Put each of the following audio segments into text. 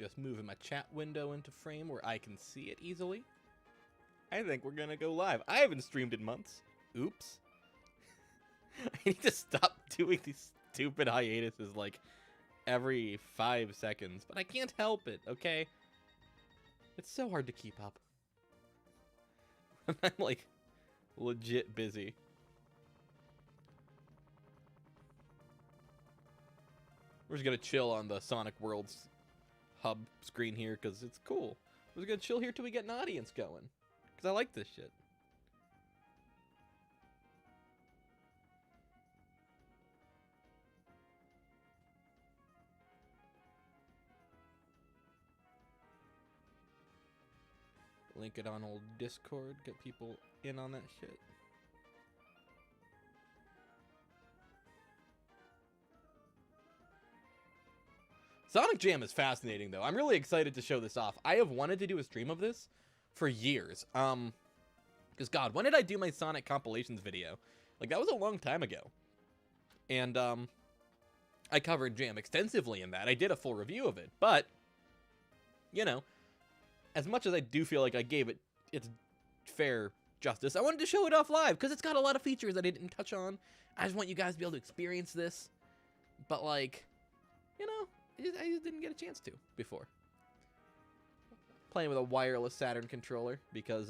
just moving my chat window into frame where I can see it easily. I think we're gonna go live. I haven't streamed in months. Oops. I need to stop doing these stupid hiatuses like every 5 seconds, but I can't help it, okay? It's so hard to keep up. I'm like legit busy. We're just gonna chill on the Sonic Worlds hub screen here because it's cool. We're just gonna chill here till we get an audience going because I like this shit. Link it on old Discord, get people in on that shit. Sonic Jam is fascinating, though. I'm really excited to show this off. I have wanted to do a stream of this for years. Because, God, when did I do my Sonic compilations video? Like, that was a long time ago. And, I covered Jam extensively in that. I did a full review of it. But, you know, as much as I do feel like I gave it its fair justice, I wanted to show it off live because it's got a lot of features that I didn't touch on. I just want you guys to be able to experience this. But, like, you know, I just didn't get a chance to before. Playing with a wireless Saturn controller because,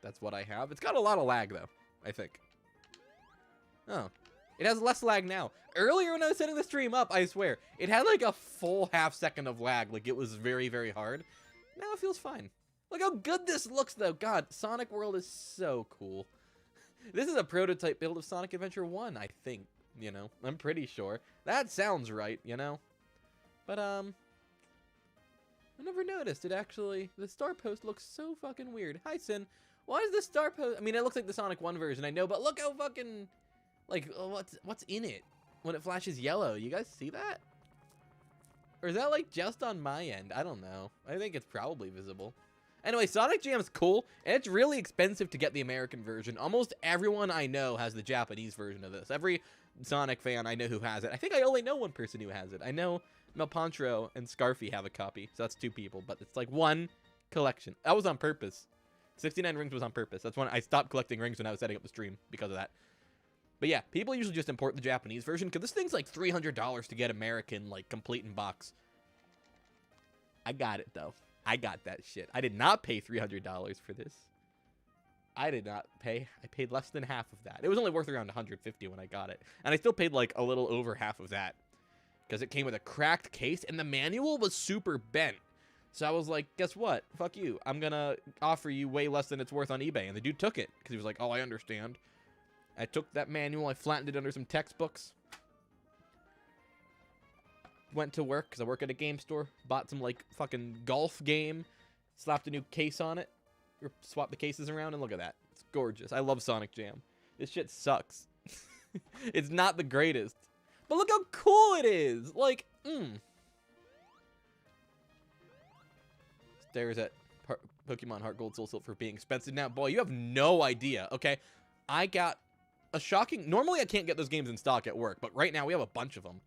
that's what I have. It's got a lot of lag, though, I think. Oh. It has less lag now. Earlier when I was setting the stream up, I swear, it had like a full half second of lag. Like, it was very, very hard. Now it feels fine. Look how good this looks, though. God, Sonic World is so cool. This is a prototype build of Sonic Adventure 1, I think. You know, I'm pretty sure. That sounds right, you know? But, I never noticed it actually. The star post looks so fucking weird. Hi, Sin. Why is the star post? I mean, it looks like the Sonic 1 version, I know, but look how fucking, like, what's in it when it flashes yellow? You guys see that? Or is that, like, just on my end? I don't know. I think it's probably visible. Anyway, Sonic Jam's cool, and it's really expensive to get the American version. Almost everyone I know has the Japanese version of this. Every Sonic fan I know who has it. I think I only know one person who has it. I know Melpantro and Scarfy have a copy, so that's 2 people, but it's like one collection. That was on purpose. 69 rings was on purpose. That's when I stopped collecting rings when I was setting up the stream because of that. But yeah, people usually just import the Japanese version because this thing's like $300 to get American, like, complete in box. I got it, though. I got that shit. I did not pay $300 for this. I did not pay. I paid less than half of that. It was only worth around $150 when I got it. And I still paid like a little over half of that because it came with a cracked case and the manual was super bent. So I was like, guess what? Fuck you. I'm going to offer you way less than it's worth on eBay. And the dude took it because he was like, oh, I understand. I took that manual. I flattened it under some textbooks. Went to work because I work at a game store. Bought some like fucking golf game. Slapped a new case on it. Or swap the cases around and look at that. It's gorgeous. I love Sonic Jam. This shit sucks. It's not the greatest. But look how cool it is. Like, Stares at Pokemon Heart Gold Soul Silver being expensive now. Boy, you have no idea. Okay, I got a shocking... Normally I can't get those games in stock at work, but right now we have a bunch of them.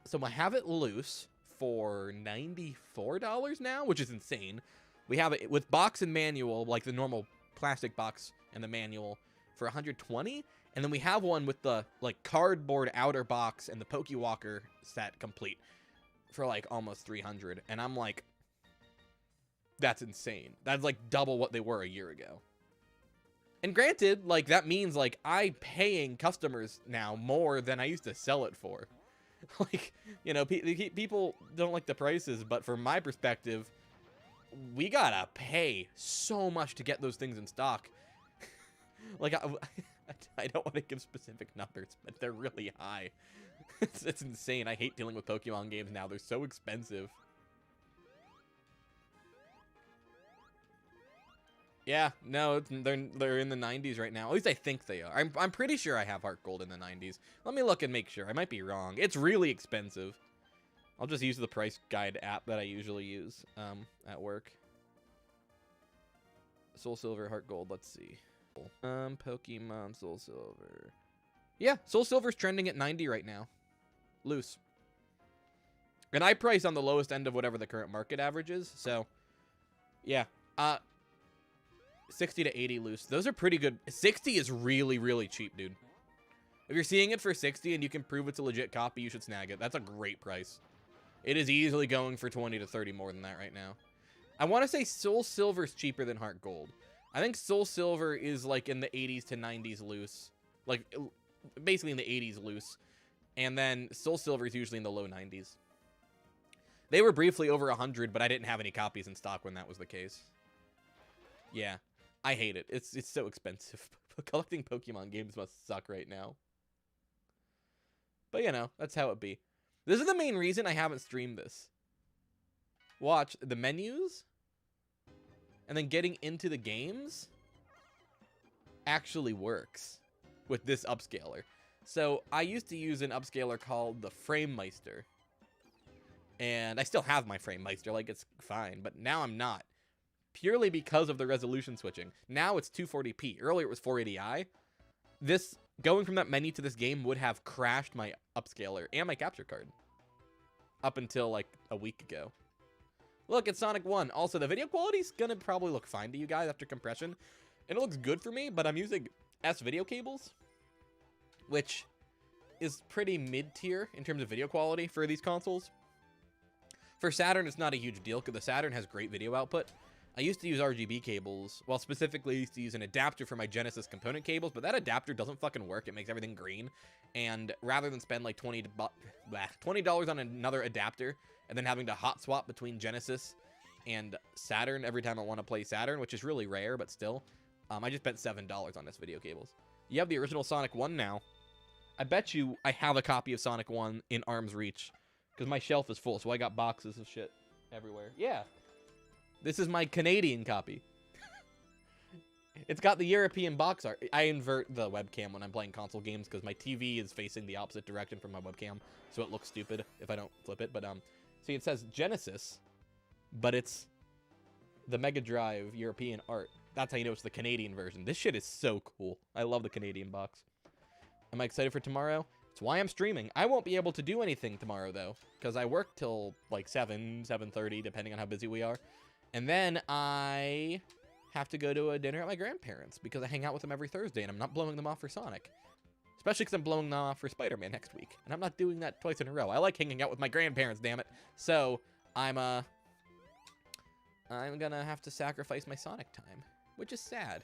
So I have it loose for $94 now, which is insane. We have it with box and manual, like the normal plastic box and the manual, for $120. And then we have one with the like cardboard outer box and the Pokewalker set complete for like almost $300. And I'm like, that's insane. That's like double what they were a year ago. And granted, like that means like I'm paying customers now more than I used to sell it for. Like, you know, people don't like the prices, but from my perspective, we gotta pay so much to get those things in stock. Like, I don't want to give specific numbers, but they're really high. It's insane. I hate dealing with Pokemon games now. They're so expensive. Yeah, no, they're in the 90s right now. At least I think they are. I'm pretty sure I have Heart Gold in the 90s. Let me look and make sure. I might be wrong. It's really expensive. I'll just use the price guide app that I usually use at work. Soul Silver, Heart Gold. Let's see. Pokemon Soul Silver. Yeah, Soul Silver's trending at 90 right now. Loose. And I price on the lowest end of whatever the current market average is. So, yeah. 60 to 80 loose. Those are pretty good. 60 is really, really cheap, dude. If you're seeing it for 60 and you can prove it's a legit copy, you should snag it. That's a great price. It is easily going for 20 to 30 more than that right now. I want to say Soul Silver is cheaper than Heart Gold. I think Soul Silver is like in the 80s to 90s loose. Like, basically in the 80s loose. And then Soul Silver is usually in the low 90s. They were briefly over 100, but I didn't have any copies in stock when that was the case. Yeah, I hate it. It's so expensive. Collecting Pokemon games must suck right now. But, you know, that's how it be. This is the main reason I haven't streamed this. Watch, the menus, and then getting into the games actually works with this upscaler. So, I used to use an upscaler called the Framemeister. And I still have my Framemeister, like, it's fine. But now I'm not. Purely because of the resolution switching. Now it's 240p. Earlier it was 480i. This, going from that menu to this game would have crashed my upscaler and my capture card. Up until, like, a week ago. Look, it's Sonic 1. Also, the video quality's gonna probably look fine to you guys after compression. And it looks good for me, but I'm using S-video cables. Which is pretty mid-tier in terms of video quality for these consoles. For Saturn, it's not a huge deal, because the Saturn has great video output. I used to use RGB cables, well, specifically I used to use an adapter for my Genesis component cables, but that adapter doesn't fucking work. It makes everything green, and rather than spend like $20 on another adapter, and then having to hot swap between Genesis and Saturn every time I want to play Saturn, which is really rare, but still, I just spent $7 on this video cables. You have the original Sonic 1 now. I bet you I have a copy of Sonic 1 in arm's reach, because my shelf is full, so I got boxes of shit everywhere. Yeah. This is my Canadian copy. It's got the European box art. I invert the webcam when I'm playing console games because my TV is facing the opposite direction from my webcam, so it looks stupid if I don't flip it. But see, it says Genesis, but it's the Mega Drive European art. That's how you know it's the Canadian version. This shit is so cool. I love the Canadian box. Am I excited for tomorrow? It's why I'm streaming. I won't be able to do anything tomorrow, though, because I work till, like, 7:30, depending on how busy we are. And then I have to go to a dinner at my grandparents, because I hang out with them every Thursday, and I'm not blowing them off for Sonic. Especially because I'm blowing them off for Spider-Man next week. And I'm not doing that twice in a row. I like hanging out with my grandparents, damn it. So, I'm gonna have to sacrifice my Sonic time, which is sad.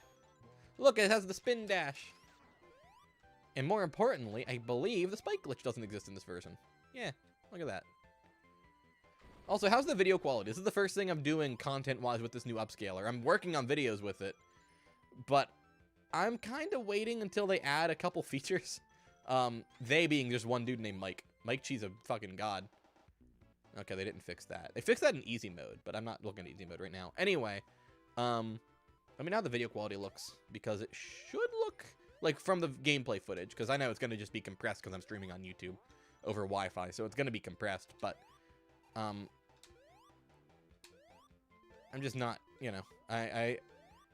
Look, it has the spin dash. And more importantly, I believe the spike glitch doesn't exist in this version. Yeah, look at that. Also, how's the video quality? This is the first thing I'm doing content-wise with this new upscaler. I'm working on videos with it, but I'm kind of waiting until they add a couple features. They being just one dude named Mike. Mike Chee's a fucking god. Okay, they didn't fix that. They fixed that in easy mode, but I'm not looking at easy mode right now. Anyway, let me know how the video quality looks, because it should look like from the gameplay footage, because I know it's going to just be compressed because I'm streaming on YouTube over Wi-Fi, so it's going to be compressed, but I'm just not, you know,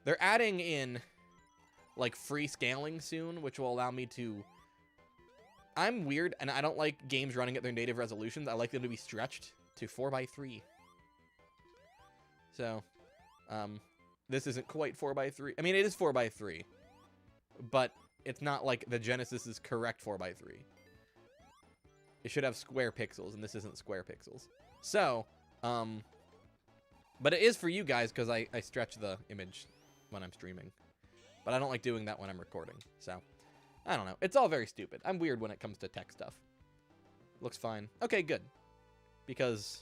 they're adding in, like, free scaling soon, which will allow me to, I'm weird, and I don't like games running at their native resolutions. I like them to be stretched to 4:3. So, this isn't quite 4:3. I mean, it is 4:3, but it's not like the Genesis's correct 4:3. It should have square pixels, and this isn't square pixels. So, but it is for you guys, because I stretch the image when I'm streaming. But I don't like doing that when I'm recording, so I don't know. It's all very stupid. I'm weird when it comes to tech stuff. Looks fine. Okay, good. Because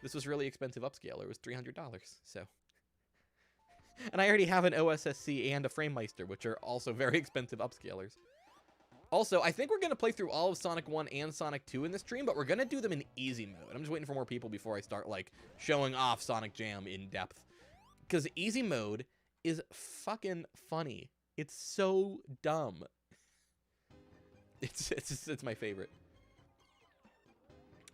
this was really expensive upscaler. It was $300, so. And I already have an OSSC and a Framemeister, which are also very expensive upscalers. Also, I think we're going to play through all of Sonic 1 and Sonic 2 in this stream, but we're going to do them in easy mode. I'm just waiting for more people before I start, like, showing off Sonic Jam in depth. Because easy mode is fucking funny. It's so dumb. It's my favorite.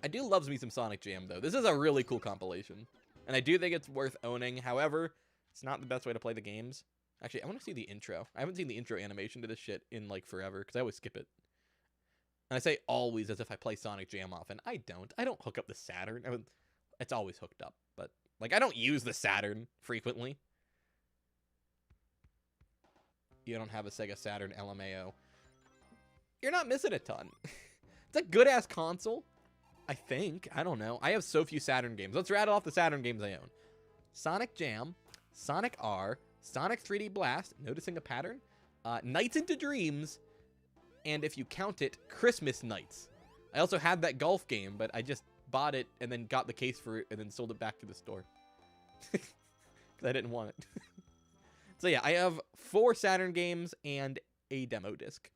I do love me some Sonic Jam, though. This is a really cool compilation. And I do think it's worth owning. However, it's not the best way to play the games. Actually, I want to see the intro. I haven't seen the intro animation to this shit in, like, forever, because I always skip it. And I say always as if I play Sonic Jam often. I don't. I don't hook up the Saturn. It's always hooked up, but like I don't use the Saturn frequently. You don't have a Sega Saturn LMAO. You're not missing a ton. It's a good-ass console, I think. I don't know. I have so few Saturn games. Let's rattle off the Saturn games I own. Sonic Jam, Sonic R, Sonic 3D Blast, noticing a pattern, Nights into Dreams, and if you count it, Christmas Nights. I also had that golf game, but I just bought it and then got the case for it and then sold it back to the store. Because I didn't want it. So yeah, I have 4 Saturn games and a demo disc.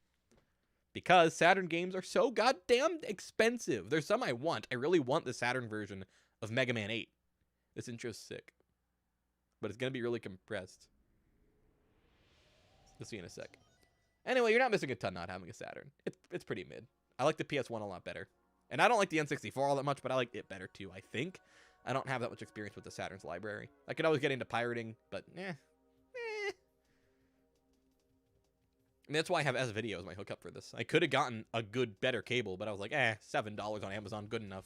Because Saturn games are so goddamn expensive. There's some I want. I really want the Saturn version of Mega Man 8. This intro's sick. But it's going to be really compressed. You'll see in a sec. Anyway, you're not missing a ton not having a Saturn. It's pretty mid. I like the PS1 a lot better. And I don't like the N64 all that much, but I like it better too, I think. I don't have that much experience with the Saturn's library. I could always get into pirating, but I mean, that's why I have S-Video as my hookup for this. I could have gotten a good, better cable, but I was like, $7 on Amazon, good enough.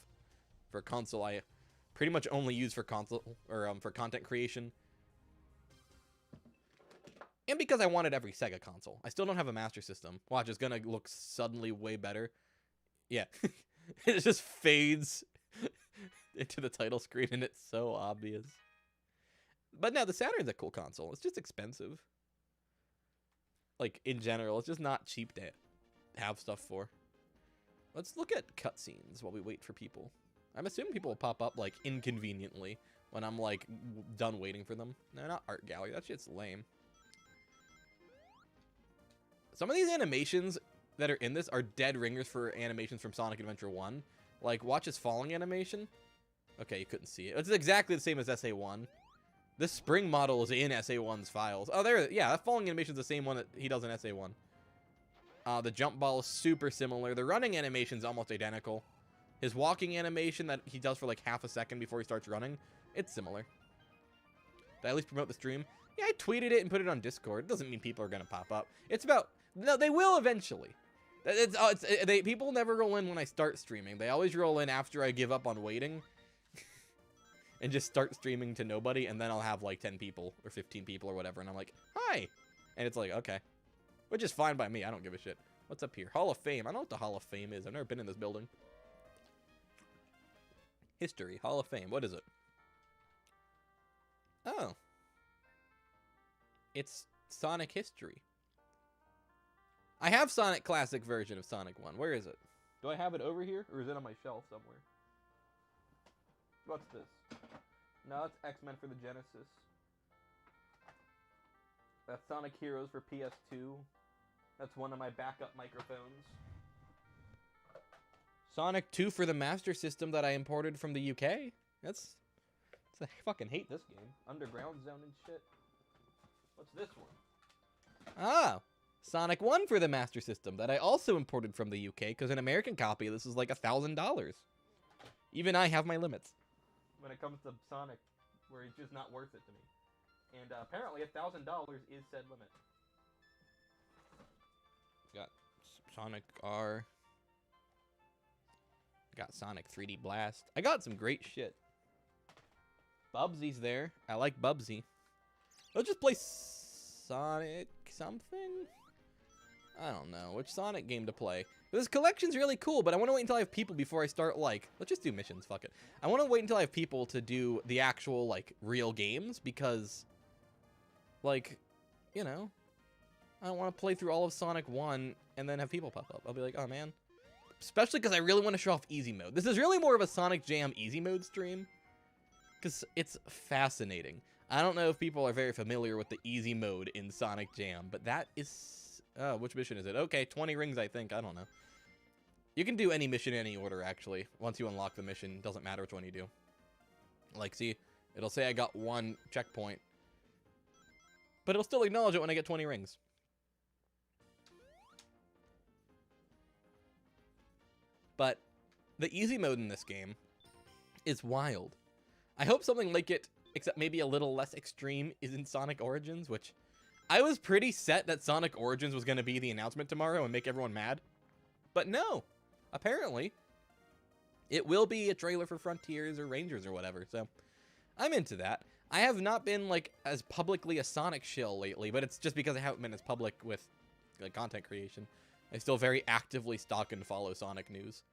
For a console I pretty much only use for console, or for content creation. And because I wanted every Sega console. I still don't have a Master System. Watch, it's gonna look suddenly way better. Yeah. It just fades into the title screen, and it's so obvious. But no, the Saturn's a cool console. It's just expensive. Like, in general, it's just not cheap to have stuff for. Let's look at cutscenes while we wait for people. I'm assuming people will pop up, like, inconveniently when I'm, like, done waiting for them. No, not art gallery. That shit's lame. Some of these animations that are in this are dead ringers for animations from Sonic Adventure 1. Like, watch his falling animation. Okay, you couldn't see it. It's exactly the same as SA1. This spring model is in SA1's files. Oh, there, yeah, that falling animation is the same one that he does in SA1. The jump ball is super similar. The running animation is almost identical. His walking animation that he does for like half a second before he starts running, it's similar. Did I at least promote the stream? Yeah, I tweeted it and put it on Discord. It doesn't mean people are going to pop up. It's about, no, they will eventually. People never roll in when I start streaming. They always roll in after I give up on waiting. And just start streaming to nobody, and then I'll have like 10 people or 15 people or whatever, and I'm like, hi! And it's like, okay. Which is fine by me, I don't give a shit. What's up here? Hall of Fame. I don't know what the Hall of Fame is. I've never been in this building. History. Hall of Fame. What is it? Oh. It's Sonic history. I have Sonic Classic version of Sonic 1. Where is it? Do I have it over here, or is it on my shelf somewhere? What's this? No, it's X-Men for the Genesis. That's Sonic Heroes for PS2. That's one of my backup microphones. Sonic 2 for the Master System that I imported from the UK. I fucking hate this game. Underground Zone and shit. What's this one? Ah, Sonic 1 for the Master System that I also imported from the UK because an American copy of this is like $1,000. Even I have my limits when it comes to Sonic, where it's just not worth it to me. And apparently $1,000 is said limit. Got Sonic R. Got Sonic 3D Blast. I got some great shit. Bubsy's there. I like Bubsy. Let's just play Sonic something? I don't know. Which Sonic game to play? This collection's really cool, but I want to wait until I have people before I start, like... Let's just do missions, fuck it. I want to wait until I have people to do the actual, like, real games, because... Like, you know... I don't want to play through all of Sonic 1 and then have people pop up. I'll be like, oh, man. Especially because I really want to show off easy mode. This is really more of a Sonic Jam easy mode stream. Because it's fascinating. I don't know if people are very familiar with the easy mode in Sonic Jam, but that is... which mission is it? Okay, 20 rings, I think. I don't know. You can do any mission in any order, actually. Once you unlock the mission, doesn't matter which one you do. Like, see, it'll say I got 1 checkpoint. But it'll still acknowledge it when I get 20 rings. But the easy mode in this game is wild. I hope something like it, except maybe a little less extreme, is in Sonic Origins, which I was pretty set that Sonic Origins was going to be the announcement tomorrow and make everyone mad. But no, apparently, it will be a trailer for Frontiers or Rangers or whatever. So I'm into that. I have not been like as publicly a Sonic shill lately, but it's just because I haven't been as public with like content creation. I still very actively stalk and follow Sonic news.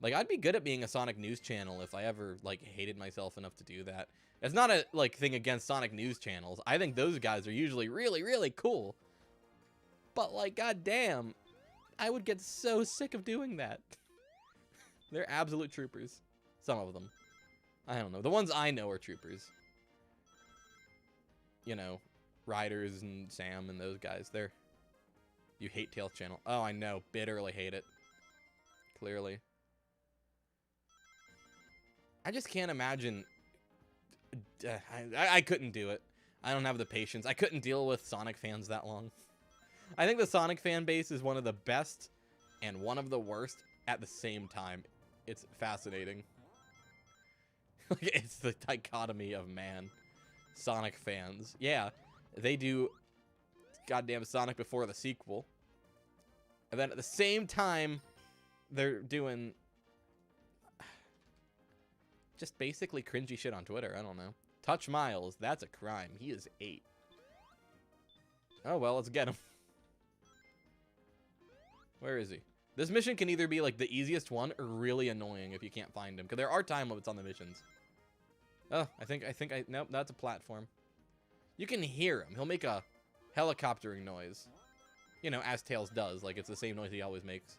Like, I'd be good at being a Sonic news channel if I ever like hated myself enough to do that. It's not a like thing against Sonic news channels. I think those guys are usually really, really cool. But like, goddamn, I would get so sick of doing that. They're absolute troopers. Some of them. I don't know. The ones I know are troopers. You know, Riders and Sam and those guys. They're... You hate Tails channel. Oh, I know. Bitterly hate it. Clearly. I just can't imagine... I couldn't do it. I don't have the patience. I couldn't deal with Sonic fans that long. I think the Sonic fan base is one of the best and one of the worst at the same time. It's fascinating. It's the dichotomy of man. Sonic fans. Yeah, they do goddamn Sonic before the sequel. And then at the same time, they're doing just basically cringy shit on Twitter. I don't know. Touch Miles. That's a crime. He is 8. Oh, well, let's get him. Where is he? This mission can either be like the easiest one or really annoying if you can't find him. Because there are time limits on the missions. Oh, nope, that's a platform. You can hear him. He'll make a helicoptering noise. You know, as Tails does. Like, it's the same noise he always makes.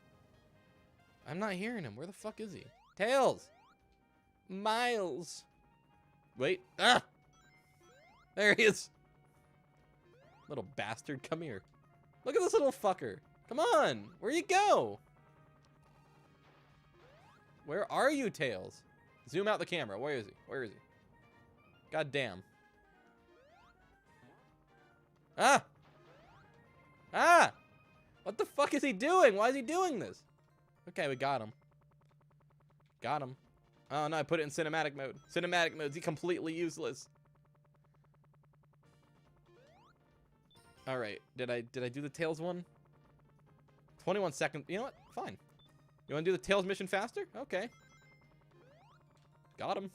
I'm not hearing him. Where the fuck is he? Tails! Miles! Wait. Ah! There he is. Little bastard, come here. Look at this little fucker. Come on. Where you go? Where are you, Tails? Zoom out the camera. Where is he? Where is he? God damn. Ah! Ah! What the fuck is he doing? Why is he doing this? Okay, we got him. Got him. Oh no, I put it in cinematic mode. Cinematic mode's completely useless. Alright, did I do the Tails one? 21 seconds. You know what? Fine. You wanna do the Tails mission faster? Okay. Got him.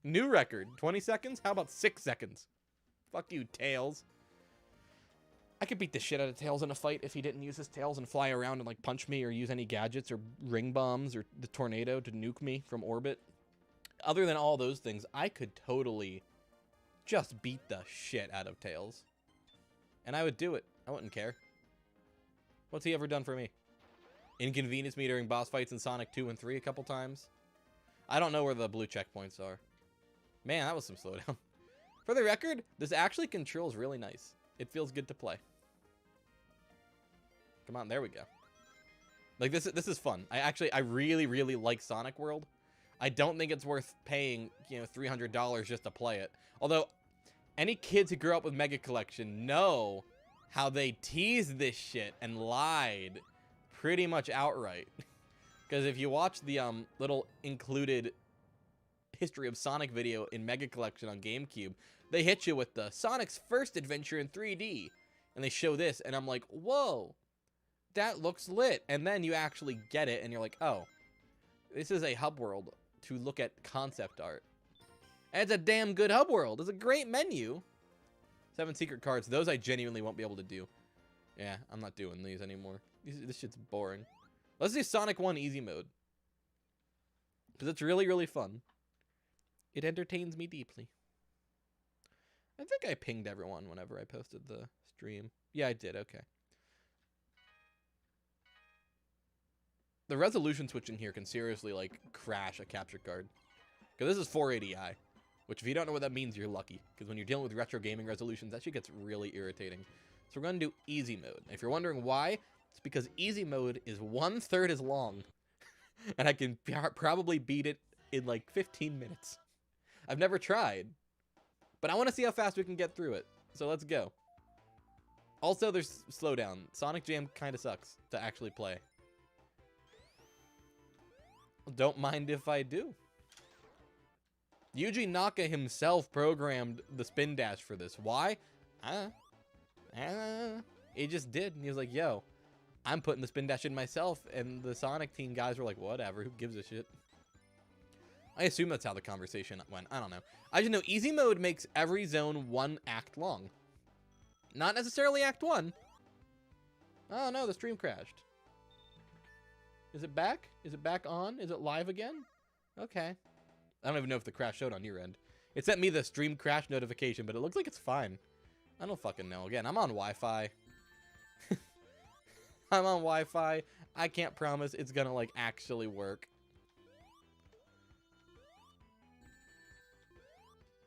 New record. 20 seconds? How about 6 seconds? Fuck you, Tails. I could beat the shit out of Tails in a fight if he didn't use his tails and fly around and like punch me or use any gadgets or ring bombs or the tornado to nuke me from orbit. Other than all those things, I could totally just beat the shit out of Tails. And I would do it. I wouldn't care. What's he ever done for me? Inconvenience me during boss fights in Sonic 2 and 3 a couple times. I don't know where the blue checkpoints are. Man, that was some slowdown. For the record, this actually controls really nice. It feels good to play. Come on, there we go. Like, this is fun. I really, really like Sonic World. I don't think it's worth paying, you know, $300 just to play it. Although, any kids who grew up with Mega Collection know how they teased this shit and lied pretty much outright. Because if you watch the little included history of Sonic video in Mega Collection on GameCube, they hit you with the Sonic's first adventure in 3D. And they show this, and I'm like, whoa, that looks lit. And then you actually get it, and you're like, oh, this is a hub world to look at concept art. And it's a damn good hub world. It's a great menu. 7 secret cards. Those I genuinely won't be able to do. Yeah, I'm not doing these anymore. This shit's boring. Let's do Sonic 1 easy mode. Because it's really, really fun. It entertains me deeply. I think I pinged everyone whenever I posted the stream. Yeah, I did. Okay. The resolution switching here can seriously, like, crash a capture card. Because this is 480i. Which, if you don't know what that means, you're lucky. Because when you're dealing with retro gaming resolutions, that shit gets really irritating. So we're going to do easy mode. And if you're wondering why, it's because easy mode is 1/3 as long. And I can probably beat it in, like, 15 minutes. I've never tried. But I want to see how fast we can get through it. So let's go. Also, there's slowdown. Sonic Jam kind of sucks to actually play. Don't mind if I do. Yuji Naka himself programmed the spin dash for this. Why? He just did. And he was like, yo, I'm putting the spin dash in myself, and the Sonic team guys were like, whatever, who gives a shit? I assume that's how the conversation went. I don't know. I just know easy mode makes every zone 1 act long. Not necessarily act 1. Oh no, the stream crashed. Is it back? Is it back on? Is it live again? Okay. I don't even know if the crash showed on your end. It sent me the stream crash notification, but it looks like it's fine. I don't fucking know. Again, I'm on Wi-Fi. I'm on Wi-Fi. I can't promise it's gonna, like, actually work.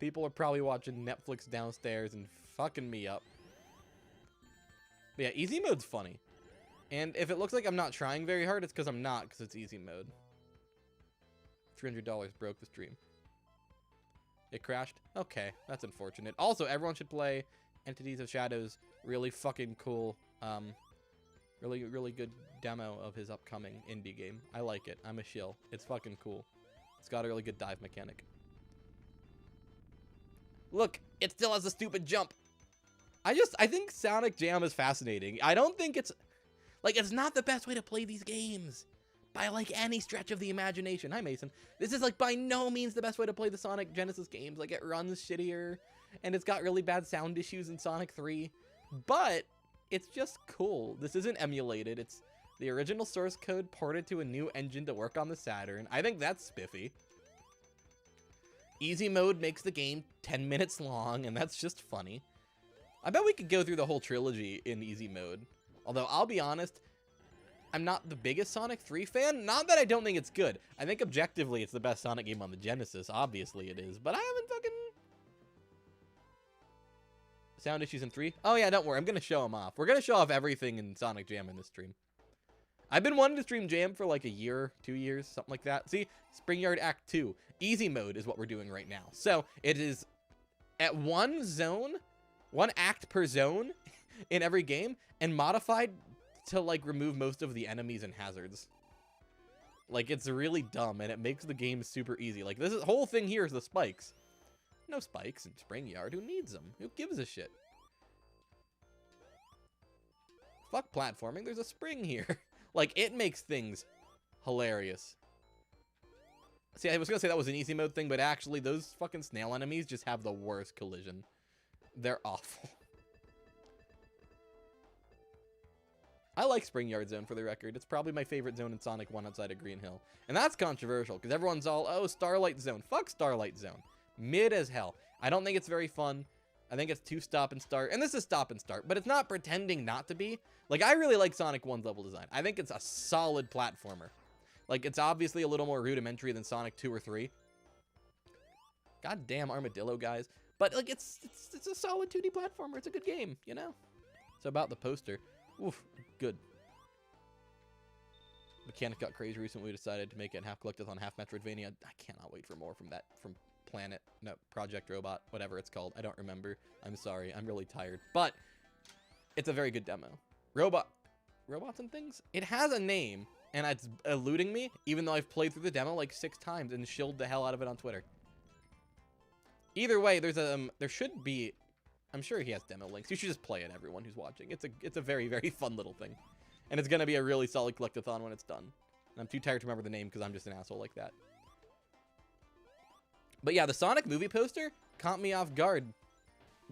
People are probably watching Netflix downstairs and fucking me up. But yeah, easy mode's funny. And if it looks like I'm not trying very hard, it's because I'm not, because it's easy mode. $300 broke the stream. It crashed? Okay, that's unfortunate. Also, everyone should play Entities of Shadows. Really fucking cool. Really good demo of his upcoming indie game. I like it. I'm a shill. It's fucking cool. It's got a really good dive mechanic. Look, it still has a stupid jump. I think Sonic Jam is fascinating. I don't think it's not the best way to play these games by like any stretch of the imagination. Hi, Mason. This is like by no means the best way to play the Sonic Genesis games. Like, it runs shittier and it's got really bad sound issues in Sonic 3, but it's just cool. This isn't emulated. It's the original source code ported to a new engine to work on the Saturn. I think that's spiffy. Easy mode makes the game 10 minutes long, and that's just funny. I bet we could go through the whole trilogy in easy mode. Although, I'll be honest, I'm not the biggest Sonic 3 fan. Not that I don't think it's good. I think objectively it's the best Sonic game on the Genesis. Obviously it is. But I haven't fucking... Sound issues in 3? Oh yeah, don't worry. I'm going to show them off. We're going to show off everything in Sonic Jam in this stream. I've been wanting to stream Jam for like a year, 2 years, something like that. See, Spring Yard Act 2. Easy mode is what we're doing right now. So it is at one zone, 1 act per zone in every game, and modified to like remove most of the enemies and hazards. Like, it's really dumb, and it makes the game super easy. Like, this whole thing here is the spikes. No spikes in Spring Yard. Who needs them? Who gives a shit? Fuck platforming. There's a spring here. Like, it makes things hilarious. See, I was gonna say that was an easy mode thing, but actually, those fucking snail enemies just have the worst collision. They're awful. I like Spring Yard Zone, for the record. It's probably my favorite zone in Sonic 1 outside of Green Hill. And that's controversial, because everyone's all, oh, Starlight Zone. Fuck Starlight Zone. Mid as hell. I don't think it's very fun. I think it's too stop and start. And this is stop and start, but it's not pretending not to be. Like, I really like Sonic 1's level design. I think it's a solid platformer. Like, it's obviously a little more rudimentary than Sonic 2 or 3. Goddamn armadillo, guys. But, like, it's a solid 2D platformer. It's a good game, you know? So about the poster. Oof, good. Mechanic got crazy recently. We decided to make it half Collectathon, half Metroidvania. I cannot wait for more from that, from Project Robot, whatever it's called. I don't remember. I'm sorry. I'm really tired. But it's a very good demo. Robots and things? It has a name, and it's eluding me, even though I've played through the demo like 6 times and shilled the hell out of it on Twitter. Either way, there's a there should be, I'm sure he has demo links. You should just play it, everyone who's watching. It's a very, very fun little thing. And it's going to be a really solid collectathon when it's done. And I'm too tired to remember the name because I'm just an asshole like that. But yeah, the Sonic movie poster caught me off guard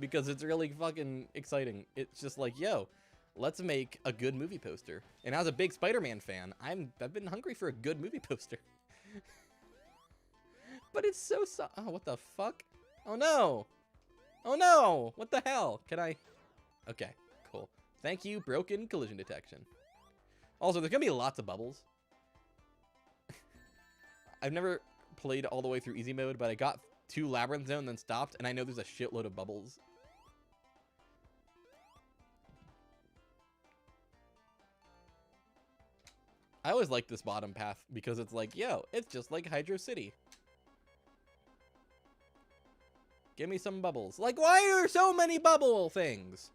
because it's really fucking exciting. It's just like, yo, let's make a good movie poster. And as a big Spider-Man fan, I've been hungry for a good movie poster. But it's so oh, what the fuck? Oh no. Oh no. What the hell? Can I? Okay, cool. Thank you, broken collision detection. Also, there's gonna be lots of bubbles. I've never played all the way through easy mode, but I got to Labyrinth Zone, then stopped, and I know there's a shitload of bubbles. I always like this bottom path because it's like, yo, it's just like Hydro City. Give me some bubbles. Like, why are there so many bubble things?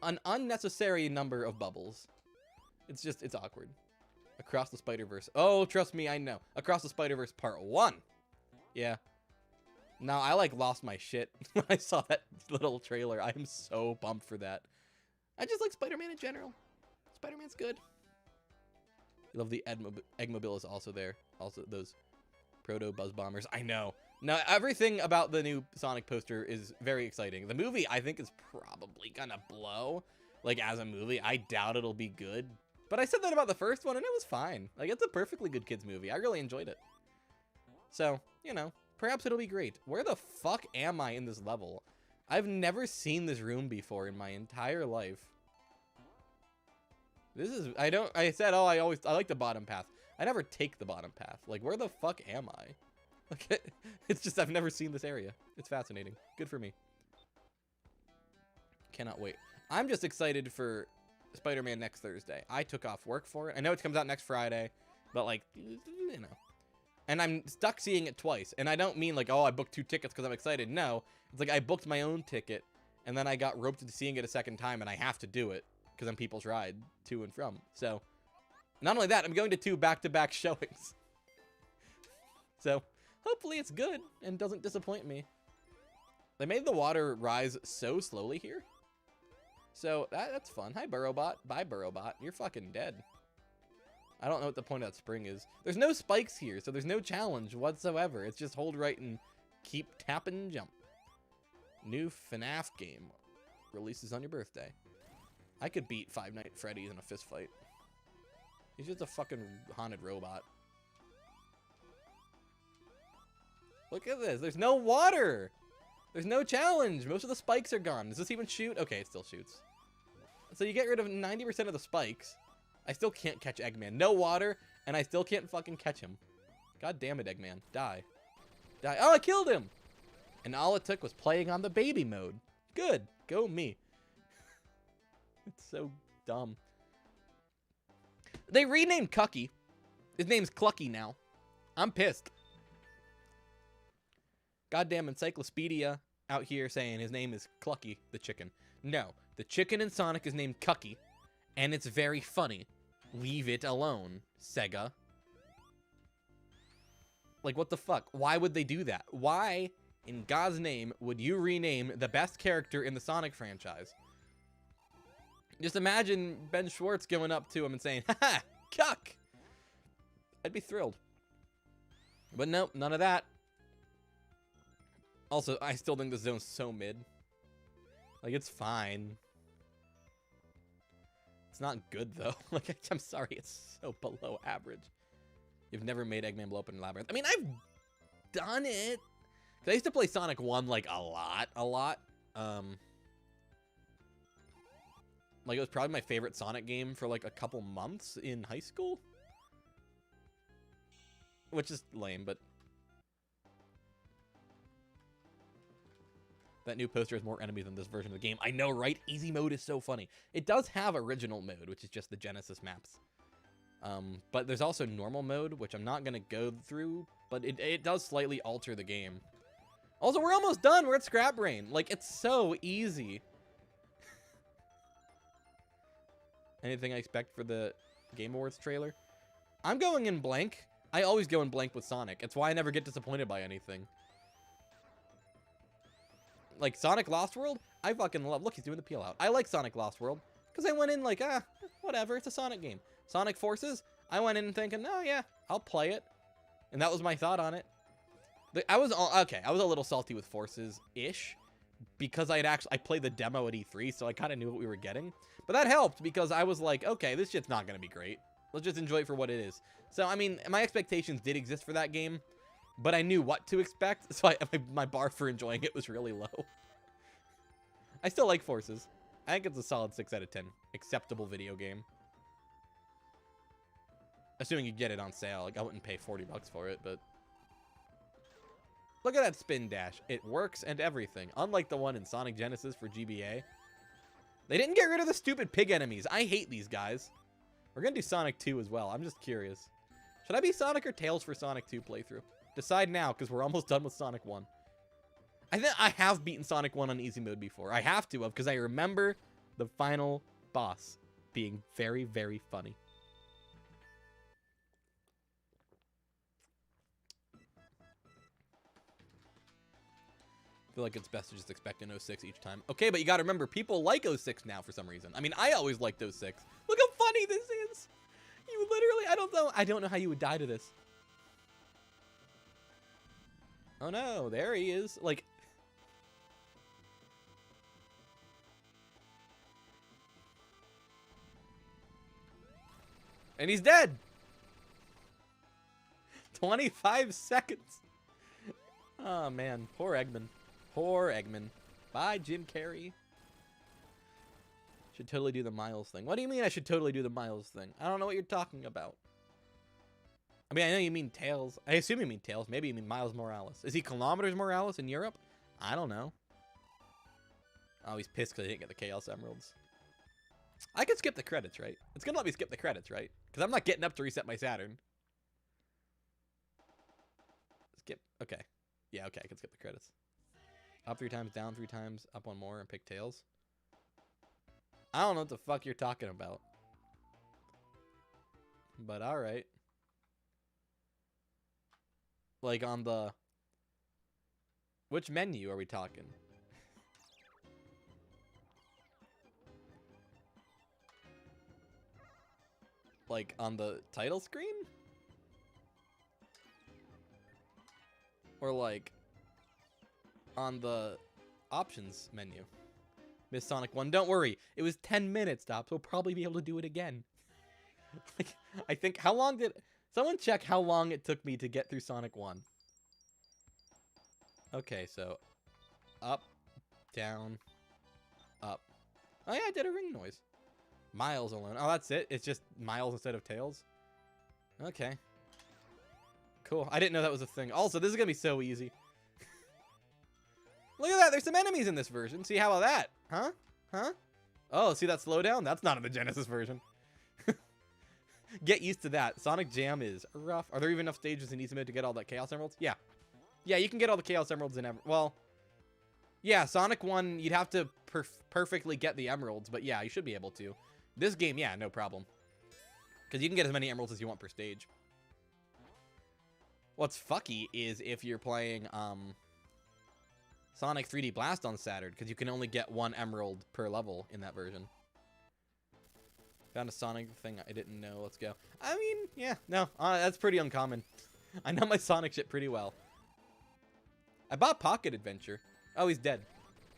An unnecessary number of bubbles. It's just, it's awkward. Across the Spider-Verse. Oh, trust me, I know. Across the Spider-Verse Part 1. Yeah. Now, I, like, lost my shit when I saw that little trailer. I am so pumped for that. I just like Spider-Man in general. Spider-Man's good. I love the Eggmobile is also there. Also, those proto buzz bombers. I know. Now, everything about the new Sonic poster is very exciting. The movie, I think, is probably gonna blow. Like, as a movie, I doubt it'll be good. But I said that about the first one, and it was fine. Like, it's a perfectly good kids movie. I really enjoyed it. So, you know, perhaps it'll be great. Where the fuck am I in this level? I've never seen this room before in my entire life. This is, I said, oh, I like the bottom path. I never take the bottom path. Like, where the fuck am I? Like, it's just, I've never seen this area. It's fascinating. Good for me. Cannot wait. I'm just excited for Spider-Man next Thursday. I took off work for it. I know it comes out next Friday, but like, you know. And I'm stuck seeing it twice. And I don't mean like, oh, I booked 2 tickets because I'm excited. No, it's like I booked my own ticket and then I got roped into seeing it a second time and I have to do it because I'm People's Ride to and from. So not only that, I'm going to 2 back-to-back showings. So hopefully it's good and doesn't disappoint me. They made the water rise so slowly here. So that's fun. Hi, Burrowbot. Bye, Burrowbot. You're fucking dead. I don't know what the point of that spring is. There's no spikes here, so there's no challenge whatsoever. It's just hold right and keep tapping and jump. New FNAF game releases on your birthday. I could beat Five Nights at Freddy's in a fist fight. He's just a fucking haunted robot. Look at this. There's no water. There's no challenge. Most of the spikes are gone. Does this even shoot? Okay, it still shoots. So you get rid of 90% of the spikes. I still can't catch Eggman. No water, and I still can't fucking catch him. God damn it, Eggman. Die. Die. Oh, I killed him! And all it took was playing on the baby mode. Good. Go me. It's so dumb. They renamed Cucky. His name's Clucky now. I'm pissed. Goddamn encyclopedia out here saying his name is Clucky the chicken. No, the chicken in Sonic is named Cucky, and it's very funny. Leave it alone, SEGA. Like, what the fuck? Why would they do that? Why, in God's name, would you rename the best character in the Sonic franchise? Just imagine Ben Schwartz going up to him and saying, haha, cuck! I'd be thrilled. But nope, none of that. Also, I still think the zone's so mid. Like, it's fine. It's not good, though. Like, I'm sorry, it's so below average. You've never made Eggman blow up in Labyrinth. I mean, I've done it. 'Cause I used to play Sonic 1, like, a lot. Like, it was probably my favorite Sonic game for, like, a couple months in high school. Which is lame, but... That new poster has more enemies than this version of the game. I know, right? Easy mode is so funny. It does have original mode, which is just the Genesis maps. But there's also normal mode, which I'm not going to go through, but it does slightly alter the game. Also, we're almost done. We're at Scrap Brain. Like, it's so easy. Anything I expect for the Game Awards trailer? I'm going in blank. I always go in blank with Sonic. It's why I never get disappointed by anything. Like, Sonic Lost World, I fucking love. Look, he's doing the peel out. I like Sonic Lost World because I went in like, whatever, it's a Sonic game. Sonic Forces, I went in thinking, oh yeah, I'll play it. And that was my thought on it. I was a little salty with Forces-ish because I played the demo at E3, so I kind of knew what we were getting. But that helped because I was like, okay, this shit's not going to be great. Let's just enjoy it for what it is. So, I mean, my expectations did exist for that game, but I knew what to expect, so my bar for enjoying it was really low. I still like Forces. I think it's a solid 6 out of 10. Acceptable video game. Assuming you get it on sale. Like, I wouldn't pay 40 bucks for it, but... Look at that spin dash. It works and everything. Unlike the one in Sonic Genesis for GBA. They didn't get rid of the stupid pig enemies. I hate these guys. We're gonna do Sonic 2 as well. I'm just curious. Should I be Sonic or Tails for Sonic 2 playthrough? Decide now, because we're almost done with Sonic 1. I think I have beaten Sonic 1 on easy mode before. I have to have, because I remember the final boss being very, very funny. feel like it's best to just expect an 06 each time. Okay, but you gotta remember, people like 06 now for some reason. I mean, I always liked 06. Look how funny this is. You literally, I don't know how you would die to this. Oh no, there he is. Like, and he's dead. 25 seconds. Oh man, poor Eggman. Poor Eggman. Bye, Jim Carrey. Should totally do the Miles thing. What do you mean I should totally do the Miles thing? I don't know what you're talking about. I mean, I know you mean Tails. I assume you mean Tails. Maybe you mean Miles Morales. Is he Kilometers Morales in Europe? I don't know. Oh, he's pissed because he didn't get the Chaos Emeralds. I could skip the credits, right? It's going to let me skip the credits, right? Because I'm not getting up to reset my Saturn. Skip. Okay. Yeah, okay, I can skip the credits. Up 3 times, down 3 times, up 1 more, and pick Tails. I don't know what the fuck you're talking about. But alright. Like on the... Which menu are we talking? Like on the title screen? Or like on the options menu? Miss Sonic 1, don't worry. It was 10 minutes, Stops. We'll probably be able to do it again. Like, I think, how long did... Someone check how long it took me to get through Sonic 1. Okay, so up, down, up. Oh yeah, I did a ring noise. Miles alone. Oh, that's it? It's just Miles instead of Tails? Okay. Cool. I didn't know that was a thing. Also, this is gonna be so easy. Look at that. There's some enemies in this version. See, how about that? Huh? Huh? Oh, see that slowdown? That's not in the Genesis version. Get used to that. Sonic Jam is rough. Are there even enough stages in Easy Mode to get all that Chaos Emeralds? Yeah. Yeah, you can get all the Chaos Emeralds in well, yeah, Sonic 1, you'd have to perfectly get the Emeralds, but yeah, you should be able to. This game, yeah, no problem. Because you can get as many Emeralds as you want per stage. What's fucky is if you're playing Sonic 3D Blast on Saturn, because you can only get 1 Emerald per level in that version. Found a Sonic thing I didn't know. Let's go. I mean, yeah, no, that's pretty uncommon. I know my Sonic shit pretty well. I bought Pocket Adventure. Oh, he's dead.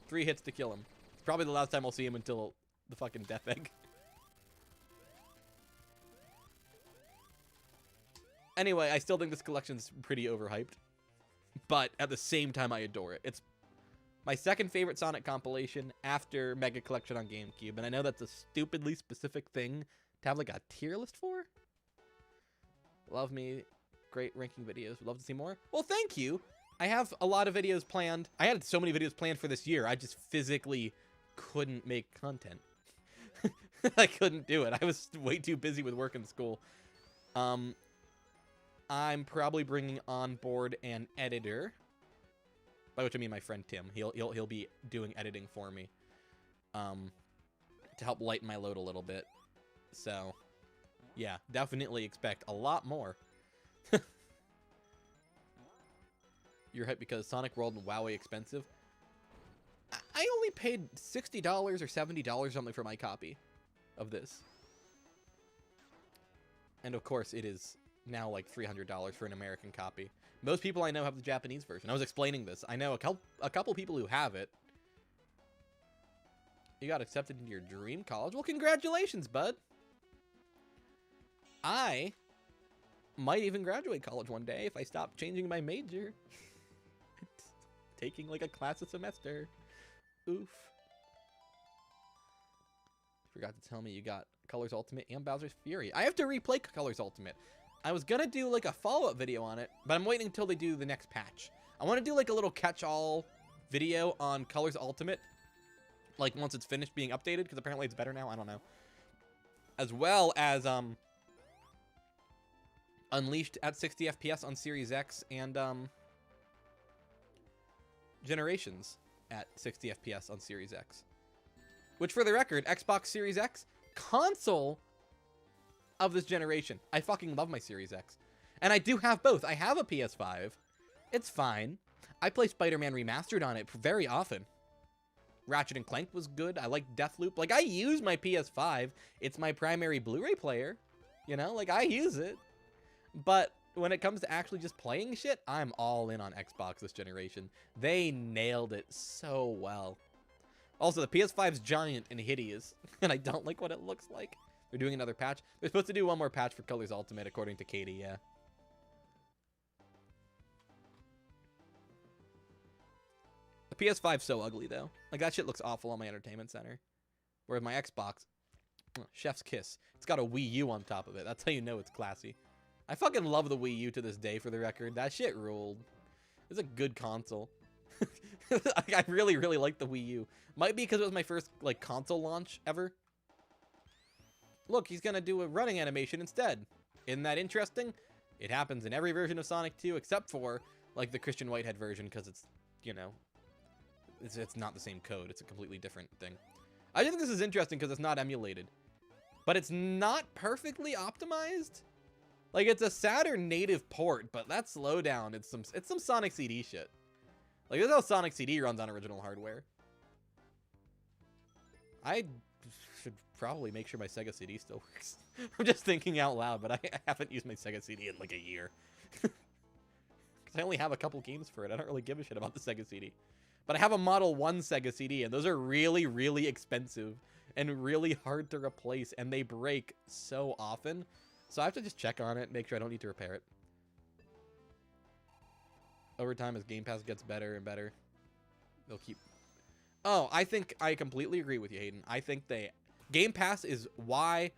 3 hits to kill him. It's probably the last time I'll see him until the fucking Death Egg. Anyway, I still think this collection's pretty overhyped. But at the same time, I adore it. It's my second favorite Sonic compilation after Mega Collection on GameCube. And I know that's a stupidly specific thing to have like a tier list for. Love me. Great ranking videos. Would love to see more. Well, thank you. I have a lot of videos planned. I had so many videos planned for this year. I just physically couldn't make content. I couldn't do it. I was way too busy with work and school. I'm probably bringing on board an editor, by which I mean my friend Tim. He'll be doing editing for me, to help lighten my load a little bit. So, yeah, definitely expect a lot more. You're hyped because Sonic World and WoW are expensive. I only paid $60 or $70 or something for my copy of this. And of course, it is now like $300 for an American copy. Most people I know have the Japanese version. I was explaining this. I know a couple people who have it. You got accepted into your dream college? Well, congratulations, bud. I might even graduate college one day if I stop changing my major. Taking like a class a semester. Oof. Forgot to tell me you got Colors Ultimate and Bowser's Fury. I have to replay Colors Ultimate. I was gonna do like a follow-up video on it, but I'm waiting until they do the next patch. I want to do like a little catch-all video on Colors Ultimate, like once it's finished being updated, because apparently it's better now. I don't know. As well as Unleashed at 60 FPS on Series X and Generations at 60 FPS on Series X. Which, for the record, Xbox Series X, console of this generation. I fucking love my Series X. And I do have both. I have a PS5. It's fine. I play Spider-Man Remastered on it very often. Ratchet and Clank was good. I like Deathloop. Like, I use my PS5. It's my primary Blu-ray player. You know, like, I use it. But when it comes to actually just playing shit, I'm all in on Xbox this generation. They nailed it so well. Also, the PS5's giant and hideous, and I don't like what it looks like. They're doing another patch. They're supposed to do one more patch for Colors Ultimate, according to Katie, yeah. The PS5's so ugly, though. Like, that shit looks awful on my entertainment center. Whereas my Xbox, chef's kiss. It's got a Wii U on top of it. That's how you know it's classy. I fucking love the Wii U to this day, for the record. That shit ruled. It's a good console. I really, really like the Wii U. Might be because it was my first, like, console launch ever. Look, he's gonna do a running animation instead. Isn't that interesting? It happens in every version of Sonic 2, except for, like, the Christian Whitehead version, because it's, you know, it's not the same code. It's a completely different thing. I think this is interesting because it's not emulated. But it's not perfectly optimized. Like, it's a Saturn native port, but that slowdown, it's some Sonic CD shit. Like, this is how Sonic CD runs on original hardware. I should probably make sure my Sega CD still works. I'm just thinking out loud, but I haven't used my Sega CD in like a year. Because I only have a couple games for it. I don't really give a shit about the Sega CD. But I have a Model 1 Sega CD, and those are really, really expensive and really hard to replace, and they break so often. So I have to just check on it, make sure I don't need to repair it. Over time, as Game Pass gets better and better, they'll keep... Oh, I think I completely agree with you, Hayden. I think Game Pass is why...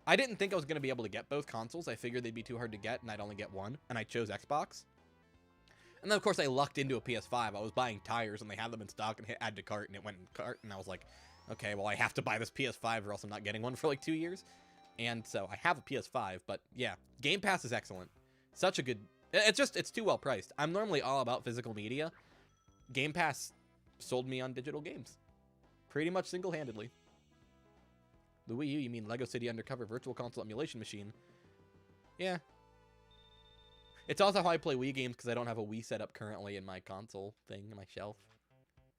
I didn't think I was going to be able to get both consoles. I figured they'd be too hard to get, and I'd only get one, and I chose Xbox. And then, of course, I lucked into a PS5. I was buying tires, and they had them in stock, and hit add to cart, and it went in cart, and I was like, okay, well, I have to buy this PS5, or else I'm not getting one for like 2 years. And so I have a PS5, but yeah, Game Pass is excellent. Such a good... It's too well priced. I'm normally all about physical media. Game Pass sold me on digital games. Pretty much single-handedly. The Wii U, you mean Lego City Undercover Virtual Console Emulation Machine? Yeah. It's also how I play Wii games, because I don't have a Wii set up currently in my console thing, in my shelf.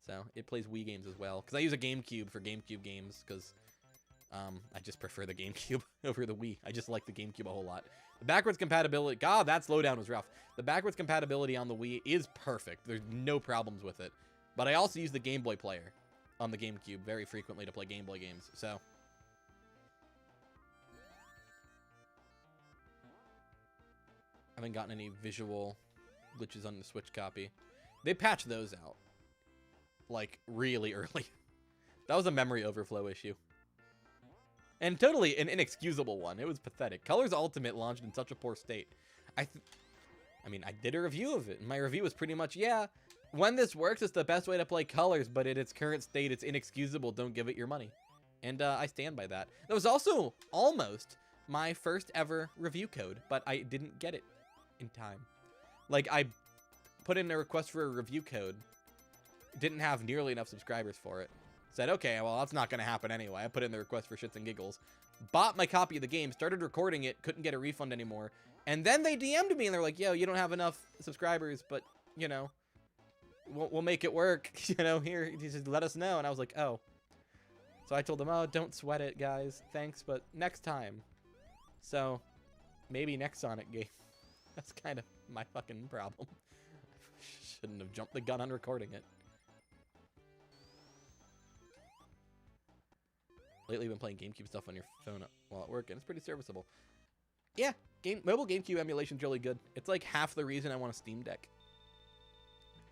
So, it plays Wii games as well. Because I use a GameCube for GameCube games, because... I just prefer the GameCube over the Wii. I just like the GameCube a whole lot. The backwards compatibility... God, that slowdown was rough. The backwards compatibility on the Wii is perfect. There's no problems with it. But I also use the Game Boy player on the GameCube very frequently to play Game Boy games. So... I haven't gotten any visual glitches on the Switch copy. They patched those out. Like, really early. That was a memory overflow issue. And totally an inexcusable one. It was pathetic. Colors Ultimate launched in such a poor state. I mean, I did a review of it, and my review was pretty much, yeah, when this works, it's the best way to play Colors, but in its current state, it's inexcusable. Don't give it your money. And I stand by that. That was also almost my first ever review code, but I didn't get it in time. Like, I put in a request for a review code, didn't have nearly enough subscribers for it. Said, okay, well, that's not going to happen anyway. I put in the request for shits and giggles. Bought my copy of the game, started recording it, couldn't get a refund anymore. And then they DM'd me, and they're like, yo, you don't have enough subscribers, but, you know, we'll make it work. You know, here, just let us know. And I was like, oh. So I told them, oh, don't sweat it, guys. Thanks, but next time. So, maybe next Sonic game. That's kind of my fucking problem. Shouldn't have jumped the gun on recording it. Lately, I've been playing GameCube stuff on your phone while at work, and it's pretty serviceable. Yeah, mobile GameCube emulation's really good. It's like half the reason I want a Steam Deck.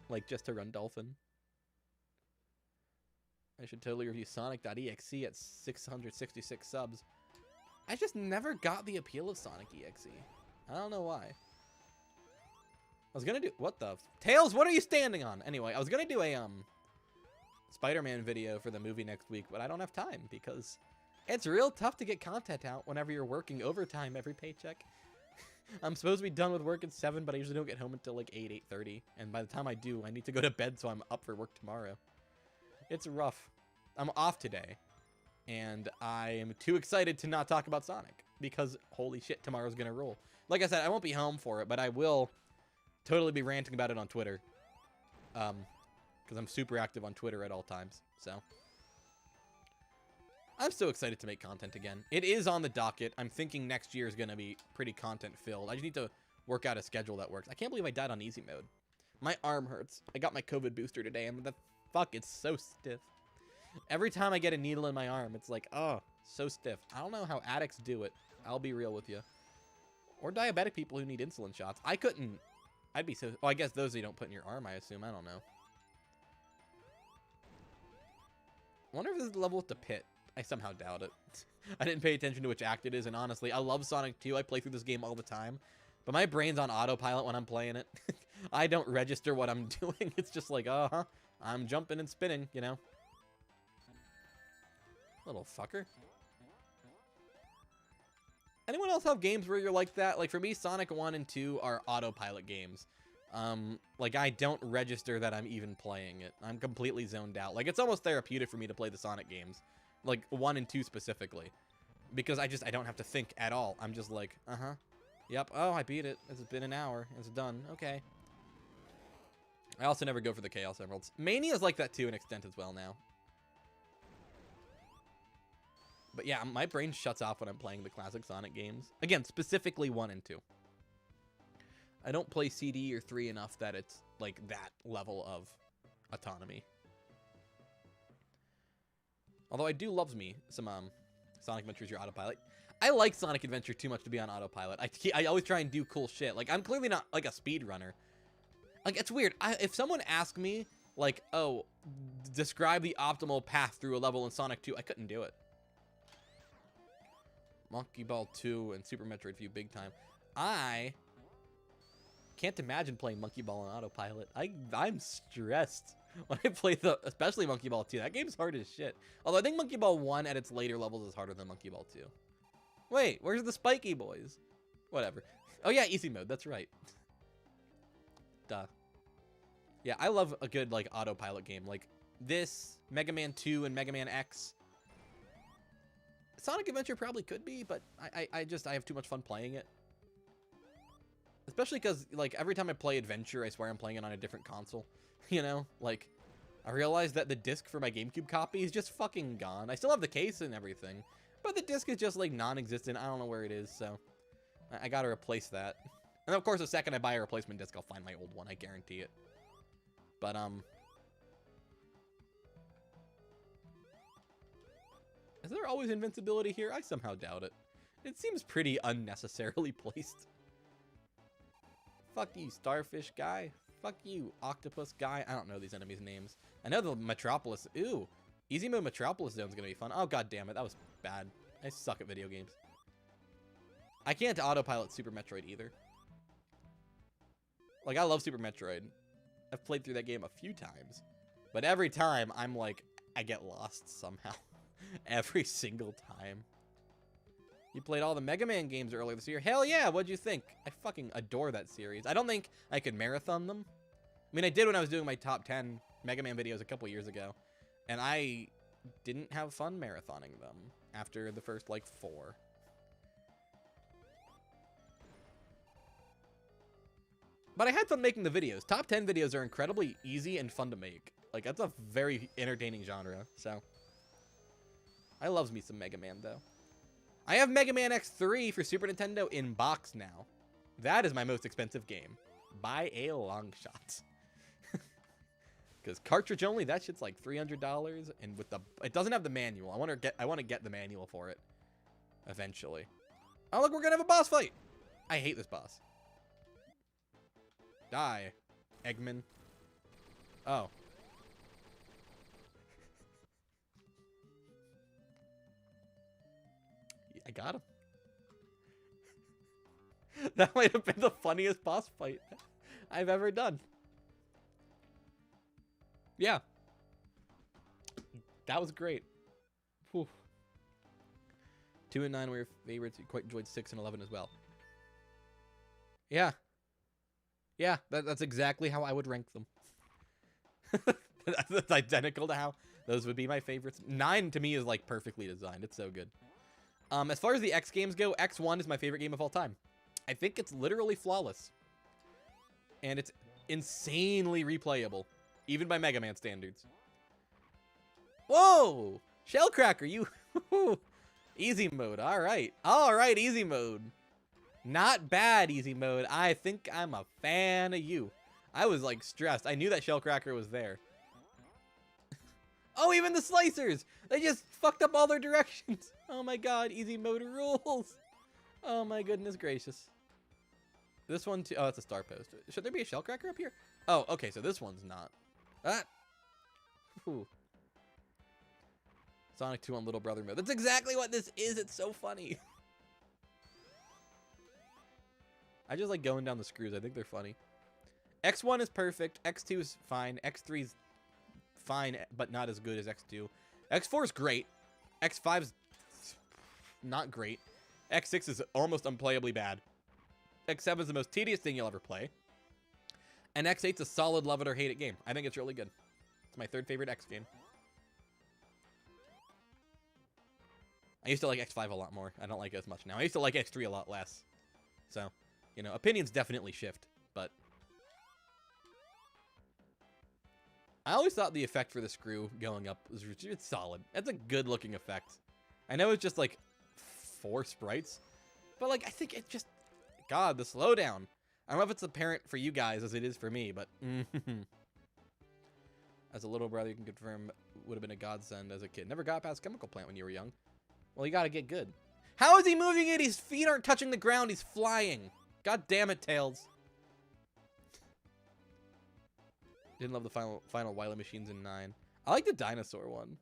Like, just to run Dolphin. I should totally review Sonic.exe at 666 subs. I just never got the appeal of Sonic.exe. I don't know why. I was gonna do... What the... Tails, what are you standing on? Anyway, I was gonna do a, Spider-Man video for the movie next week, but I don't have time because it's real tough to get content out whenever you're working overtime every paycheck. I'm supposed to be done with work at 7, but I usually don't get home until like 8, 8:30. And by the time I do, I need to go to bed so I'm up for work tomorrow. It's rough. I'm off today, and I am too excited to not talk about Sonic because holy shit, tomorrow's gonna roll. Like I said, I won't be home for it, but I will totally be ranting about it on Twitter. because I'm super active on Twitter at all times. So I'm so excited to make content again. It is on the docket. I'm thinking next year is going to be pretty content filled. I just need to work out a schedule that works. I can't believe I died on easy mode. My arm hurts. I got my COVID booster today, and the fuck, it's so stiff. Every time I get a needle in my arm, it's like, oh, so stiff. I don't know how addicts do it. I'll be real with you. Or diabetic people who need insulin shots. I couldn't. I'd be so... Well, I guess those you don't put in your arm, I assume. I don't know. I wonder if this is the level with the pit. I somehow doubt it. I didn't pay attention to which act it is, and honestly, I love Sonic 2. I play through this game all the time. But my brain's on autopilot when I'm playing it. I don't register what I'm doing. It's just like, uh-huh. I'm jumping and spinning, you know. Little fucker. Anyone else have games where you're like that? Like, for me, Sonic 1 and 2 are autopilot games. Like, I don't register that I'm even playing it. I'm completely zoned out. Like, it's almost therapeutic for me to play the Sonic games. Like, 1 and 2 specifically. Because I don't have to think at all. I'm just like, uh-huh. Yep. Oh, I beat it. It's been an hour. It's done. Okay. I also never go for the Chaos Emeralds. Mania's like that, to an extent, as well now. But yeah, my brain shuts off when I'm playing the classic Sonic games. Again, specifically 1 and 2. I don't play CD or 3 enough that it's, like, that level of autonomy. Although I do loves me some Sonic Adventure's your autopilot. I like Sonic Adventure too much to be on autopilot. I always try and do cool shit. Like, I'm clearly not, like, a speedrunner. Like, it's weird. If someone asked me, like, oh, describe the optimal path through a level in Sonic 2, I couldn't do it. Monkey Ball 2 and Super Metroid View big time. I can't imagine playing Monkey Ball on autopilot. I'm stressed when I play especially Monkey Ball 2. That game's hard as shit. Although I think Monkey Ball 1 at its later levels is harder than Monkey Ball 2. Wait, where's the spiky boys? Whatever. Oh yeah, easy mode. That's right. Duh. Yeah, I love a good, like, autopilot game. Like this, Mega Man 2 and Mega Man X. Sonic Adventure probably could be, but I have too much fun playing it. Especially because, like, every time I play Adventure, I swear I'm playing it on a different console. You know? Like, I realized that the disc for my GameCube copy is just fucking gone. I still have the case and everything, but the disc is just, like, non-existent. I don't know where it is, so I gotta replace that. And of course, the second I buy a replacement disc, I'll find my old one. I guarantee it. But, is there always invincibility here? I somehow doubt it. It seems pretty unnecessarily placed. Fuck you, starfish guy. Fuck you, octopus guy. I don't know these enemies' names. I know the Metropolis. Ooh, easy mode Metropolis zone's gonna be fun. Oh, god damn it, that was bad. I suck at video games. I can't autopilot Super Metroid either. Like, I love Super Metroid. I've played through that game a few times. But every time, I'm like, I get lost somehow. Every single time. You played all the Mega Man games earlier this year. Hell yeah, what'd you think? I fucking adore that series. I don't think I could marathon them. I mean, I did when I was doing my top 10 Mega Man videos a couple years ago. And I didn't have fun marathoning them after the first, like, 4. But I had fun making the videos. Top 10 videos are incredibly easy and fun to make. Like, that's a very entertaining genre, so. I loves me some Mega Man, though. I have Mega Man X3 for Super Nintendo in box now. That is my most expensive game. By a long shot. Because cartridge only, that shit's like $300. And with the, it doesn't have the manual. I want to get the manual for it. Eventually. Oh, look, we're going to have a boss fight. I hate this boss. Die, Eggman. Oh. I got him. That might have been the funniest boss fight I've ever done. Yeah. That was great. Whew. 2 and 9 were your favorites. You quite enjoyed 6 and 11 as well. Yeah. Yeah, that's exactly how I would rank them. That's identical to how those would be my favorites. 9 to me is like perfectly designed. It's so good. As far as the X games go, X1 is my favorite game of all time. I think it's literally flawless. And it's insanely replayable. even by Mega Man standards. Whoa! Shellcracker, you... Easy mode, alright. Alright, easy mode. Not bad, easy mode. I think I'm a fan of you. I was, like, stressed. I knew that Shellcracker was there. Oh, even the slicers! They just fucked up all their directions. Oh my god, easy mode rules. Oh my goodness gracious. This one too. Oh, it's a star post. Should there be a Shellcracker up here? Oh, okay, so this one's not. Ah! Ooh. Sonic 2 on Little Brother mode. That's exactly what this is. It's so funny. I just like going down the screws. I think they're funny. X1 is perfect. X2 is fine. X3 is fine, but not as good as X2. X4 is great. X5 is not great. X6 is almost unplayably bad. X7 is the most tedious thing you'll ever play. And X8 is a solid love it or hate it game. I think it's really good. It's my third favorite X game. I used to like X5 a lot more. I don't like it as much now. I used to like X3 a lot less. So, you know, opinions definitely shift, but I always thought the effect for the screw going up was it's solid. That's a good looking effect. I know it's just like 4 sprites, but like I think it just, God, the slowdown. I don't know if it's apparent for you guys as it is for me, but as a little brother, you can confirm would have been a godsend as a kid. Never got past chemical plant when you were young. Well, you gotta get good. How is he moving it? His feet aren't touching the ground. He's flying. God damn it, Tails. Didn't love the final Wily machines in 9. I like the dinosaur one.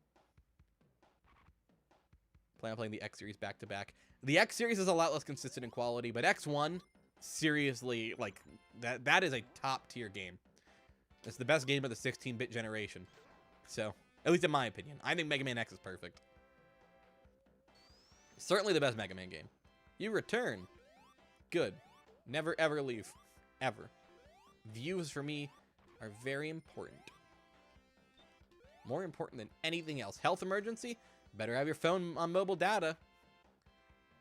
Plan on playing the X series back to back. The X series is a lot less consistent in quality, but X1, seriously, like that is a top tier game. It's the best game of the 16-bit generation. So, at least in my opinion, I think Mega Man X is perfect. Certainly the best Mega Man game. You return. Good. Never ever leave. Ever. Views for me are very important. More important than anything else. Health emergency? Better have your phone on mobile data.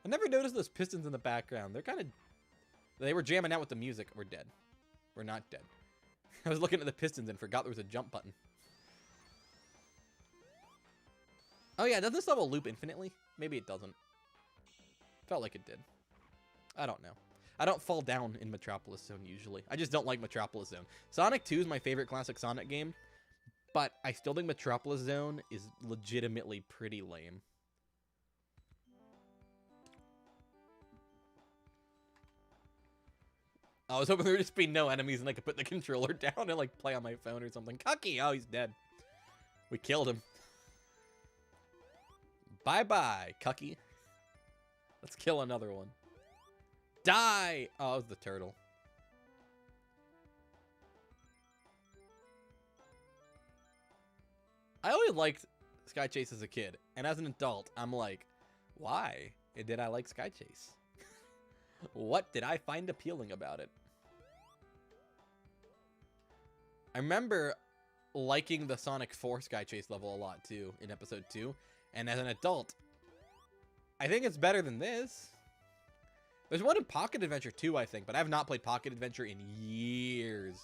I never noticed those pistons in the background. They're kind of... They were jamming out with the music. We're dead. We're not dead. I was looking at the pistons and forgot there was a jump button. Oh yeah, doesn't this level loop infinitely? Maybe it doesn't. Felt like it did. I don't know. I don't fall down in Metropolis Zone usually. I just don't like Metropolis Zone. Sonic 2 is my favorite classic Sonic game, but I still think Metropolis Zone is legitimately pretty lame. I was hoping there would just be no enemies and I could put the controller down and like play on my phone or something. Cucky! Oh, he's dead. We killed him. Bye-bye, Cucky. Let's kill another one. Die! Oh, it was the turtle. I always liked Sky Chase as a kid. And as an adult, I'm like, why did I like Sky Chase? What did I find appealing about it? I remember liking the Sonic 4 Sky Chase level a lot too in episode 2. And as an adult, I think it's better than this. There's one in Pocket Adventure 2, I think, but I have not played Pocket Adventure in years.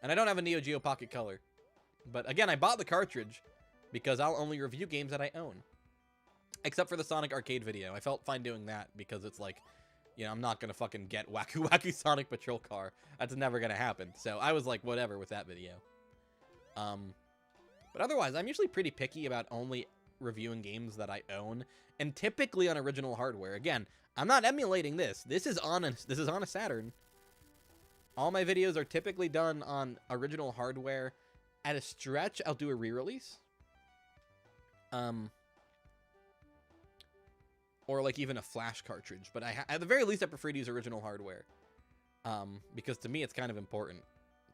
And I don't have a Neo Geo Pocket Color. But again, I bought the cartridge because I'll only review games that I own. Except for the Sonic Arcade video. I felt fine doing that because it's like, you know, I'm not going to fucking get Wacky Wacky Sonic Patrol Car. That's never going to happen. So I was like, whatever with that video. But otherwise, I'm usually pretty picky about only reviewing games that I own, and typically on original hardware. Again, I'm not emulating this. This is on a Saturn. All my videos are typically done on original hardware. At a stretch, I'll do a re-release. Or like even a flash cartridge. But at the very least, I prefer to use original hardware. Because to me, it's kind of important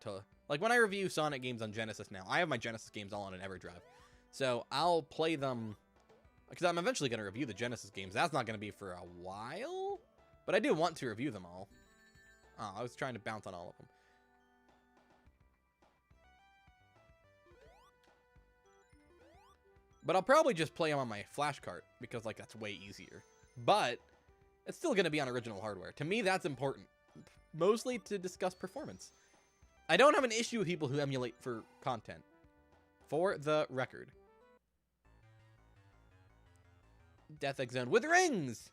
to... Like when I review Sonic games on Genesis now, I have my Genesis games all on an EverDrive. So I'll play them... Because I'm eventually going to review the Genesis games. That's not going to be for a while. But I do want to review them all. Oh, I was trying to bounce on all of them. But I'll probably just play them on my flash cart. Because, like, that's way easier. But it's still going to be on original hardware. To me, that's important. Mostly to discuss performance. I don't have an issue with people who emulate for content. For the record. Death Egg Zone with rings!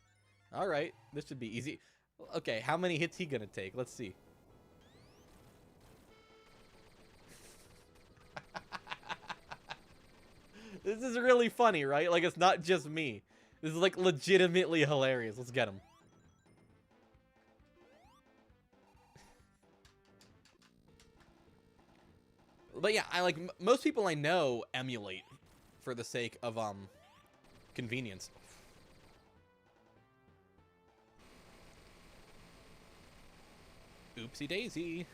Alright, this should be easy. Okay, how many hits he gonna take? Let's see. This is really funny, right? Like, it's not just me. This is, like, legitimately hilarious. Let's get him. But yeah, most people I know emulate for the sake of, convenience. Oopsie daisy.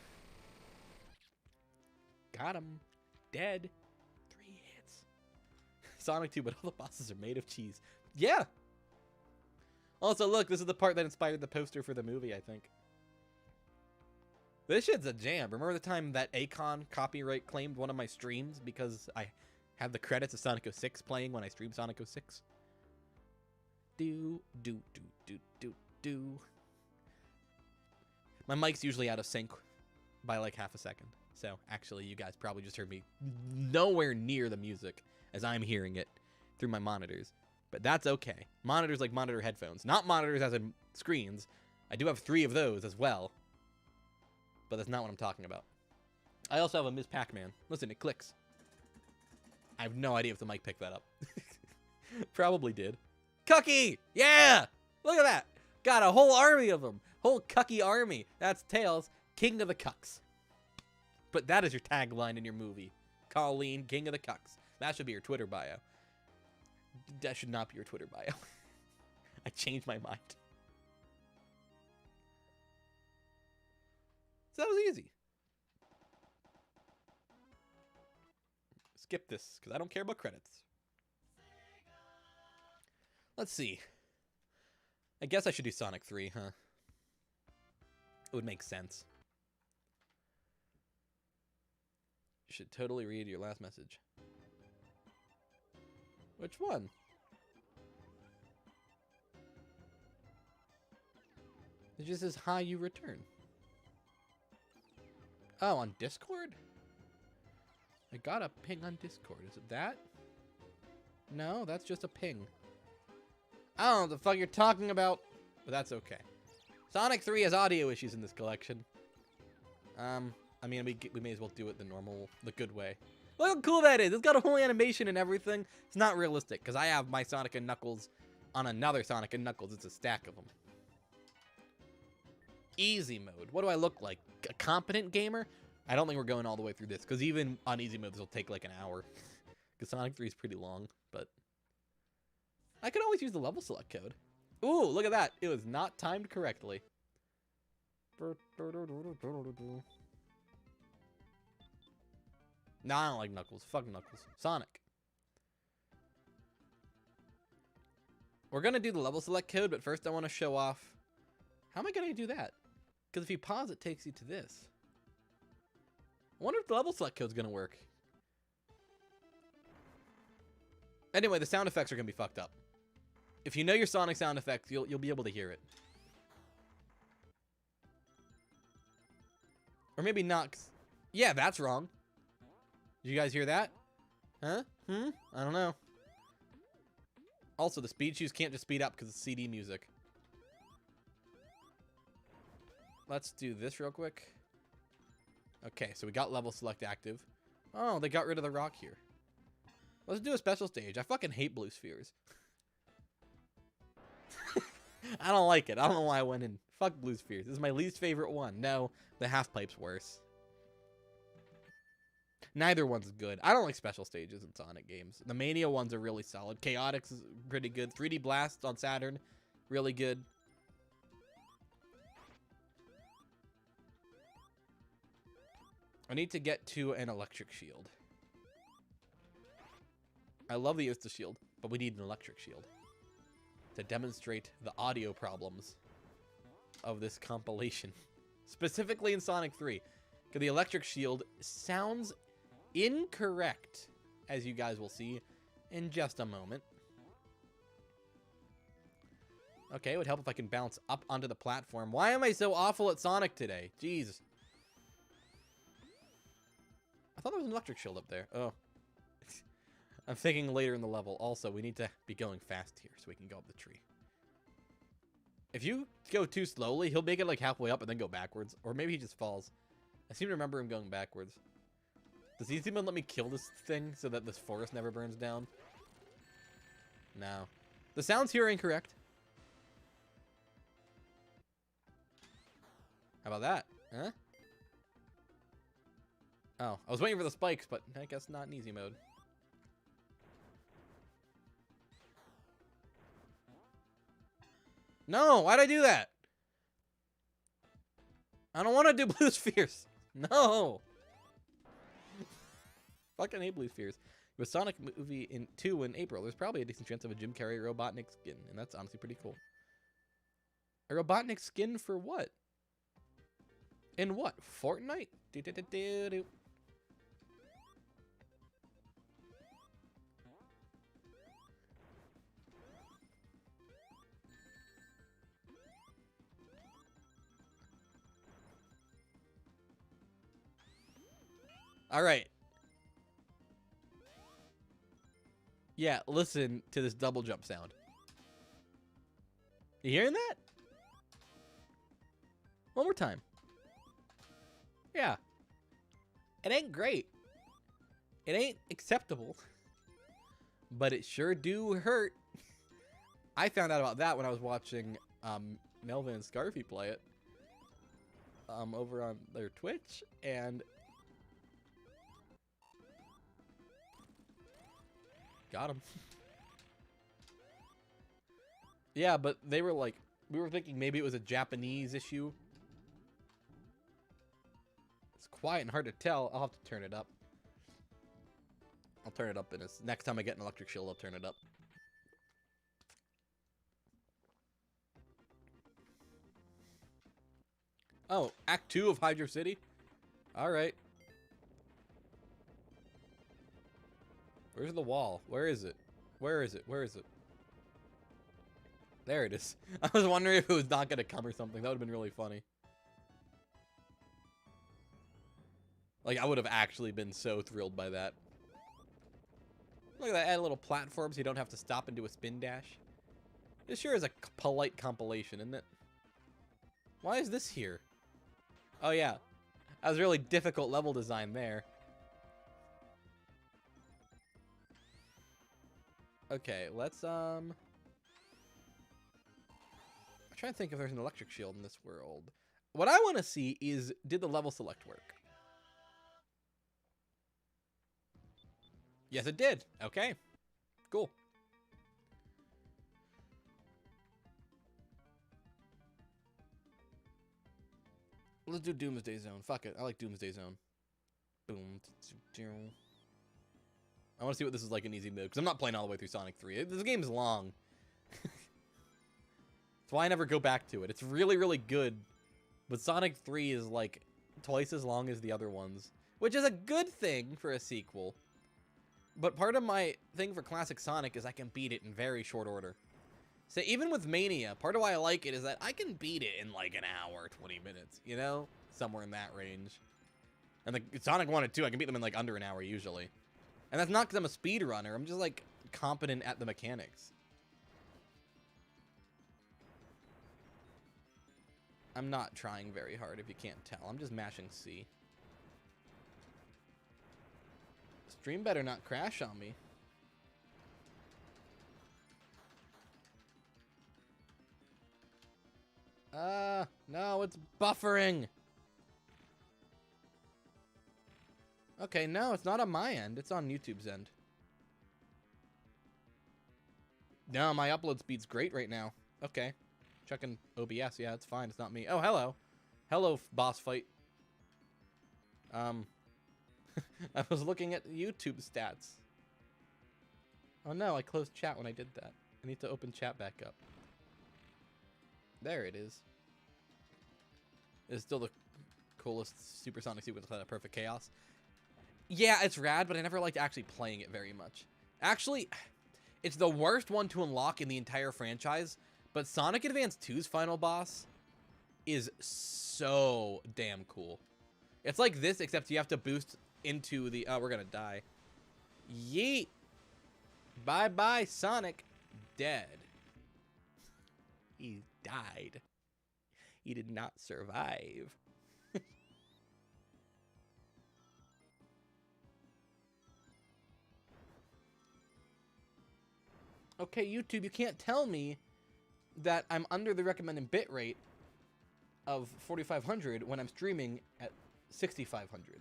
Got him. Dead. 3 hits. Sonic 2, but all the bosses are made of cheese. Yeah. Also, look, this is the part that inspired the poster for the movie, I think. This shit's a jam. Remember the time that Akon copyright claimed one of my streams because I had the credits of Sonic 06 playing when I streamed Sonic 06? Do. My mic's usually out of sync by like half a second. So actually, you guys probably just heard me nowhere near the music as I'm hearing it through my monitors. But that's okay. Monitors like monitor headphones. Not monitors as in screens. I do have 3 of those as well. But that's not what I'm talking about. I also have a Ms. Pac-Man. Listen, it clicks. I have no idea if the mic picked that up. Probably did. Cucky! Yeah! Look at that! Got a whole army of them. Whole Cucky army. That's Tails, King of the Cucks. But that is your tagline in your movie. Colleen, King of the Cucks. That should be your Twitter bio. That should not be your Twitter bio. I changed my mind. So that was easy. Skip this, because I don't care about credits. Let's see. I guess I should do Sonic 3, huh? It would make sense. You should totally read your last message. Which one? It just says, hi, you return. Oh, on Discord? I got a ping on Discord. Is it that? No, that's just a ping. I don't know what the fuck you're talking about, but that's okay. Sonic 3 has audio issues in this collection. I mean, we may as well do it the good way. Look how cool that is. It's got a whole animation and everything. It's not realistic, because I have my Sonic and Knuckles on another Sonic and Knuckles. It's a stack of them. Easy mode. What do I look like? A competent gamer? I don't think we're going all the way through this, because even on easy mode, this will take like an hour. Because Sonic 3 is pretty long, but I could always use the level select code. Ooh, look at that. It was not timed correctly. Nah, I don't like Knuckles. Fuck Knuckles. Sonic. We're going to do the level select code, but first I want to show off. How am I going to do that? Because if you pause, it takes you to this. I wonder if the level select code's going to work. Anyway, the sound effects are going to be fucked up. If you know your Sonic sound effects, you'll be able to hear it. Or maybe not. Yeah, that's wrong. Did you guys hear that? Huh? I don't know. Also, the speed shoes can't just speed up because it's CD music. Let's do this real quick. Okay, so we got level select active. Oh, they got rid of the rock here. Let's do a special stage. I fucking hate blue spheres. I don't like it. I don't know why I went in. Fuck blue spheres. This is my least favorite one. No, the half pipe's worse. Neither one's good. I don't like special stages in Sonic games. The Mania ones are really solid. Chaotix is pretty good. 3D Blast on Saturn, really good. I need to get to an electric shield. I love the Insta Shield, but we need an electric shield to demonstrate the audio problems of this compilation. Specifically in Sonic 3. Because the electric shield sounds incorrect, as you guys will see in just a moment. Okay, it would help if I can bounce up onto the platform. Why am I so awful at Sonic today? Jeez. I thought there was an electric shield up there. Oh. I'm thinking later in the level. Also, we need to be going fast here so we can go up the tree. If you go too slowly, he'll make it like halfway up and then go backwards. Or maybe he just falls. I seem to remember him going backwards. Does he even let me kill this thing so that this forest never burns down? No. The sounds here are incorrect. How about that? Huh? Oh, I was waiting for the spikes, but I guess not in easy mode. No, why'd I do that? I don't want to do blue spheres. No. Fucking hate blue spheres. With Sonic movie in 2 in April, there's probably a decent chance of a Jim Carrey Robotnik skin, and that's honestly pretty cool. A Robotnik skin for what? In what? Fortnite? Do-do-do-do-do. All right. Yeah, listen to this double jump sound. You hearing that? One more time. Yeah. It ain't great. It ain't acceptable. But it sure do hurt. I found out about that when I was watching Melvin and Scarfy play it. Over on their Twitch. And got him. Yeah, but they were like, we were thinking maybe it was a Japanese issue. It's quiet and hard to tell. I'll have to turn it up. I'll turn it up in this. Next time I get an electric shield, I'll turn it up. Oh, Act 2 of Hydro City? Alright. Where's the wall? Where is it? Where is it? Where is it? There it is. I was wondering if it was not going to come or something. That would have been really funny. Like, I would have actually been so thrilled by that. Look at that. Add a little platform so you don't have to stop and do a spin dash. This sure is a polite compilation, isn't it? Why is this here? Oh, yeah. That was a really difficult level design there. Okay, let's, I'm trying to think if there's an electric shield in this world. What I want to see is, did the level select work? Yes, it did. Okay. Cool. Let's do Doomsday Zone. Fuck it. I like Doomsday Zone. Boom. I want to see what this is like in easy mode, because I'm not playing all the way through Sonic 3. This game is long. That's why I never go back to it. It's really, really good. But Sonic 3 is like twice as long as the other ones, which is a good thing for a sequel. But part of my thing for classic Sonic is I can beat it in very short order. So even with Mania, part of why I like it is that I can beat it in like an hour, 20 minutes, you know? Somewhere in that range. And the Sonic 1 and 2, I can beat them in like under an hour usually. And that's not because I'm a speedrunner. I'm just like competent at the mechanics. I'm not trying very hard if you can't tell. I'm just mashing C. Stream better not crash on me. No, it's buffering. Okay, no, it's not on my end. It's on YouTube's end. No, my upload speed's great right now. Okay. Checking OBS. Yeah, it's fine. It's not me. Oh, hello. Hello, boss fight. I was looking at YouTube stats. Oh no, I closed chat when I did that. I need to open chat back up. There it is. It's still the coolest supersonic sequence of Perfect Chaos. Yeah, it's rad, but I never liked actually playing it very much. Actually, it's the worst one to unlock in the entire franchise, but Sonic Advance 2's final boss is so damn cool. It's like this, except you have to boost into the... Oh, we're gonna die. Yeet! Bye-bye, Sonic. Dead. He died. He did not survive. Okay, YouTube, you can't tell me that I'm under the recommended bitrate of 4,500 when I'm streaming at 6,500.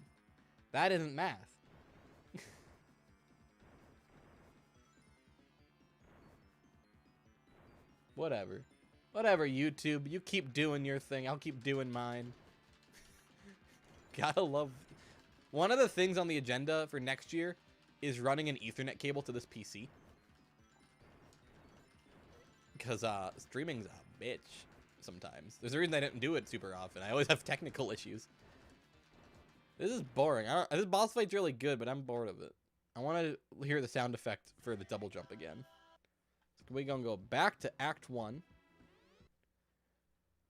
That isn't math. Whatever. Whatever, YouTube. You keep doing your thing. I'll keep doing mine. Gotta love... One of the things on the agenda for next year is running an Ethernet cable to this PC. Because streaming's a bitch sometimes. There's a reason I didn't do it super often. I always have technical issues. This is boring. This boss fight's really good, but I'm bored of it. I want to hear the sound effect for the double jump again. So we're going to go back to Act 1.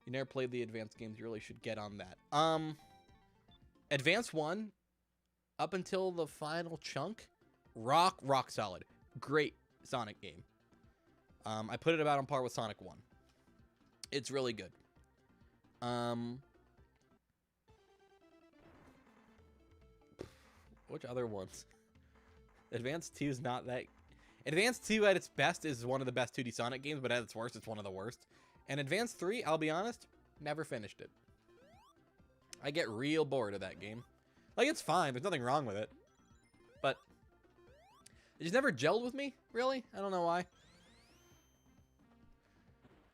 You never played the advanced games. You really should get on that. Advanced 1, up until the final chunk, rock solid. Great Sonic game. I put it about on par with Sonic 1. It's really good. Which other ones? Advanced 2 is not that... Advanced 2 at its best is one of the best 2D Sonic games, but at its worst, it's one of the worst. And Advanced 3, I'll be honest, never finished it. I get real bored of that game. Like, it's fine. There's nothing wrong with it. But it just never gelled with me, really. I don't know why.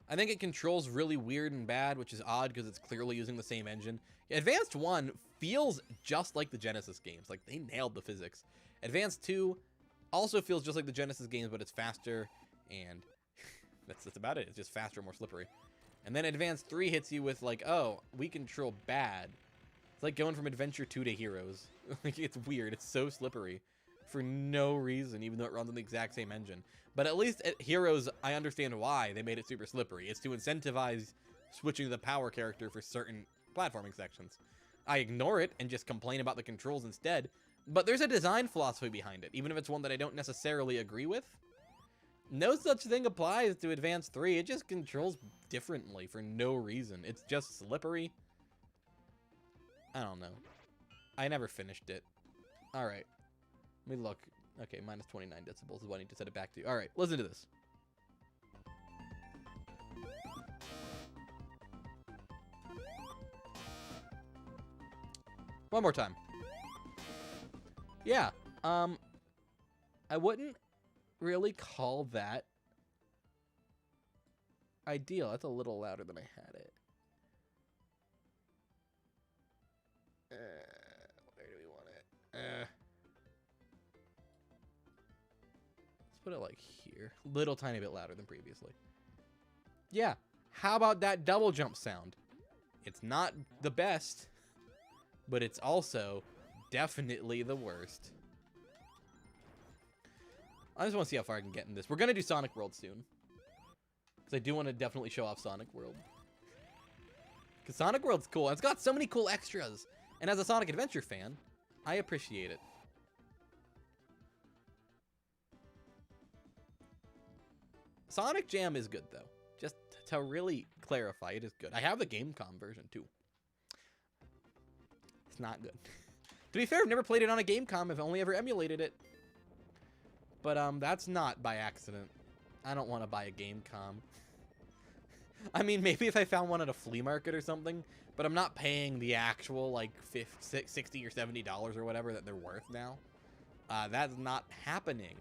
I think it controls really weird and bad, which is odd because it's clearly using the same engine. Advanced 1 feels just like the Genesis games. Like, they nailed the physics. Advanced 2 also feels just like the Genesis games, but it's faster, and that's about it. It's just faster, more slippery. And then Advanced 3 hits you with, like, oh, we control bad. It's like going from Adventure 2 to Heroes. Like, it's weird. It's so slippery for no reason, even though it runs on the exact same engine. But at least at Heroes, I understand why they made it super slippery. It's to incentivize switching to the power character for certain platforming sections. I ignore it and just complain about the controls instead, but there's a design philosophy behind it, even if it's one that I don't necessarily agree with. No such thing applies to Advanced 3. It just controls differently for no reason. It's just slippery. I don't know. I never finished it. All right. Let me look. Okay, minus 29 decibels is what I need to set it back to. All right, listen to this. One more time. Yeah, I wouldn't really call that ideal. That's a little louder than I had it. Where do we want it? Let's put it like here. Little tiny bit louder than previously. Yeah, how about that double jump sound? It's not the best, but it's also definitely the worst. I just want to see how far I can get in this. We're going to do Sonic World soon, because I do want to definitely show off Sonic World. Because Sonic World's cool. And it's got so many cool extras. And as a Sonic Adventure fan, I appreciate it. Sonic Jam is good, though. Just to really clarify, it is good. I have the Gamecom version, too. It's not good. To be fair, I've never played it on a Gamecom. I've only ever emulated it. But that's not by accident. I don't want to buy a Gamecom. I mean, maybe if I found one at a flea market or something, but I'm not paying the actual, like, $60 or $70 or whatever that they're worth now. That's not happening.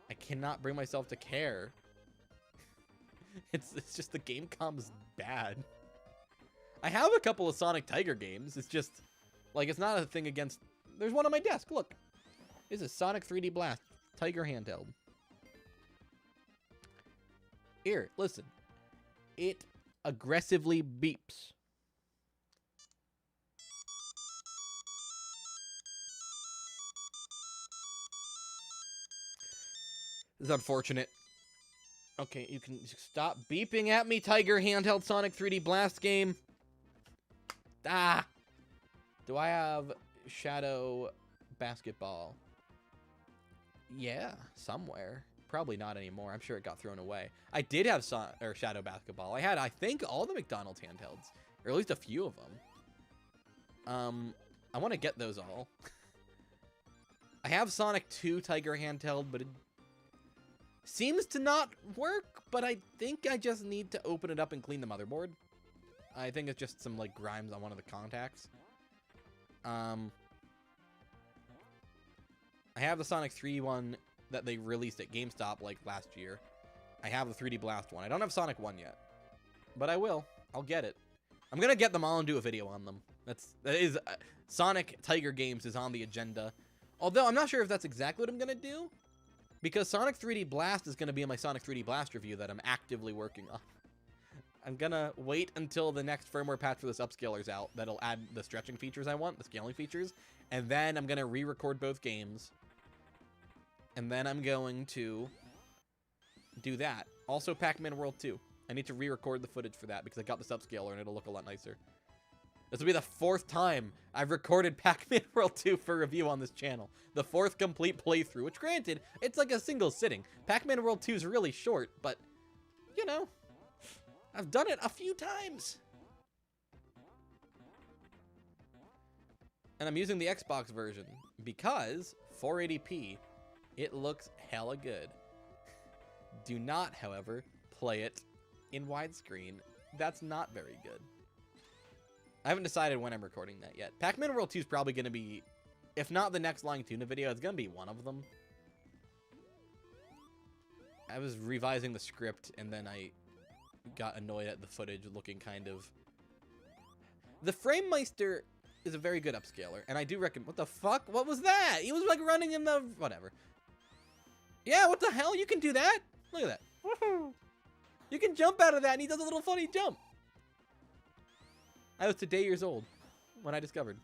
I cannot bring myself to care. It's just the Gamecom's bad. I have a couple of Sonic Tiger games. It's just, like, it's not a thing against... There's one on my desk. Look. This is Sonic 3D Blast Tiger handheld. Here, listen. It aggressively beeps. This is unfortunate. Okay, you can stop beeping at me, Tiger handheld Sonic 3D Blast game. Ah! Do I have Shadow basketball. Yeah, somewhere. Probably not anymore. I'm sure it got thrown away. I did have Shadow Basketball. I had, I think, all the McDonald's handhelds. Or at least a few of them. I want to get those all. I have Sonic 2 Tiger handheld, but it seems to not work. But I think I just need to open it up and clean the motherboard. I think it's just some, like, grimes on one of the contacts. I have the Sonic 3 one that they released at GameStop, like, last year. I have the 3D Blast one. I don't have Sonic 1 yet. But I will. I'll get it. I'm gonna get them all and do a video on them. That is Sonic Tiger Games is on the agenda. Although, I'm not sure if that's exactly what I'm gonna do. Because Sonic 3D Blast is gonna be in my Sonic 3D Blast review that I'm actively working on. I'm gonna wait until the next firmware patch for this upscaler's out. That'll add the stretching features I want, the scaling features. And then I'm gonna re-record both games. And then I'm going to do that. Also, Pac-Man World 2. I need to re-record the footage for that because I got this upscaler and it'll look a lot nicer. This will be the 4th time I've recorded Pac-Man World 2 for review on this channel. The 4th complete playthrough, which granted, it's like a single sitting. Pac-Man World 2 is really short, but, you know, I've done it a few times. And I'm using the Xbox version because 480p, it looks hella good. Do not, however, play it in widescreen. That's not very good. I haven't decided when I'm recording that yet. Pac-Man World 2 is probably going to be, if not the next LyingTuna video, it's going to be one of them. I was revising the script and then I got annoyed at the footage looking kind of... The Framemeister is a very good upscaler, and I do recommend... What the fuck? What was that? He was like running in the... Whatever. Yeah, what the hell? You can do that? Look at that. Woohoo! You can jump out of that, and he does a little funny jump. I was today years old when I discovered.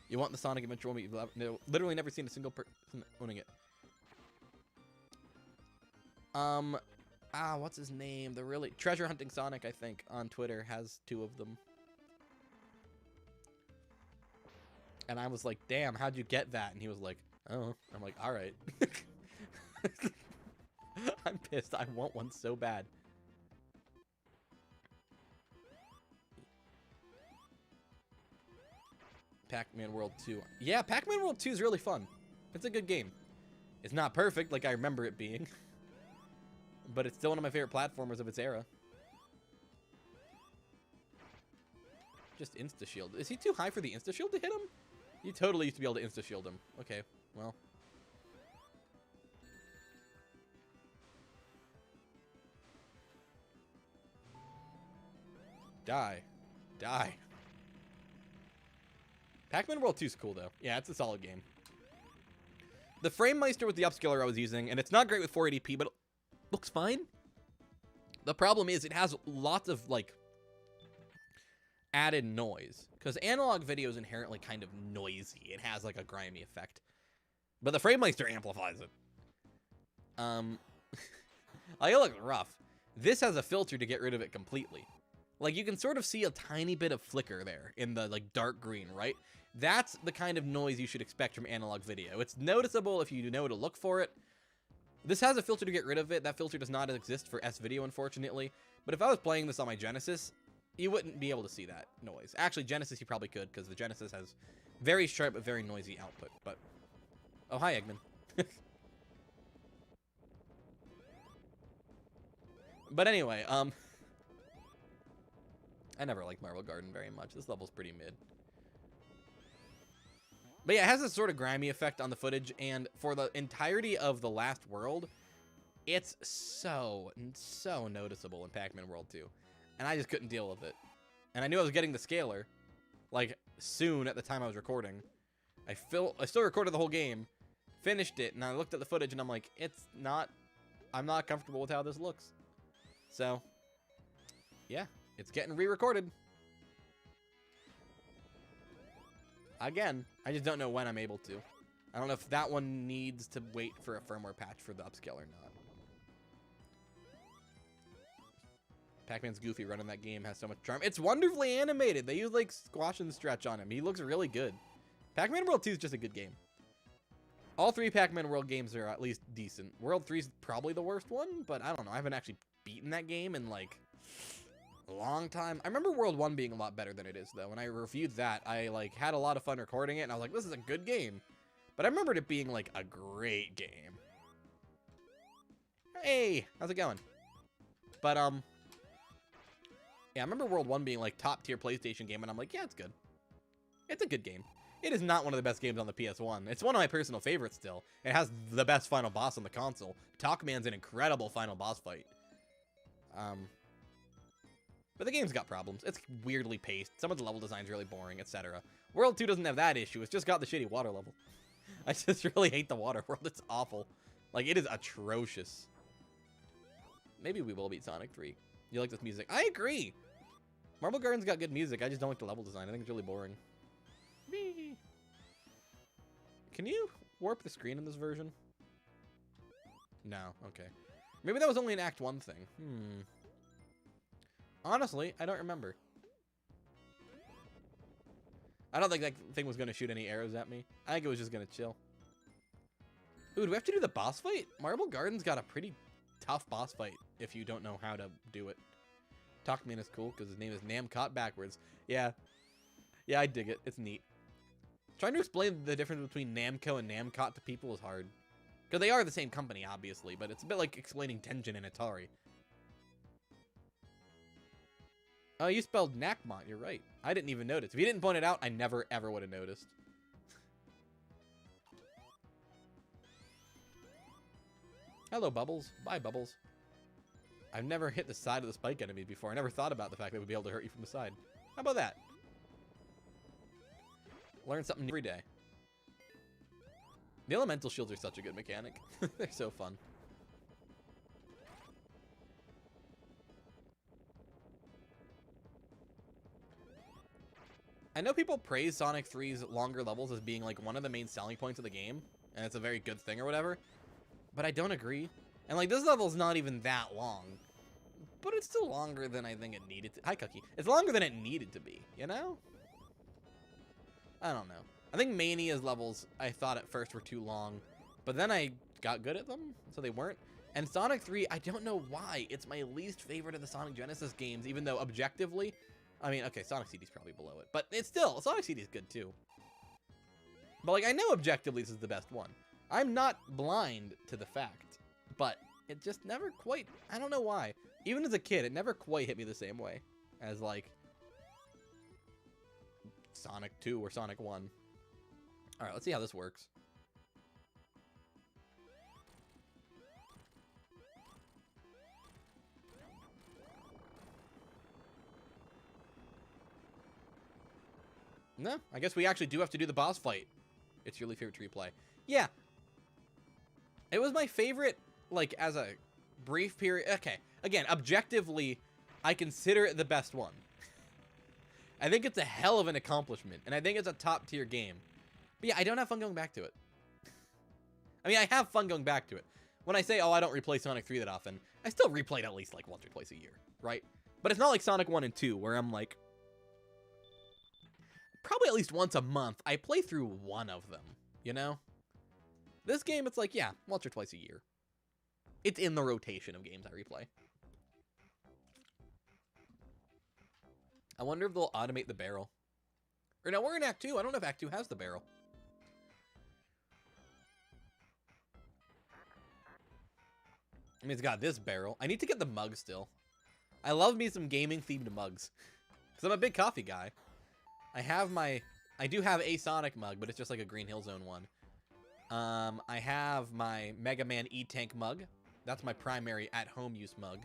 You want the Sonic Adventure one, but you've literally never seen a single person owning it. What's his name? The really Treasure Hunting Sonic, I think, on Twitter has 2 of them. And I was like, damn, how'd you get that? And he was like, oh. I'm like, all right. I'm pissed. I want one so bad. Pac-Man World 2. Yeah, Pac-Man World 2 is really fun. It's a good game. It's not perfect like I remember it being. But it's still one of my favorite platformers of its era. Just insta-shield. Is he too high for the insta-shield to hit him? You totally used to be able to insta-shield him. Okay, well. Die. Die. Pac-Man World 2 is cool, though. Yeah, it's a solid game. The Framemeister with the upscaler I was using, and it's not great with 480p, but it looks fine. The problem is it has lots of, like, added noise. Because analog video is inherently kind of noisy. It has, like, a grimy effect. But the Framemeister amplifies it. Like, it looks rough. This has a filter to get rid of it completely. Like, you can sort of see a tiny bit of flicker there in the, like, dark green, right? That's the kind of noise you should expect from analog video. It's noticeable if you know to look for it. This has a filter to get rid of it. That filter does not exist for S-Video, unfortunately. But if I was playing this on my Genesis, you wouldn't be able to see that noise. Actually, Genesis you probably could, because the Genesis has very sharp but very noisy output. But, oh, hi, Eggman. But anyway, I never liked Marble Garden very much. This level's pretty mid. But yeah, it has this sort of grimy effect on the footage, and for the entirety of the last world, it's so noticeable in Pac-Man World 2. And I just couldn't deal with it. And I knew I was getting the scaler, like, soon at the time I was recording. I still recorded the whole game, finished it, and I looked at the footage, and I'm like, I'm not comfortable with how this looks. So, yeah, it's getting re-recorded. Again, I just don't know when I'm able to. I don't know if that one needs to wait for a firmware patch for the upscale or not. Pac-Man's goofy running that game has so much charm. It's wonderfully animated. They use, like, squash and stretch on him. He looks really good. Pac-Man World 2 is just a good game. All 3 Pac-Man World games are at least decent. World 3 is probably the worst one, but I don't know. I haven't actually beaten that game in, like, a long time. I remember World 1 being a lot better than it is, though. When I reviewed that, I, like, had a lot of fun recording it, and I was like, this is a good game. But I remembered it being, like, a great game. Hey, how's it going? But, yeah, I remember World 1 being, like, top-tier PlayStation game, and I'm like, yeah, it's good. It's a good game. It is not one of the best games on the PS1. It's one of my personal favorites still. It has the best final boss on the console. Talkman's an incredible final boss fight. But the game's got problems. It's weirdly paced. Some of the level design's really boring, etc. World 2 doesn't have that issue. It's just got the shitty water level. I just really hate the water world. It's awful. Like, it is atrocious. Maybe we will beat Sonic 3. You like this music? I agree. Marble Garden's got good music. I just don't like the level design. I think it's really boring. Can you warp the screen in this version? No. Okay. Maybe that was only an Act 1 thing. Honestly, I don't remember. I don't think that thing was going to shoot any arrows at me. I think it was just going to chill. Ooh, do we have to do the boss fight? Marble Garden's got a pretty tough boss fight if you don't know how to do it. Talkman is cool because his name is Namcot backwards. Yeah. Yeah, I dig it. It's neat. Trying to explain the difference between Namco and Namcot to people is hard. Because they are the same company, obviously, but it's a bit like explaining Tengen and Atari. Oh, you spelled Nakmot. You're right. I didn't even notice. If you didn't point it out, I never, ever would have noticed. Hello, Bubbles. Bye, Bubbles. I've never hit the side of the spike enemy before. I never thought about the fact that it would be able to hurt you from the side. How about that? Learn something new every day. The elemental shields are such a good mechanic. They're so fun. I know people praise Sonic 3's longer levels as being like one of the main selling points of the game, and it's a very good thing or whatever, but I don't agree. And like, this level's not even that long, but it's still longer than I think it needed to. Hi, Cookie. It's longer than it needed to be, you know? I don't know. I think Mania's levels, I thought at first were too long, but then I got good at them, so they weren't. And Sonic 3, I don't know why. It's my least favorite of the Sonic Genesis games, even though objectively, I mean, okay, Sonic CD's probably below it, but it's still, Sonic CD is good too. But like, I know objectively this is the best one. I'm not blind to the fact, but it just never quite, I don't know why. Even as a kid, it never quite hit me the same way as like Sonic 2 or Sonic 1. All right, let's see how this works. No, I guess we actually do have to do the boss fight. It's your favorite to replay. Yeah. It was my favorite, like, as a brief period. Okay, again, objectively, I consider it the best one. I think it's a hell of an accomplishment, and I think it's a top-tier game. But yeah, I don't have fun going back to it. I mean, I have fun going back to it. When I say, oh, I don't replay Sonic 3 that often, I still replay it at least, like, once or twice a year, right? But it's not like Sonic 1 and 2, where I'm, like, probably at least once a month, I play through one of them, you know? This game, it's like, yeah, once or twice a year. It's in the rotation of games I replay. I wonder if they'll automate the barrel. Or no, we're in Act 2. I don't know if Act 2 has the barrel. I mean, it's got this barrel. I need to get the mug still. I love me some gaming-themed mugs. Because I'm a big coffee guy. I do have a Sonic mug, but it's just like a Green Hill Zone one. I have my Mega Man E-Tank mug. That's my primary at-home use mug.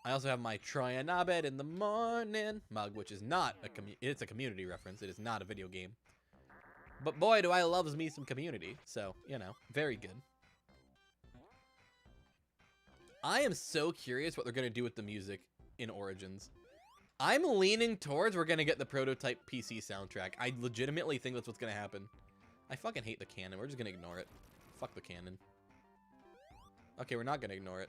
I also have my Troy and Abed in the morning mug, which is not it's a community reference. It is not a video game. But boy, do I love me some Community. So, you know, very good. I am so curious what they're going to do with the music in Origins. I'm leaning towards we're going to get the prototype PC soundtrack. I legitimately think that's what's going to happen. I fucking hate the canon. We're just going to ignore it. Fuck the canon. Okay, we're not going to ignore it.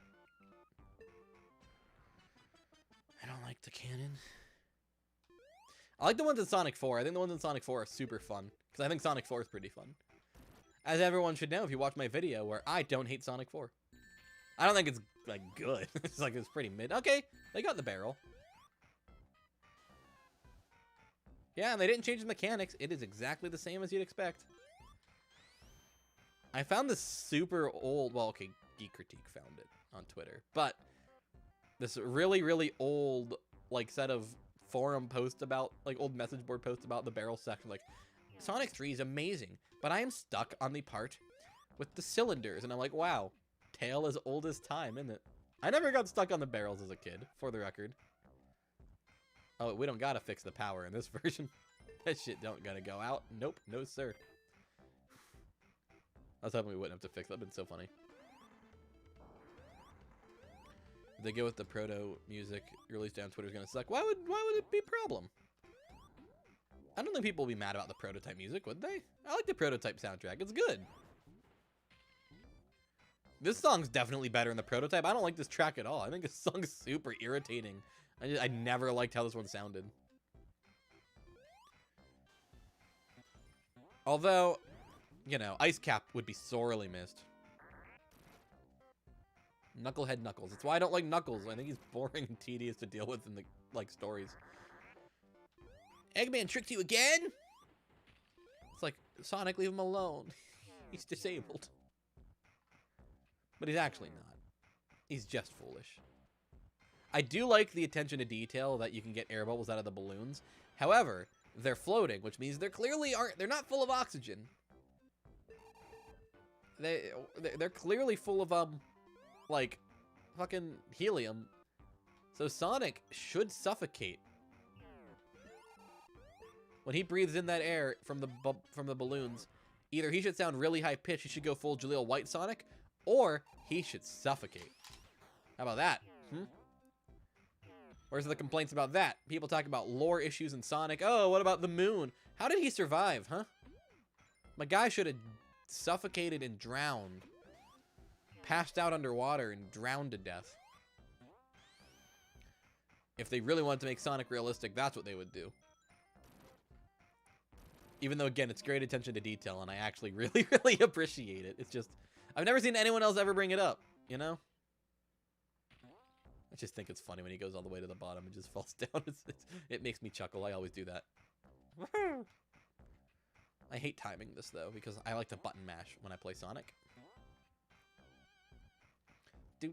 I don't like the canon. I like the ones in Sonic 4. I think the ones in Sonic 4 are super fun. Because I think Sonic 4 is pretty fun. As everyone should know if you watch my video where I don't hate Sonic 4. I don't think it's, like, good. It's like, it's pretty mid. Okay, they got the barrel. Yeah, and they didn't change the mechanics. It is exactly the same as you'd expect. I found this super old, well, okay, Geek Critique found it on Twitter. But this really, really old, like, set of forum posts about, like, old message board posts about the barrel section. Like, Sonic 3 is amazing, but I am stuck on the part with the cylinders. And I'm like, wow, tale as old as time, isn't it? I never got stuck on the barrels as a kid, for the record. Oh, we don't gotta fix the power in this version. That shit don't gotta go out. Nope, no sir. I was hoping we wouldn't have to fix that. That'd been so funny. If they go with the proto music released on Twitter's gonna suck. Why would it be a problem? I don't think people will be mad about the prototype music, would they? I like the prototype soundtrack. It's good. This song's definitely better in the prototype. I don't like this track at all. I think this song's super irritating. I never liked how this one sounded. Although, you know, Ice Cap would be sorely missed. Knucklehead Knuckles. That's why I don't like Knuckles. I think he's boring and tedious to deal with in the, like, stories. Eggman tricked you again? It's like, Sonic, leave him alone. He's disabled. But he's actually not. He's just foolish. I do like the attention to detail that you can get air bubbles out of the balloons. However, they're floating, which means they're they're not full of oxygen. They're clearly full of, like, fucking helium. So Sonic should suffocate. When he breathes in that air from the balloons, either he should sound really high pitched, he should go full Jaleel White Sonic, or he should suffocate. How about that? Where's the complaints about that? People talk about lore issues in Sonic. Oh, what about the moon? How did he survive, huh? My guy should have suffocated and drowned. Passed out underwater and drowned to death. If they really wanted to make Sonic realistic, that's what they would do. Even though, again, it's great attention to detail, and I actually really, really appreciate it. It's just, I've never seen anyone else ever bring it up, you know? I just think it's funny when he goes all the way to the bottom and just falls down. It makes me chuckle. I always do that. I hate timing this, though, because I like to button mash when I play Sonic. This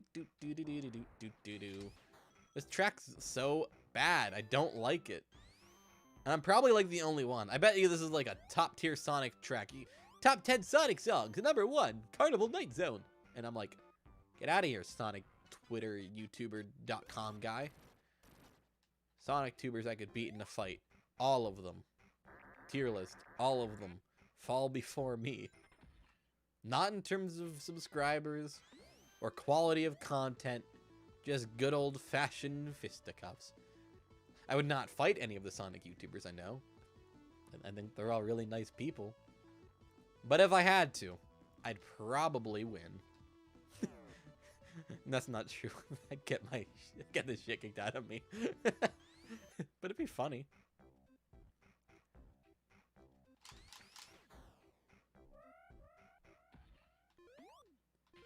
track's so bad. I don't like it. And I'm probably, like, the only one. I bet you this is, like, a top-tier Sonic track. Top 10 Sonic songs. Number 1, Carnival Night Zone. And I'm like, get out of here, Sonic Twitter, YouTuber.com guy. Sonic tubers I could beat in a fight. All of them. Tier list. All of them. Fall before me. Not in terms of subscribers or quality of content. Just good old-fashioned fisticuffs. I would not fight any of the Sonic YouTubers I know. I think they're all really nice people. But if I had to, I'd probably win. That's not true. I'd get the shit kicked out of me. But it'd be funny.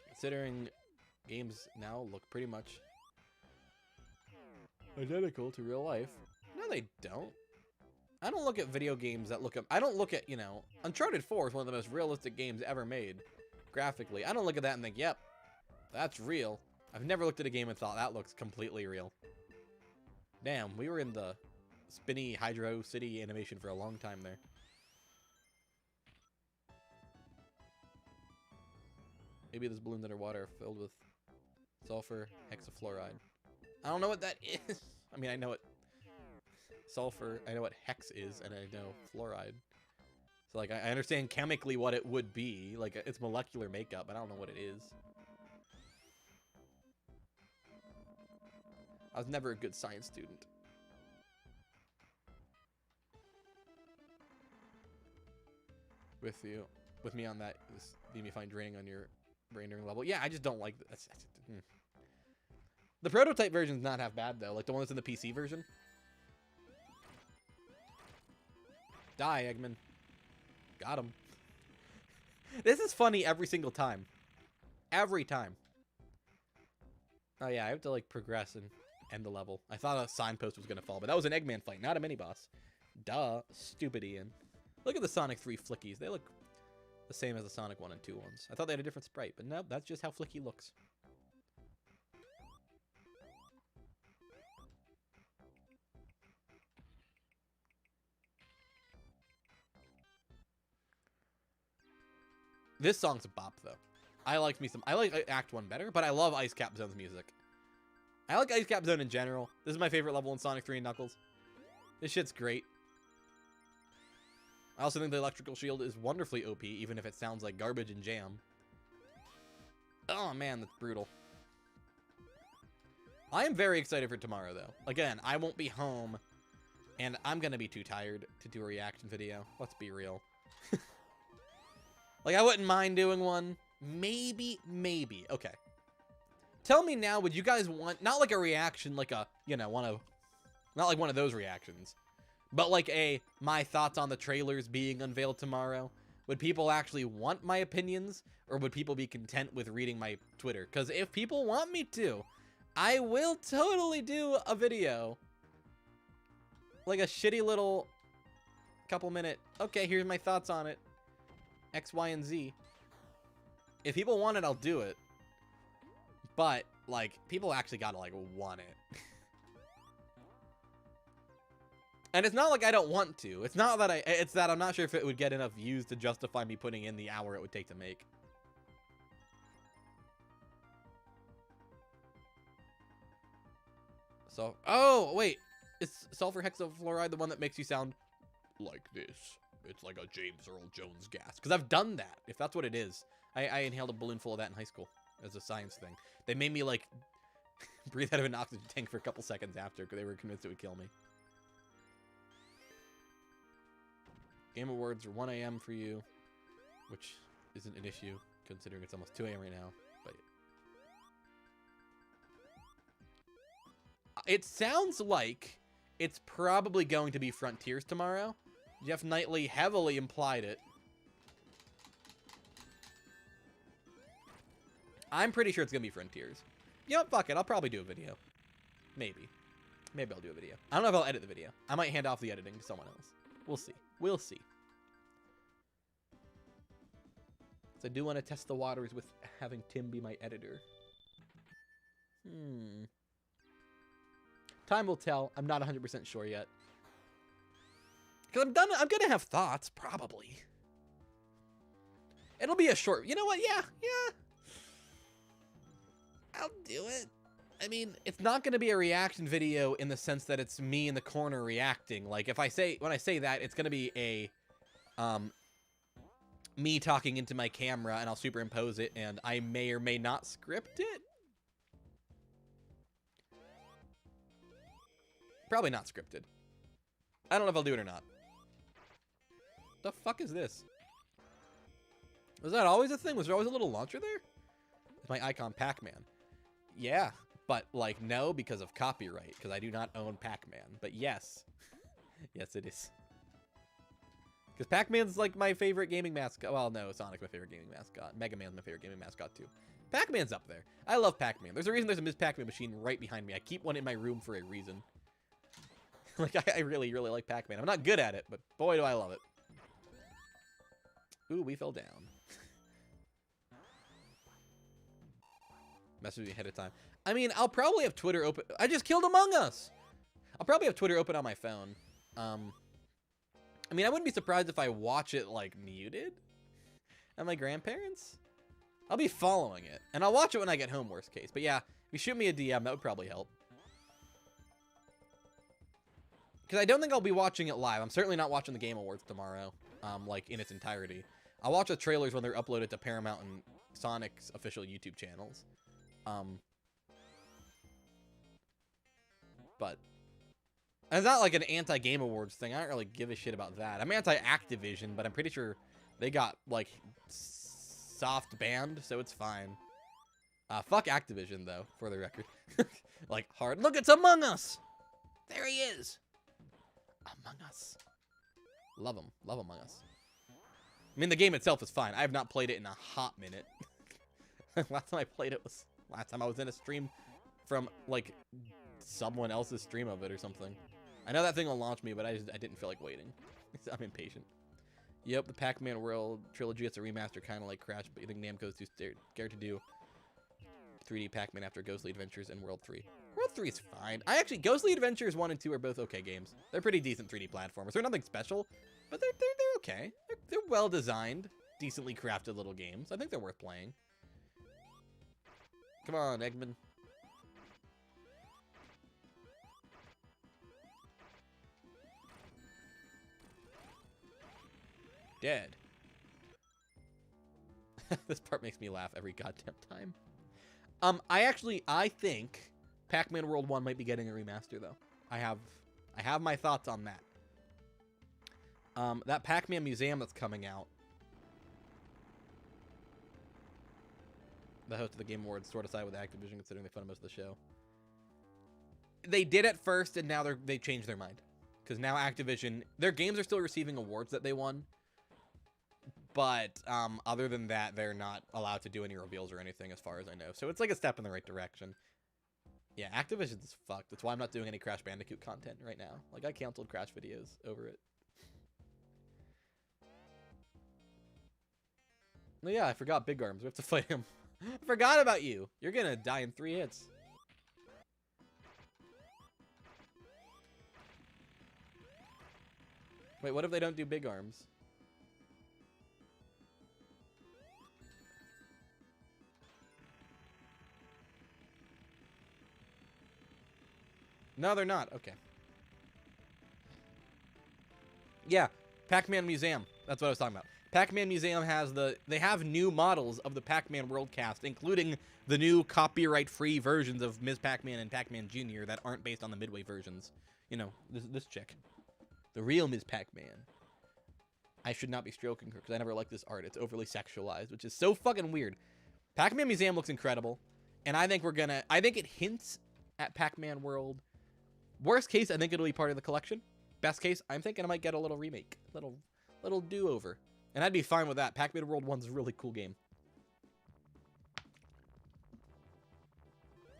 Considering games now look pretty much identical to real life. No, they don't. I don't look at video games that look up. I don't look at, you know, Uncharted 4 is one of the most realistic games ever made graphically. I don't look at that and think, yep, that's real. I've never looked at a game and thought that looks completely real. Damn, we were in the spinny Hydro City animation for a long time there. Maybe those balloons underwater are filled with sulfur hexafluoride. I don't know what that is. I mean, I know what sulfur, I know what hex is, and I know fluoride. So, like, I understand chemically what it would be. Like, it's molecular makeup, but I don't know what it is. I was never a good science student. With me on that, this leave me find draining on your brain during level. Yeah, I just don't like this. The prototype version's not half bad though, like the one that's in the PC version. Die, Eggman. Got him. This is funny every single time. Every time. Oh yeah, I have to like progress and end the level. I thought a signpost was gonna fall, but that was an Eggman fight, not a mini-boss. Duh, stupid Ian. Look at the Sonic 3 flickies. They look the same as the Sonic 1 and 2 ones. I thought they had a different sprite, but no, that's just how flicky looks. This song's a bop, though. I like Act 1 better, but I love Ice Cap Zone's music. I like Ice Cap Zone in general. This is my favorite level in Sonic 3 and Knuckles. This shit's great. I also think the electrical shield is wonderfully OP, even if it sounds like garbage and jam. Oh man, that's brutal. I am very excited for tomorrow, though. Again, I won't be home, and I'm gonna be too tired to do a reaction video. Let's be real. Like, I wouldn't mind doing one. Maybe. Okay. Tell me now, would you guys want, not like a reaction, like a, you know, not like one of those reactions, but like my thoughts on the trailers being unveiled tomorrow? Would people actually want my opinions, or would people be content with reading my Twitter? Because if people want me to, I will totally do a video. Like a shitty little couple minute, okay, here's my thoughts on it. X, Y, and Z. If people want it, I'll do it. But, like, people actually gotta, like, want it. And it's not like I don't want to. It's not that it's that I'm not sure if it would get enough views to justify me putting in the hour it would take to make. So, oh, wait. Is sulfur hexafluoride the one that makes you sound like this? It's like a James Earl Jones gas. Because I've done that, if that's what it is. I inhaled a balloon full of that in high school as a science thing. They made me, like, breathe out of an oxygen tank for a couple seconds after because they were convinced it would kill me. Game Awards are 1 a.m. for you, which isn't an issue considering it's almost 2 a.m. right now. But it sounds like it's probably going to be Frontiers tomorrow. Jeff Knightley heavily implied it. I'm pretty sure it's going to be Frontiers. You know what? Fuck it. I'll probably do a video. Maybe. Maybe I'll do a video. I don't know if I'll edit the video. I might hand off the editing to someone else. We'll see. We'll see. So I do want to test the waters with having Tim be my editor. Time will tell. I'm not 100% sure yet. Because I'm going to have thoughts, probably. It'll be a short... You know what? Yeah. I'll do it. I mean, it's not going to be a reaction video in the sense that it's me in the corner reacting. Like, when I say that, it's going to be a, me talking into my camera, and I'll superimpose it, and I may or may not script it. Probably not scripted. I don't know if I'll do it or not. The fuck is this? Was that always a thing? Was there always a little launcher there? It's my icon, Pac-Man. Yeah, but, like, no, because of copyright, because I do not own Pac-Man. But yes. Yes, it is. Because Pac-Man's, like, my favorite gaming mascot. Well, no, Sonic's my favorite gaming mascot. Mega Man's my favorite gaming mascot, too. Pac-Man's up there. I love Pac-Man. There's a reason there's a Ms. Pac-Man machine right behind me. I keep one in my room for a reason. Like, I really, really like Pac-Man. I'm not good at it, but boy, do I love it. Ooh, we fell down. Message me ahead of time. I mean, I'll probably have Twitter open. I just killed Among Us. I'll probably have Twitter open on my phone. I mean, I wouldn't be surprised if I watch it, like, muted at my grandparents'. I'll be following it. And I'll watch it when I get home, worst case. But yeah, if you shoot me a DM, that would probably help. Because I don't think I'll be watching it live. I'm certainly not watching the Game Awards tomorrow, like, in its entirety. I'll watch the trailers when they're uploaded to Paramount and Sonic's official YouTube channels. But it's not like an anti-Game Awards thing. I don't really give a shit about that. I'm anti-Activision, but I'm pretty sure they got, like, soft banned, so it's fine. Fuck Activision, though, for the record. Like, hard. Look, it's Among Us! There he is! Among Us. Love them. Love Among Us. I mean, the game itself is fine. I have not played it in a hot minute. Last time I played it was last time I was in a stream from, like, someone else's stream of it or something. I know that thing will launch me, but I didn't feel like waiting. I'm impatient. Yep, the Pac-Man World trilogy gets a remaster, kind of like Crash, but you think Namco's too scared to do 3D Pac-Man after Ghostly Adventures and World 3. World 3 is fine. Ghostly Adventures 1 and 2 are both okay games. They're pretty decent 3D platformers. They're nothing special, but they're okay. They're well designed, decently crafted little games. I think they're worth playing. Come on, Eggman. Dead. This part makes me laugh every goddamn time. I think Pac-Man World 1 might be getting a remaster, though. I have my thoughts on that. That Pac-Man museum that's coming out. The host of the Game Awards sort of sided with Activision, considering they funded most of the show. They did at first, and now they changed their mind. Because now Activision, their games are still receiving awards that they won. But other than that, they're not allowed to do any reveals or anything, as far as I know. So it's like a step in the right direction. Yeah, Activision's fucked. That's why I'm not doing any Crash Bandicoot content right now. Like, I canceled Crash videos over it. Oh yeah, I forgot Big Arms. We have to fight him. I forgot about you. You're gonna die in 3 hits. Wait, what if they don't do Big Arms? No, they're not. Okay. Yeah, Pac-Man Museum. That's what I was talking about. Pac-Man Museum has they have new models of the Pac-Man World cast, including the new copyright-free versions of Ms. Pac-Man and Pac-Man Jr. that aren't based on the Midway versions. You know, this chick. The real Ms. Pac-Man. I should not be stroking her because I never liked this art. It's overly sexualized, which is so fucking weird. Pac-Man Museum looks incredible, and I think it hints at Pac-Man World. Worst case, I think it'll be part of the collection. Best case, I'm thinking I might get a little remake, little do-over. And I'd be fine with that. Pac-Man World 1's a really cool game.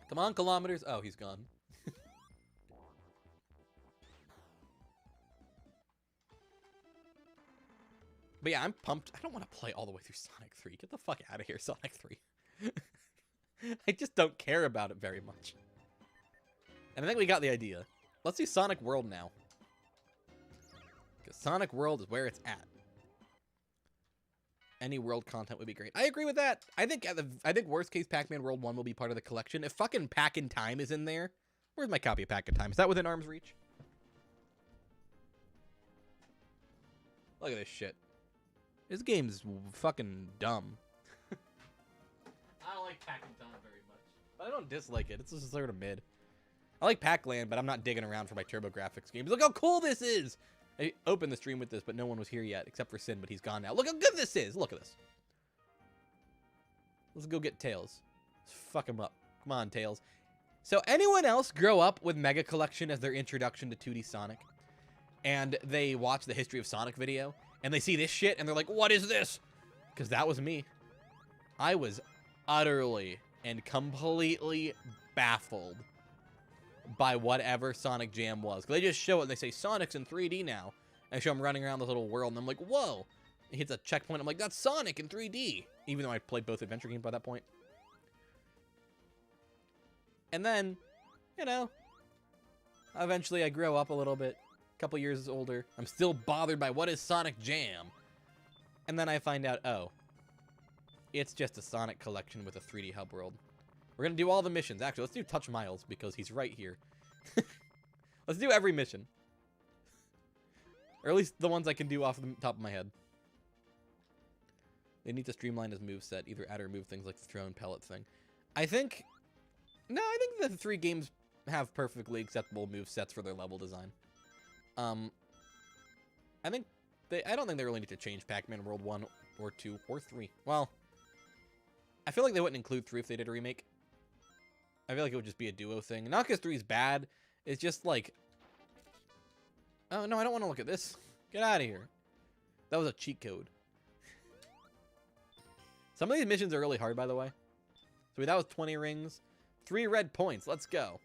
Come on, kilometers. Oh, he's gone. But yeah, I'm pumped. I don't want to play all the way through Sonic 3. Get the fuck out of here, Sonic 3. I just don't care about it very much. And I think we got the idea. Let's do Sonic World now. Because Sonic World is where it's at. Any world content would be great. I agree with that. I think worst case Pac-Man World 1 will be part of the collection. If fucking Pac in Time is in there. Where's my copy of Pac in Time? Is that within arm's reach? Look at this shit. This game's fucking dumb. I don't like Pac in Time very much. But I don't dislike it. It's just sort of mid. I like Pac-Land, but I'm not digging around for my TurboGrafx games. Look how cool this is! I opened the stream with this, but no one was here yet, except for Sin, but he's gone now. Look how good this is! Look at this. Let's go get Tails. Let's fuck him up. Come on, Tails. So anyone else grow up with Mega Collection as their introduction to 2D Sonic? And they watch the History of Sonic video, and they see this shit, and they're like, what is this? Because that was me. I was utterly and completely baffled by whatever Sonic Jam was. Because they just show it and they say, Sonic's in 3D now. And I show him running around this little world and I'm like, whoa. He hits a checkpoint. I'm like, that's Sonic in 3D. Even though I played both adventure games by that point. And then, you know, eventually I grow up a little bit. A couple years older. I'm still bothered by what is Sonic Jam. And then I find out, oh, it's just a Sonic collection with a 3D hub world. We're going to do all the missions. Actually, let's do Touch Miles because he's right here. Let's do every mission. Or at least the ones I can do off the top of my head. They need to streamline his moveset. Either add or remove things like the throne pellet thing. I think the 3 games have perfectly acceptable movesets for their level design. I don't think they really need to change Pac-Man World 1 or 2 or 3. Well, I feel like they wouldn't include 3 if they did a remake. I feel like it would just be a duo thing. Not because 3 is bad. It's just like... Oh, no, I don't want to look at this. Get out of here. That was a cheat code. Some of these missions are really hard, by the way. So that was 20 rings. 3 red points. Let's go.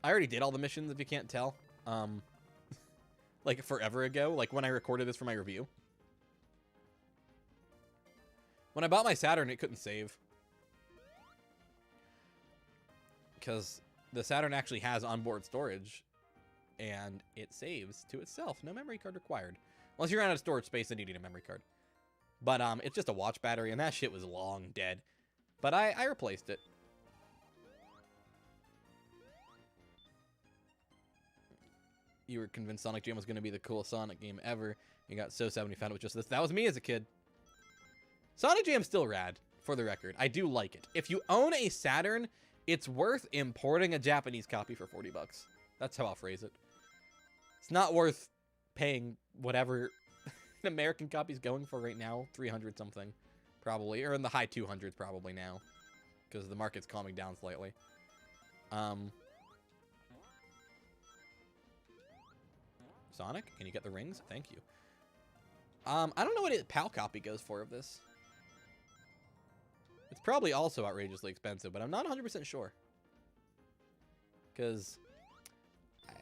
I already did all the missions, if you can't tell. Like forever ago, like when I recorded this for my review. When I bought my Saturn, it couldn't save. Because the Saturn actually has onboard storage. And it saves to itself. No memory card required. Unless you're out of storage space, then you need a memory card. But it's just a watch battery, and that shit was long dead. But I replaced it. You were convinced Sonic Jam was going to be the coolest Sonic game ever. You got so sad when you found it was just this. That was me as a kid. Sonic Jam's still rad, for the record. I do like it. If you own a Saturn, it's worth importing a Japanese copy for 40 bucks. That's how I'll phrase it. It's not worth paying whatever an American copy's going for right now. 300 something, probably. Or in the high 200s probably now. Because the market's calming down slightly. Sonic, can you get the rings? Thank you. I don't know what a PAL copy goes for of this. It's probably also outrageously expensive, but I'm not 100% sure. Because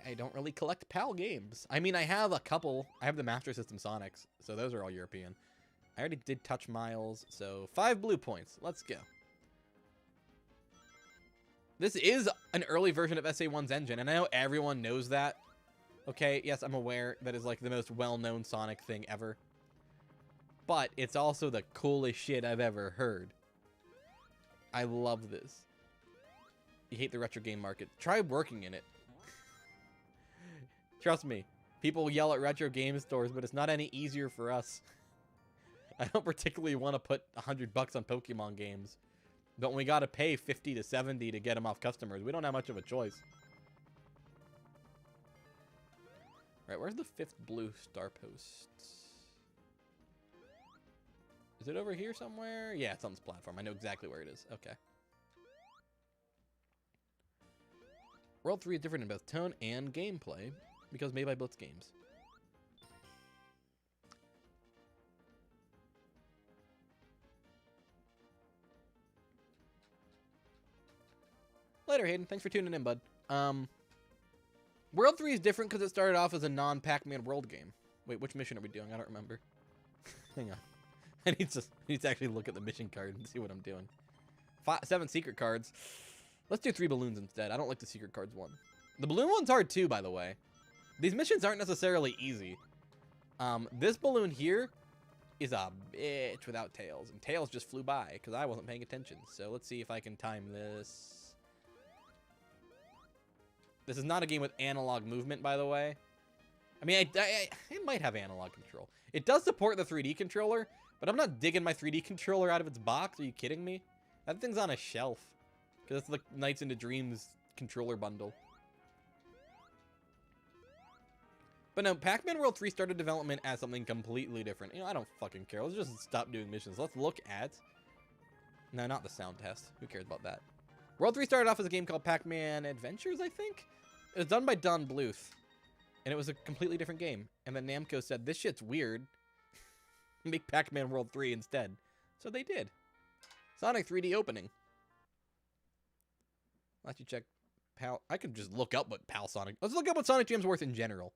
I don't really collect PAL games. I mean, I have a couple. I have the Master System Sonics, so those are all European. I already did Touch Miles, so 5 blue points. Let's go. This is an early version of SA1's engine, and I know everyone knows that. Okay, yes, I'm aware that is like the most well-known Sonic thing ever. But it's also the coolest shit I've ever heard. I love this. You hate the retro game market. Try working in it. Trust me, people yell at retro game stores, but it's not any easier for us. I don't particularly want to put $100 on Pokemon games. But when we gotta pay 50 to 70 to get them off customers, we don't have much of a choice. Right, where's the 5th blue star post? Is it over here somewhere? Yeah, it's on this platform. I know exactly where it is. Okay. World 3 is different in both tone and gameplay because made by Blitz Games. Later, Hayden. Thanks for tuning in, bud. World 3 is different because it started off as a non-Pac-Man world game. Wait, which mission are we doing? I don't remember. Hang on. I need to actually look at the mission card and see what I'm doing. 7 secret cards. Let's do 3 balloons instead. I don't like the secret cards one. The balloon one's hard too, by the way. These missions aren't necessarily easy. This balloon here is a bitch without tails. And tails just flew by because I wasn't paying attention. So let's see if I can time this. This is not a game with analog movement, by the way. I mean, it might have analog control. It does support the 3D controller, but I'm not digging my 3D controller out of its box. Are you kidding me? That thing's on a shelf. Because it's the Nights into Dreams controller bundle. But no, Pac-Man World 3 started development as something completely different. You know, I don't fucking care. Let's just stop doing missions. Let's look at... No, not the sound test. Who cares about that? World 3 started off as a game called Pac-Man Adventures, I think? It was done by Don Bluth. And it was a completely different game. And then Namco said, this shit's weird. Make Pac-Man World 3 instead. So they did. Sonic 3D opening. Let you check PAL. I could just look up what PAL Sonic... Let's look up what Sonic Jam's worth in general.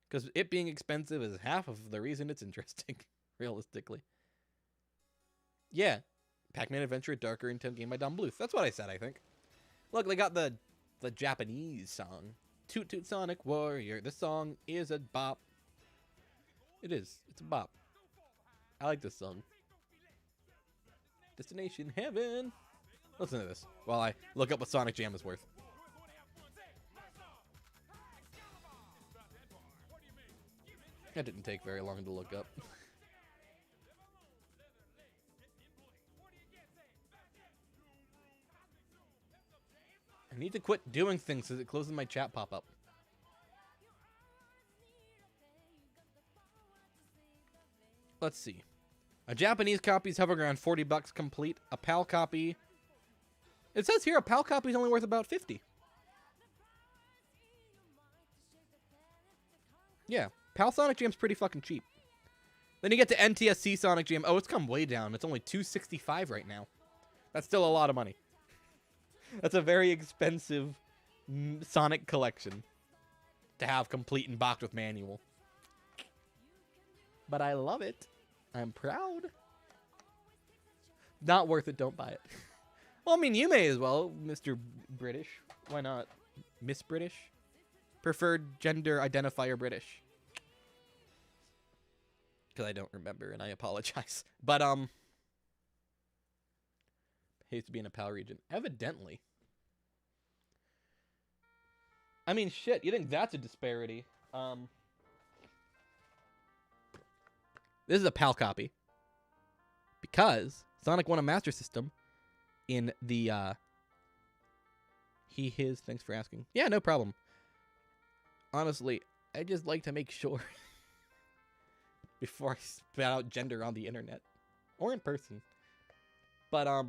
Because it being expensive is half of the reason it's interesting. Realistically. Yeah. Pac-Man Adventure, a darker intent game by Don Bluth. That's what I said, I think. Look, they got the Japanese song. Toot Toot Sonic Warrior. This song is a bop. It is. It's a bop. I like this song. Destination Heaven. Listen to this while I look up what Sonic Jam is worth. That didn't take very long to look up. I need to quit doing things because it closes my chat pop-up. Let's see. A Japanese copy is hovering around 40 bucks complete. A PAL copy... It says here a PAL copy is only worth about 50. Yeah, PAL Sonic Jam's pretty fucking cheap. Then you get to NTSC Sonic Jam. Oh, it's come way down. It's only $265 right now. That's still a lot of money. That's a very expensive Sonic collection to have complete and boxed with manual. But I love it. I'm proud. Not worth it, don't buy it. Well, I mean, you may as well, Mr. British. Why not? Miss British? Preferred gender identifier British. Because I don't remember, and I apologize. But, hates to be in a PAL region. Evidently. I mean, shit, you think that's a disparity? This is a PAL copy. Because Sonic won a Master System in the, his, thanks for asking. Yeah, no problem. Honestly, I just like to make sure before I spat out gender on the internet. Or in person. But,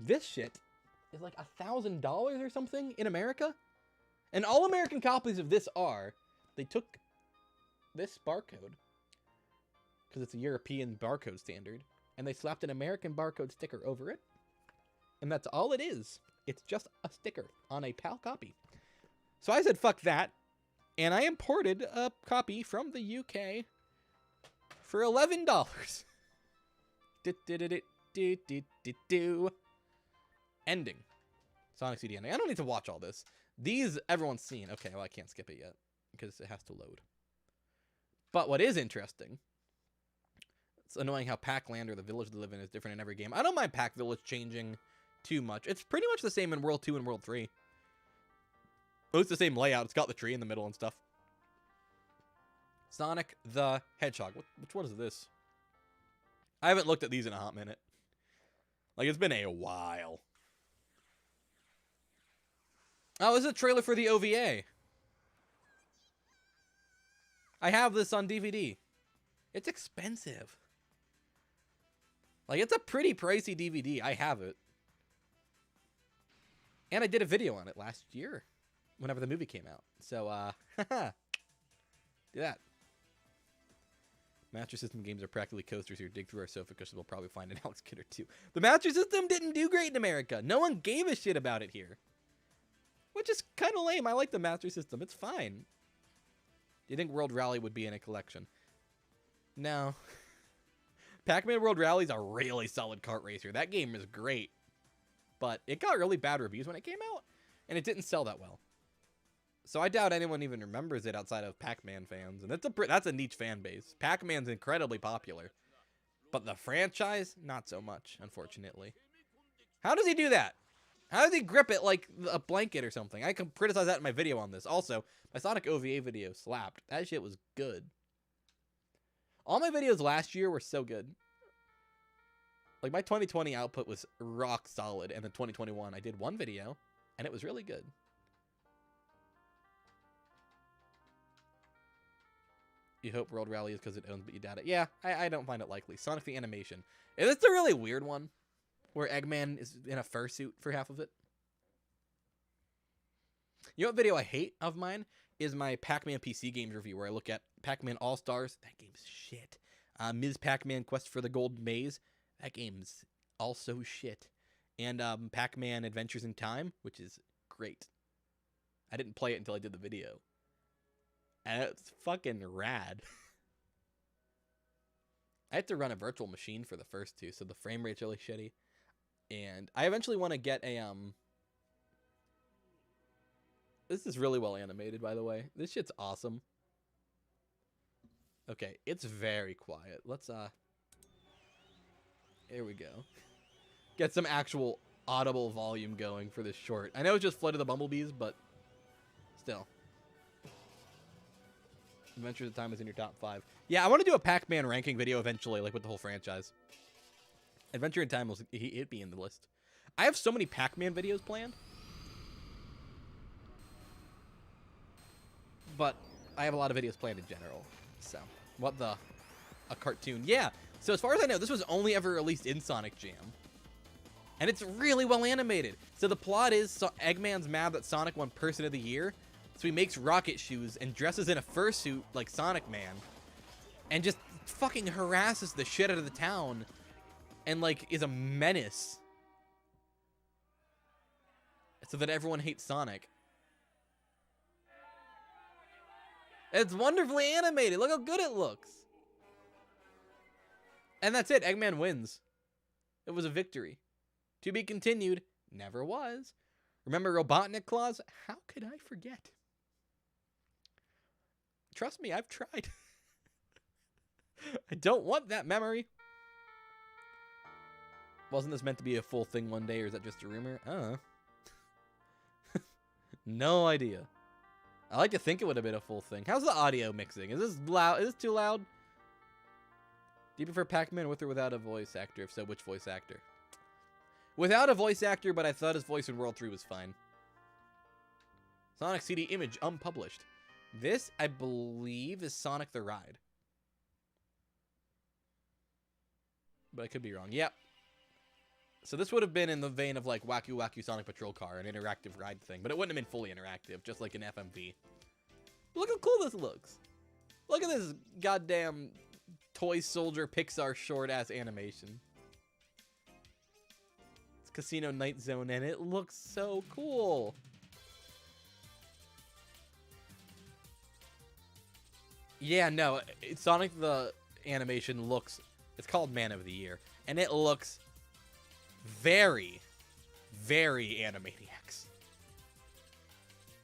this shit is like $1,000 or something in America. And all American copies of this are, they took this barcode, because it's a European barcode standard, and they slapped an American barcode sticker over it. And that's all it is. It's just a sticker on a PAL copy. So I said, fuck that. And I imported a copy from the UK for $11. Ending. Sonic CD ending. I don't need to watch all this. These, everyone's seen. Okay, well, I can't skip it yet because it has to load. But what is interesting, it's annoying how Pac-Land, or the village they live in, is different in every game. I don't mind Pac Village changing too much. It's pretty much the same in World 2 and World 3. Oh, it's the same layout. It's got the tree in the middle and stuff. Sonic the Hedgehog. Which one is this? I haven't looked at these in a hot minute. Like, it's been a while. Oh, this is a trailer for the OVA. I have this on DVD. It's expensive. Like, it's a pretty pricey DVD. I have it. And I did a video on it last year, whenever the movie came out. So, do that. Master System games are practically coasters here. Dig through our sofa cushions. We'll probably find an Alex Kid or two. The Master System didn't do great in America. No one gave a shit about it here. Which is kind of lame. I like the Master System. It's fine. Do you think World Rally would be in a collection? No. Pac-Man World Rally is a really solid kart racer. That game is great. But it got really bad reviews when it came out. And it didn't sell that well. So I doubt anyone even remembers it outside of Pac-Man fans. And that's a niche fan base. Pac-Man's incredibly popular. But the franchise, not so much, unfortunately. How does he do that? How does he grip it like a blanket or something? I can criticize that in my video on this. Also, my Sonic OVA video slapped. That shit was good. All my videos last year were so good. Like, my 2020 output was rock solid. And then 2021, I did one video, and it was really good. You hope World Rally is because it owns, but you doubt it. Yeah, I don't find it likely. Sonic the Animation. It's a really weird one, where Eggman is in a fursuit for half of it. You know what video I hate of mine? Is my Pac-Man PC games review, where I look at Pac-Man All-Stars. That game's shit. Ms. Pac-Man Quest for the Golden Maze. That game's also shit. And Pac-Man Adventures in Time, which is great. I didn't play it until I did the video. And it's fucking rad. I had to run a virtual machine for the first two, so the frame rate's really shitty. And I eventually want to get a, This is really well animated, by the way. This shit's awesome. Okay, it's very quiet. Let's, Here we go. Get some actual audible volume going for this short. I know it's just Flight of the Bumblebees, but still. Adventures of Time is in your top 5. Yeah, I want to do a Pac-Man ranking video eventually, like with the whole franchise. Adventure in Time, it'd be in the list. I have so many Pac-Man videos planned. But I have a lot of videos planned in general. So, what the? A cartoon. Yeah, so as far as I know, this was only ever released in Sonic Jam. And it's really well animated. So the plot is Eggman's mad that Sonic won Person of the Year So he makes rocket shoes and dresses in a fursuit like Sonic Man and just fucking harasses the shit out of the town and, like, is a menace so that everyone hates Sonic. It's wonderfully animated. Look how good it looks. And that's it. Eggman wins. It was a victory. To be continued. Never was. Remember Robotnik Claus? How could I forget? Trust me, I've tried. I don't want that memory. Wasn't this meant to be a full thing one day, or is that just a rumor? I don't know. No idea. I like to think it would have been a full thing. How's the audio mixing? Is this loud? Is this too loud? Do you prefer Pac-Man with or without a voice actor? If so, which voice actor? Without a voice actor, but I thought his voice in World 3 was fine. Sonic CD image unpublished. This, I believe, is Sonic the Ride. But I could be wrong. Yep. So this would have been in the vein of like Waku Waku Sonic Patrol Car, an interactive ride thing. But it wouldn't have been fully interactive, just like an FMV. Look how cool this looks. Look at this goddamn Toy Soldier Pixar short-ass animation. It's Casino Night Zone, and it looks so cool. Yeah, no, Sonic the animation looks... It's called Man of the Year, and it looks very, very Animaniacs.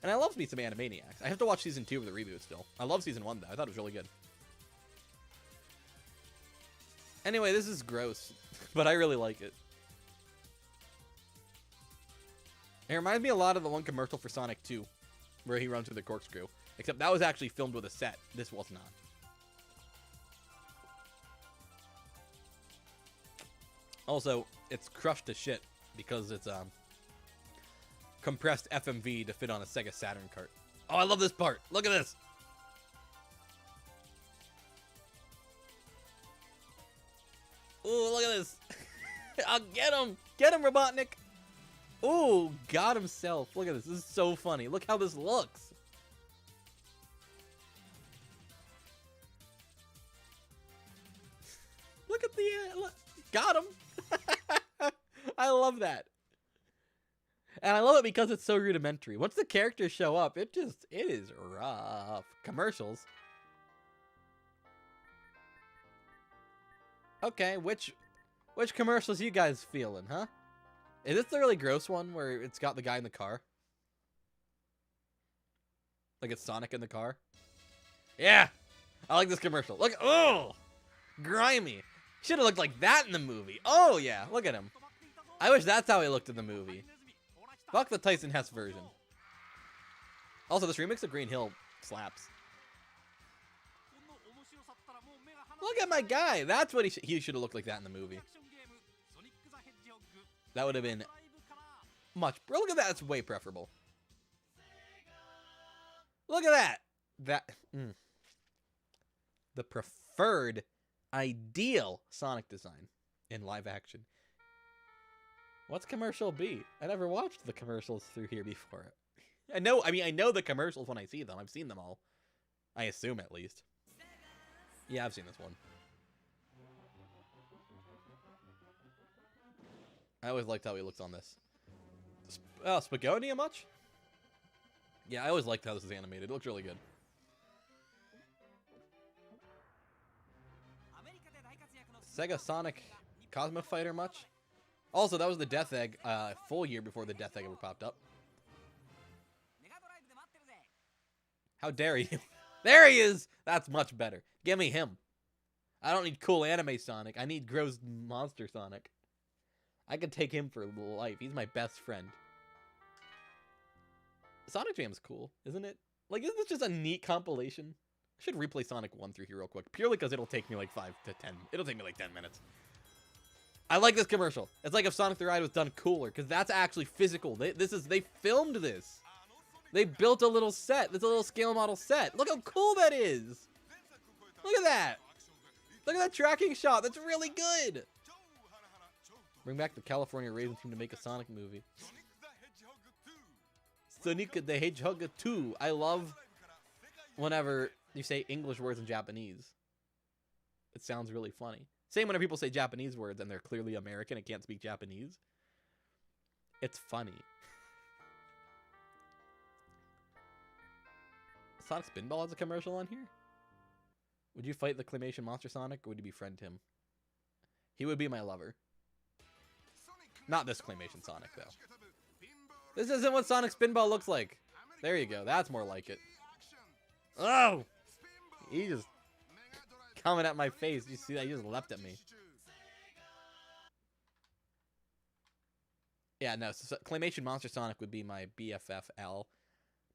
And I love me some Animaniacs. I have to watch Season 2 of the reboot still. I love Season 1, though. I thought it was really good. Anyway, this is gross, but I really like it. It reminds me a lot of the one commercial for Sonic 2, where he runs through the corkscrew. Except that was actually filmed with a set. This was not. Also, it's crushed to shit because it's compressed FMV to fit on a SEGA Saturn cart. Oh, I love this part. Look at this. Ooh, look at this. I'll get him. Get him, Robotnik. Ooh, got himself. Look at this. This is so funny. Look how this looks. Look at the... look. Got him. I love that. And I love it because it's so rudimentary. Once the characters show up, it is rough. Commercials. Okay, which commercials you guys feeling, huh? Is this the really gross one where it's got the guy in the car? Like it's Sonic in the car? Yeah! I like this commercial. Look, oh! Grimy. Should have looked like that in the movie. Oh, yeah. Look at him. I wish that's how he looked in the movie. Fuck the Tyson Hess version. Also, this remix of Green Hill slaps. Look at my guy. That's what he should have looked like that in the movie. That would have been much. Bro, look at that. That's way preferable. Look at that. The preferred ideal Sonic design in live action. What's commercial B? I never watched the commercials through here before. I know the commercials when I see them. I've seen them all. I assume, at least. Yeah, I've seen this one. I always liked how he looks on this. Spagonia much? Yeah, I always liked how this is animated. It looks really good. Sega Sonic Cosmo Fighter much? Also, that was the Death Egg full year before the Death Egg ever popped up. How dare you? There he is! That's much better. Give me him. I don't need cool anime Sonic. I need gross monster Sonic. I could take him for life. He's my best friend. Sonic Jam's cool, isn't it? Like, isn't this just a neat compilation? I should replay Sonic 1 through here real quick. Purely because it'll take me like 5 to 10. It'll take me like 10 minutes. I like this commercial. It's like if Sonic the Ride was done cooler, because that's actually physical. They filmed this. They built a little set. This is a little scale model set. Look how cool that is. Look at that. Look at that tracking shot. That's really good. Bring back the California Raisin team to make a Sonic movie. Sonic the Hedgehog 2. I love whenever you say English words in Japanese. It sounds really funny. Same whenever people say Japanese words and they're clearly American and can't speak Japanese. It's funny. Sonic Spinball has a commercial on here? Would you fight the claymation monster Sonic, or would you befriend him? He would be my lover. Not this claymation Sonic, though. This isn't what Sonic Spinball looks like. There you go. That's more like it. Oh! He just coming at my face. You see that? He just leapt at me. Yeah, no. So claymation monster Sonic would be my BFFL.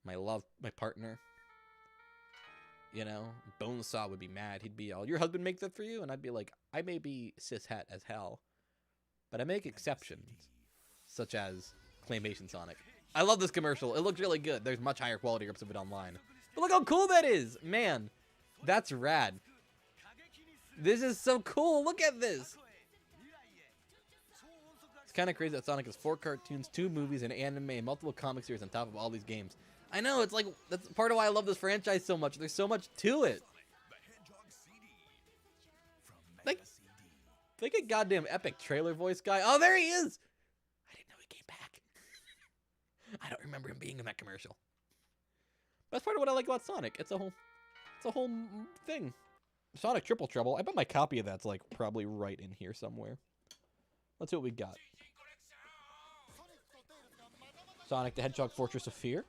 My love, my partner. You know, Bonesaw would be mad. He'd be all, your husband make that for you? And I'd be like, I may be cishet as hell, but I make exceptions, such as claymation Sonic. I love this commercial. It looks really good. There's much higher quality rips of it online. But look how cool that is. Man, that's rad. This is so cool. Look at this. It's kind of crazy that Sonic has 4 cartoons, 2 movies, an anime, and multiple comic series on top of all these games. I know, it's like, that's part of why I love this franchise so much. There's so much to it. Like a goddamn epic trailer voice guy. Oh, there he is! I didn't know he came back. I don't remember him being in that commercial. That's part of what I like about Sonic. It's a whole thing. Sonic Triple Trouble. I bet my copy of that's like probably right in here somewhere. Let's see what we got. Sonic the Hedgehog Fortress of Fear.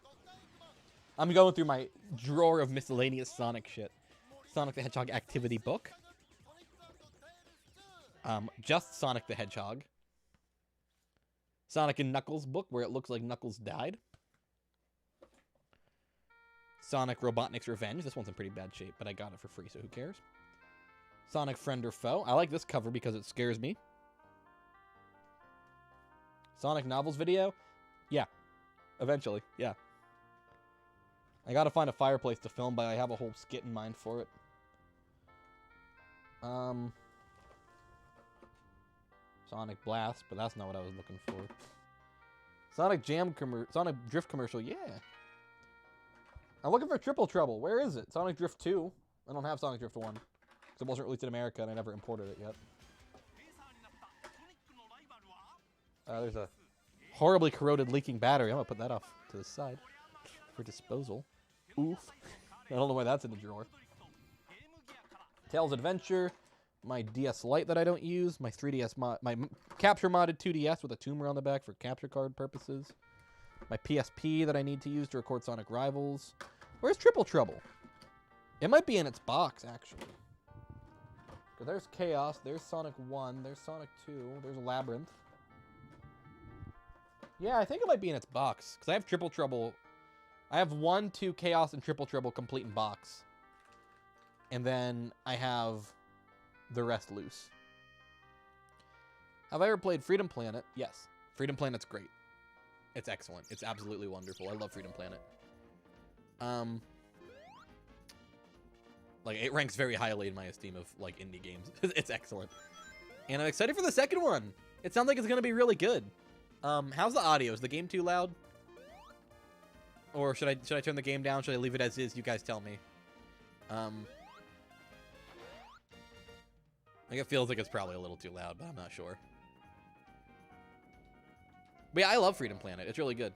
I'm going through my drawer of miscellaneous Sonic shit. Sonic the Hedgehog activity book. Just Sonic the Hedgehog. Sonic and Knuckles book, where it looks like Knuckles died. Sonic Robotnik's Revenge. This one's in pretty bad shape, but I got it for free, so who cares? Sonic Friend or Foe. I like this cover because it scares me. Sonic Novels video. Yeah. Eventually. Yeah. I gotta find a fireplace to film, but I have a whole skit in mind for it. Sonic Blast, but that's not what I was looking for. Sonic Drift commercial, yeah. I'm looking for Triple Trouble. Where is it? Sonic Drift 2. I don't have Sonic Drift 1. Because it wasn't released in America and I never imported it yet. There's a horribly corroded leaking battery. I'm gonna put that off to the side for disposal. Oof. I don't know why that's in the drawer. Tails Adventure. My DS Lite that I don't use. My 3DS mod. My capture modded 2DS with a tumor on the back for capture card purposes. My PSP that I need to use to record Sonic Rivals. Where's Triple Trouble? It might be in its box, actually. So there's Chaos. There's Sonic 1. There's Sonic 2. There's Labyrinth. Yeah, I think it might be in its box. Because I have Triple Trouble. I have 1, 2, Chaos, and Triple Trouble complete in box. And then I have the rest loose. Have I ever played Freedom Planet? Yes. Freedom Planet's great. It's excellent. It's absolutely wonderful. I love Freedom Planet. Like, it ranks very highly in my esteem of, like, indie games. It's excellent. And I'm excited for the second one. It sounds like it's going to be really good. How's the audio? Is the game too loud? Or should I turn the game down? Should I leave it as is? You guys tell me. Like, it feels like it's probably a little too loud, but I'm not sure. But yeah, I love Freedom Planet. It's really good.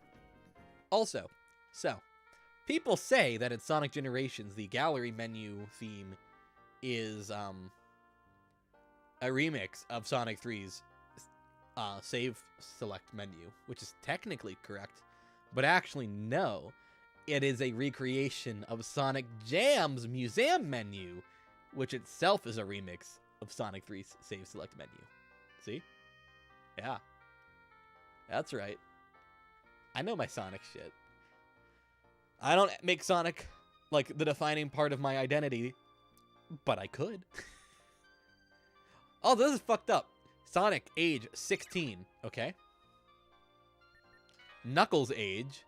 Also, so, people say that in Sonic Generations, the gallery menu theme is a remix of Sonic 3's save select menu, which is technically correct, but actually no. It is a recreation of Sonic Jam's museum menu, which itself is a remix of Sonic 3's save select menu. See? Yeah. That's right. I know my Sonic shit. I don't make Sonic, like, the defining part of my identity, but I could. Oh, this is fucked up. Sonic, age 16, okay? Knuckles, age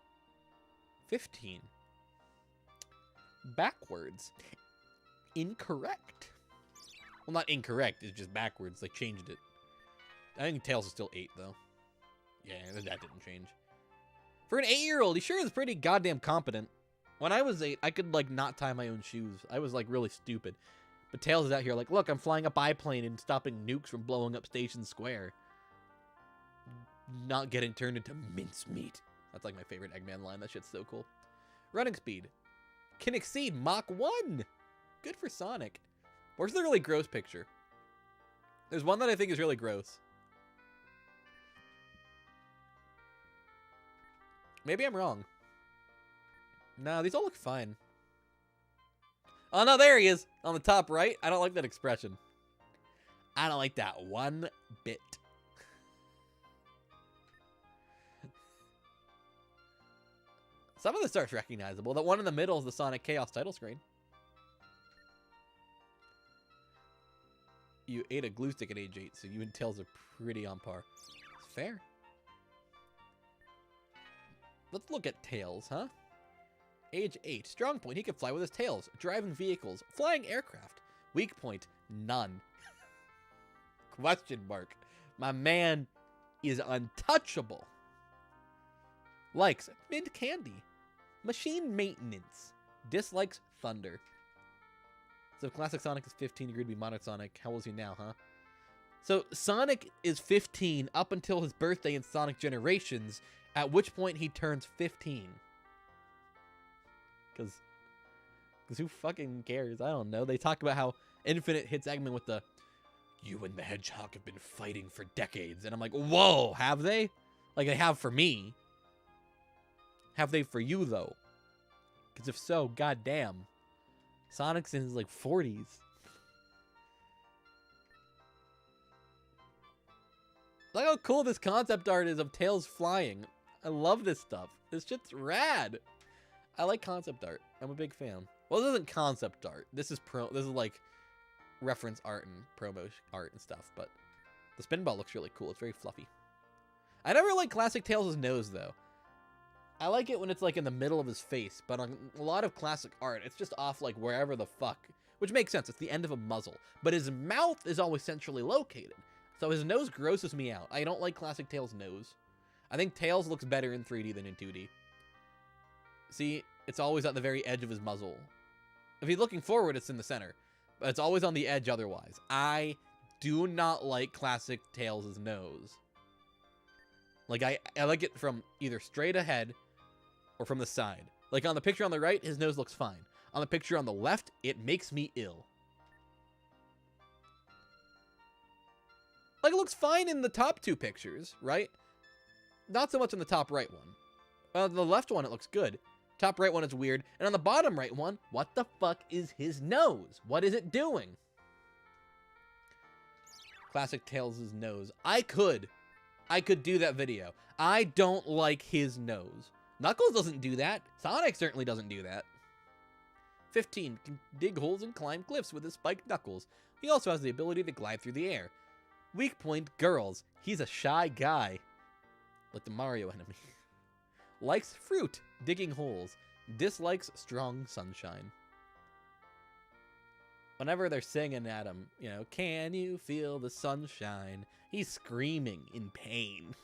15. Backwards. Incorrect. Well, not incorrect, it's just backwards. They changed it. I think Tails is still 8, though. Yeah, that didn't change. For an 8-year-old, he sure is pretty goddamn competent. When I was 8, I could, like, not tie my own shoes. I was, like, really stupid. But Tails is out here like, look, I'm flying a biplane and stopping nukes from blowing up Station Square. Not getting turned into mincemeat. That's, like, my favorite Eggman line. That shit's so cool. Running speed. Can exceed Mach 1. Good for Sonic. Where's the really gross picture? There's one that I think is really gross. Maybe I'm wrong. No, these all look fine. Oh, no, there he is. On the top right. I don't like that expression. I don't like that one bit. Some of this art's recognizable. The one in the middle is the Sonic Chaos title screen. You ate a glue stick at age 8, so you and Tails are pretty on par. It's fair. Let's look at Tails, huh? Age 8. Strong point, he can fly with his tails. Driving vehicles. Flying aircraft. Weak point, none. Question mark. My man is untouchable. Likes mint candy. Machine maintenance. Dislikes thunder. So if Classic Sonic is 15, agreed to be Modern Sonic. How old is he now, huh? So Sonic is 15 up until his birthday in Sonic Generations, at which point he turns 15. Because who fucking cares? I don't know. They talk about how Infinite hits Eggman with the, you and the Hedgehog have been fighting for decades. And I'm like, whoa, have they? Like they have for me. Have they for you, though? Because if so, goddamn. Sonic's in his, like, 40s. Look how cool this concept art is of Tails flying. I love this stuff. This shit's rad. I like concept art. I'm a big fan. Well, this isn't concept art. This is like reference art and promo art and stuff, but the spin ball looks really cool. It's very fluffy. I never like classic Tails' nose, though. I like it when it's like in the middle of his face, but on a lot of classic art, it's just off like wherever the fuck, which makes sense. It's the end of a muzzle, but his mouth is always centrally located. So his nose grosses me out. I don't like classic Tails' nose. I think Tails looks better in 3D than in 2D. See, it's always at the very edge of his muzzle. If he's looking forward, it's in the center, but it's always on the edge otherwise. I do not like classic Tails' nose. Like, I like it from either straight ahead or from the side. Like, on the picture on the right, his nose looks fine. On the picture on the left, it makes me ill. Like, it looks fine in the top 2 pictures, right? Not so much in the top right one. The left one, it looks good. Top right one is weird. And on the bottom right one, what the fuck is his nose? What is it doing? Classic Tails' nose. I could do that video. I don't like his nose. Knuckles doesn't do that. Sonic certainly doesn't do that. 15. Can dig holes and climb cliffs with his spiked knuckles. He also has the ability to glide through the air. Weak point, girls. He's a shy guy. Like the Mario enemy. Likes fruit, digging holes. Dislikes strong sunshine. Whenever they're singing at him, you know, can you feel the sunshine? He's screaming in pain.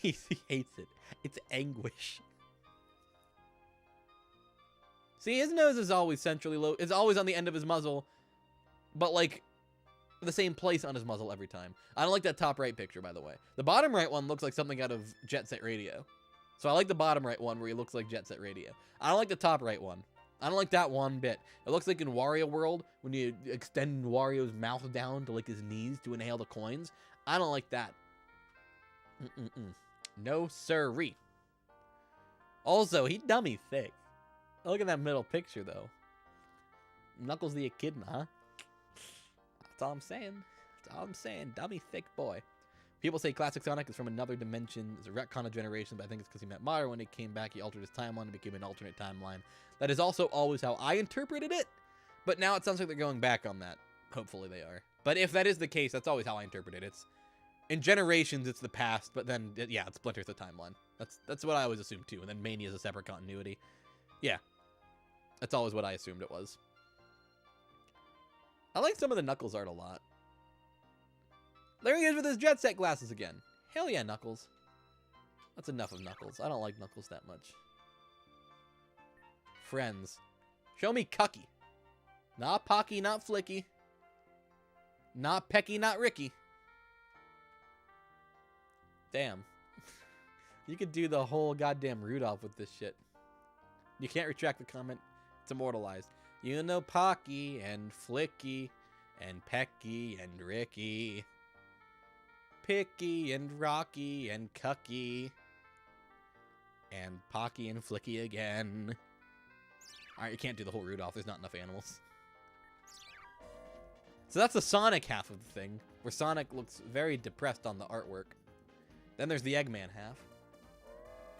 He hates it. It's anguish. See, his nose is always centrally low. It's always on the end of his muzzle, but like the same place on his muzzle every time. I don't like that top right picture, by the way. The bottom right one looks like something out of Jet Set Radio. So I like the bottom right one where he looks like Jet Set Radio. I don't like the top right one. I don't like that one bit. It looks like in Wario World when you extend Wario's mouth down to like his knees to inhale the coins. I don't like that. No siree. Also, he dummy thick. Look at that middle picture though. Knuckles the echidna, huh? That's all I'm saying. That's all I'm saying. Dummy thick boy. People say Classic Sonic is from another dimension. It's a retcon of Generations, but I think it's because he met Mario. When he came back, he altered his timeline and became an alternate timeline. That is also always how I interpreted it. But now it sounds like they're going back on that. Hopefully they are. But if that is the case, that's always how I interpret it. It's in Generations, it's the past, but then, yeah, it splinters the timeline. That's what I always assumed, too. And then Mania is a separate continuity. Yeah. That's always what I assumed it was. I like some of the Knuckles art a lot. There he is with his Jet Set glasses again. Hell yeah, Knuckles. That's enough of Knuckles. I don't like Knuckles that much. Friends. Show me Cucky. Not Pocky, not Flicky. Not Pecky, not Ricky. Damn. You could do the whole goddamn Rudolph with this shit. You can't retract the comment. It's immortalized. You know Pocky and Flicky and Pecky and Ricky. Picky and Rocky and Cucky. And Pocky and Flicky again. Alright, you can't do the whole Rudolph. There's not enough animals. So that's the Sonic half of the thing, where Sonic looks very depressed on the artwork. Then there's the Eggman half,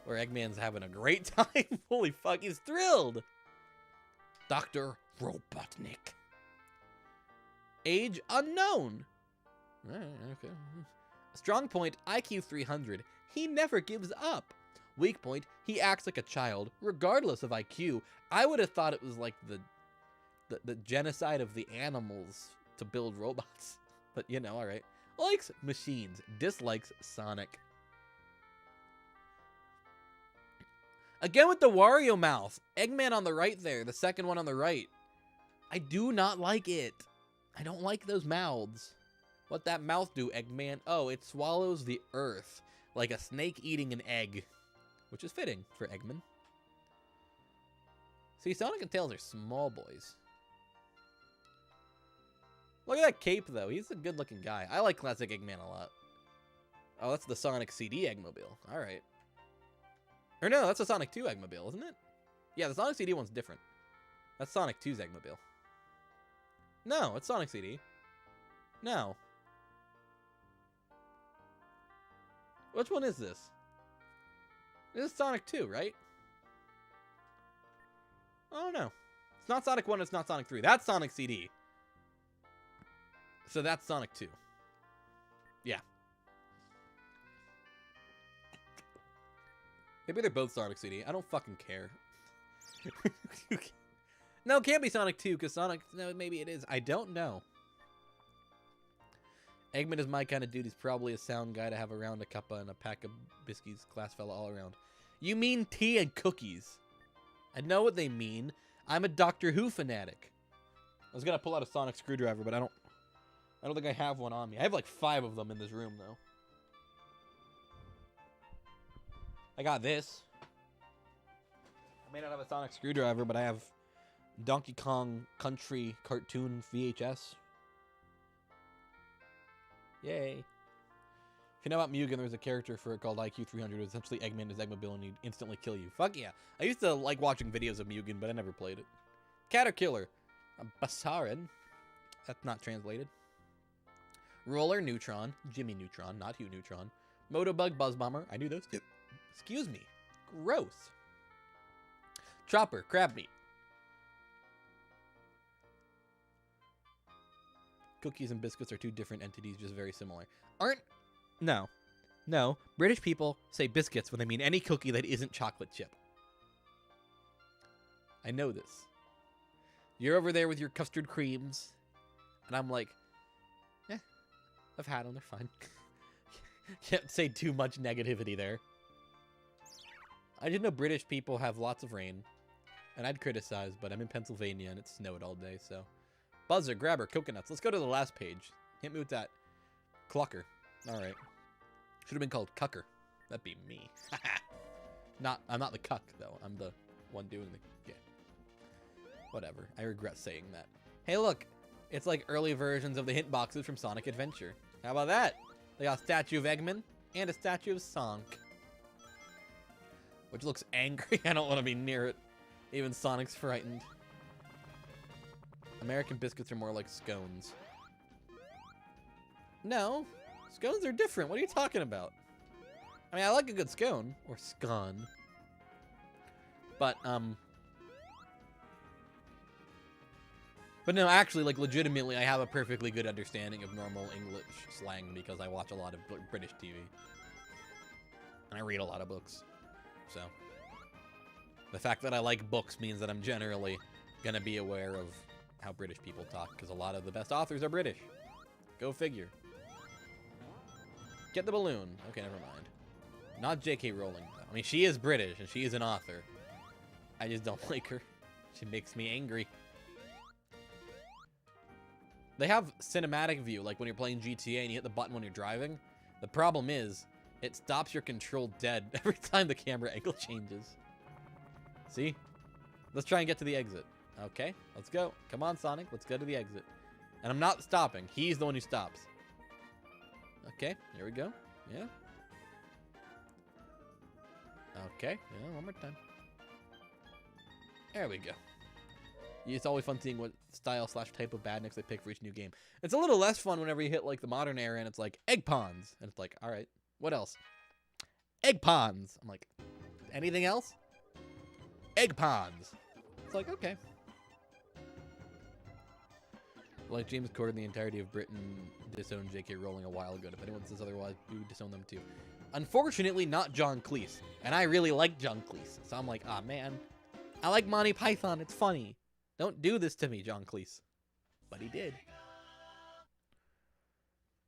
where Eggman's having a great time. Holy fuck, he's thrilled! Dr. Robotnik. Age unknown. Okay. Strong point, IQ 300. He never gives up. Weak point, he acts like a child, regardless of IQ. I would have thought it was like the genocide of the animals to build robots. But, you know, alright. Likes machines. Dislikes Sonic. Again with the Wario mouth. Eggman on the right there. The second one on the right. I do not like it. I don't like those mouths. What that mouth do, Eggman? Oh, it swallows the earth. Like a snake eating an egg. Which is fitting for Eggman. See, Sonic and Tails are small boys. Look at that cape, though. He's a good-looking guy. I like classic Eggman a lot. Oh, that's the Sonic CD Eggmobile. All right. Or no, that's a Sonic 2 Eggmobile, isn't it? Yeah, the Sonic CD one's different. That's Sonic 2's Eggmobile. No, it's Sonic CD. No. Which one is this? This is Sonic 2, right? Oh, no. It's not Sonic 1, it's not Sonic 3. That's Sonic CD. So that's Sonic 2. Yeah. Maybe they're both Sonic CD. I don't fucking care. No, it can't be Sonic 2, because Sonic... No, maybe it is. I don't know. Eggman is my kind of dude. He's probably a sound guy to have around, a cuppa and a pack of biscuits. Class fella all around. You mean tea and cookies. I know what they mean. I'm a Doctor Who fanatic. I was gonna pull out a sonic screwdriver, but I don't think I have one on me. I have like 5 of them in this room, though. I got this. I may not have a sonic screwdriver, but I have Donkey Kong Country cartoon VHS. Yay. If you know about Mugen, there's a character for it called IQ 300. Essentially, Eggman is Eggmobile and he'd instantly kill you. Fuck yeah. I used to like watching videos of Mugen, but I never played it. Caterkiller. Basarin. That's not translated. Roller Neutron. Jimmy Neutron, not Hugh Neutron. Motobug Buzz Bomber. I knew those two. Excuse me. Gross. Chopper. Crab meat. Cookies and biscuits are 2 different entities, just very similar. No. British people say biscuits when they mean any cookie that isn't chocolate chip. I know this. You're over there with your custard creams, and I'm like, I've had them, they're fine. Can't say too much negativity there. I didn't know British people have lots of rain, and I'd criticize, but I'm in Pennsylvania and it snowed all day, so. Buzzer, grabber, coconuts. Let's go to the last page. Hit me with that. Clucker. All right. Should have been called Cucker. That'd be me. I'm not the cuck, though. I'm the one doing the... Yeah. Whatever. I regret saying that. Hey, look. It's like early versions of the hint boxes from Sonic Adventure. How about that? They got a statue of Eggman and a statue of Sonic. Which looks angry. I don't want to be near it. Even Sonic's frightened. American biscuits are more like scones. No. Scones are different. What are you talking about? I mean, I like a good scone. Or scone. But no, actually, like, legitimately, I have a perfectly good understanding of normal English slang because I watch a lot of British TV. And I read a lot of books. So, the fact that I like books means that I'm generally gonna be aware of how British people talk, because a lot of the best authors are British. Go figure. Get the balloon. Okay, never mind. Not J.K. Rowling, though. I mean, she is British, and she is an author. I just don't like her. She makes me angry. They have cinematic view, like when you're playing GTA and you hit the button when you're driving. The problem is, it stops your control dead every time the camera angle changes. See? Let's try and get to the exit. Okay, let's go. Come on, Sonic. Let's go to the exit. And I'm not stopping. He's the one who stops. Okay, here we go. Yeah. Okay, yeah, one more time. There we go. It's always fun seeing what style/type of badniks they pick for each new game. It's a little less fun whenever you hit like the modern era and it's like egg ponds. And it's like, all right, what else? Egg ponds. I'm like, anything else? Egg ponds. It's like, okay. Like James Corden, the entirety of Britain disowned J.K. Rowling a while ago. If anyone says otherwise, we would disown them too. Unfortunately, not John Cleese. And I really like John Cleese. So I'm like, ah, man. I like Monty Python. It's funny. Don't do this to me, John Cleese. But he did.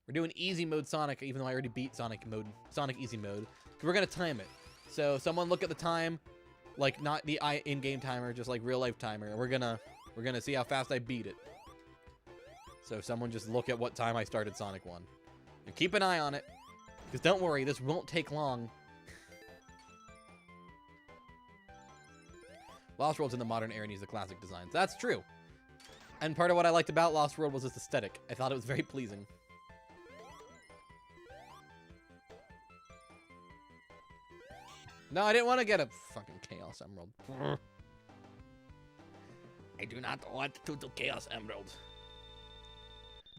We're doing easy mode Sonic, even though I already beat Sonic easy mode. We're going to time it. So someone look at the time, like not the in-game timer, just like real life timer. And we're gonna see how fast I beat it. So someone just look at what time I started Sonic 1. And keep an eye on it. Because don't worry, this won't take long. Lost World's in the modern era needs the classic designs. That's true. And part of what I liked about Lost World was its aesthetic. I thought it was very pleasing. No, I didn't want to get a fucking Chaos Emerald. I do not want to do Chaos Emerald.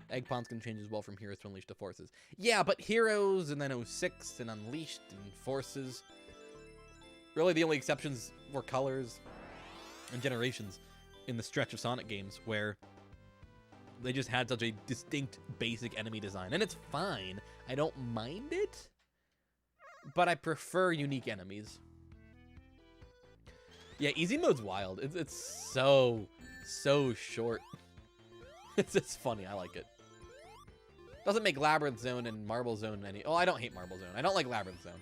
Egg Ponds can change as well from Heroes to Unleashed to Forces. Yeah, but Heroes, and then 06, and Unleashed, and Forces. Really, the only exceptions were Colors and Generations in the stretch of Sonic games, where they just had such a distinct, basic enemy design. And it's fine. I don't mind it, but I prefer unique enemies. Yeah, easy mode's wild. It's so short. It's funny. I like it. Doesn't make Labyrinth Zone and Marble Zone any... Oh, I don't hate Marble Zone. I don't like Labyrinth Zone.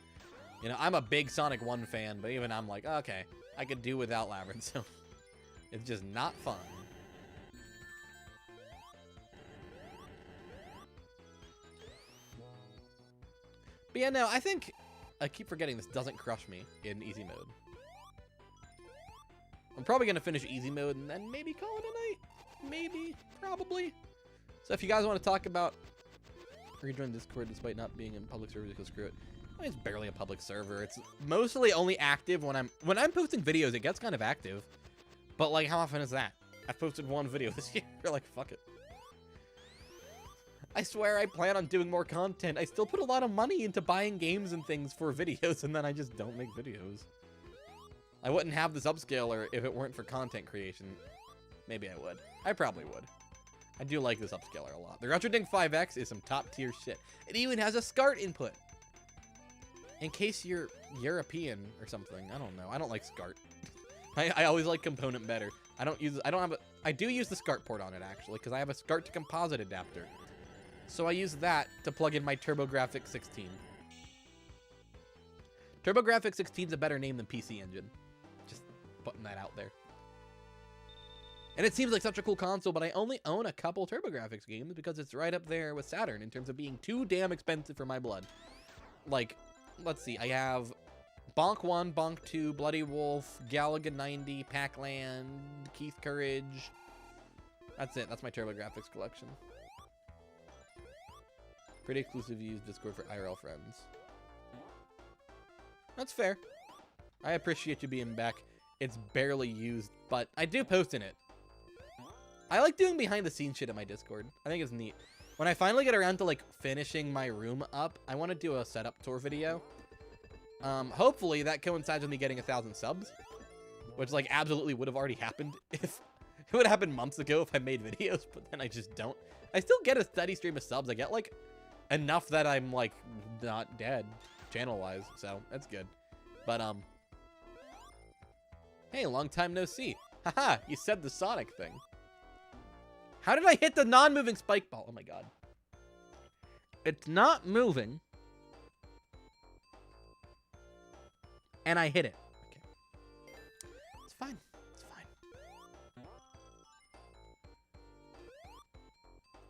You know, I'm a big Sonic 1 fan, but even I'm like, okay, I could do without Labyrinth Zone. It's just not fun. But yeah, no, I think... I keep forgetting this doesn't crush me in easy mode. I'm probably going to finish easy mode and then maybe call it a night. Maybe. Probably. So if you guys want to talk about rejoin Discord despite not being in public servers, go screw it. I mean, it's barely a public server. It's mostly only active when I'm posting videos. It gets kind of active, but like, how often is that? I've posted one video this year. Like, fuck it. I swear I plan on doing more content. I still put a lot of money into buying games and things for videos, and then I just don't make videos. I wouldn't have this upscaler if it weren't for content creation. Maybe I would. I probably would. I do like this upscaler a lot. The RetroDink 5X is some top tier shit. It even has a SCART input. In case you're European or something. I don't know. I don't like SCART. I always like component better. I do use the SCART port on it actually, because I have a SCART to composite adapter. So I use that to plug in my TurboGrafx 16. TurboGrafx 16 is a better name than PC Engine. Just putting that out there. And it seems like such a cool console, but I only own a couple TurboGrafx games because it's right up there with Saturn in terms of being too damn expensive for my blood. Like, let's see, I have Bonk 1, Bonk 2, Bloody Wolf, Galaga 90, Pac-Land, Keith Courage. That's it. That's my TurboGrafx collection. Pretty exclusive use Discord for IRL friends. That's fair. I appreciate you being back. It's barely used, but I do post in it. I like doing behind the scenes shit at my Discord. I think it's neat. When I finally get around to like finishing my room up, I want to do a setup tour video. Hopefully that coincides with me getting 1,000 subs, which like absolutely would have already happened if it would have happened months ago if I made videos, but then I just don't. I still get a steady stream of subs. I get like enough that I'm like not dead channel wise, so that's good. But hey, long time no see. Haha, you said the Sonic thing. How did I hit the non-moving spike ball? Oh my god. It's not moving. and I hit it. Okay. It's fine. It's fine.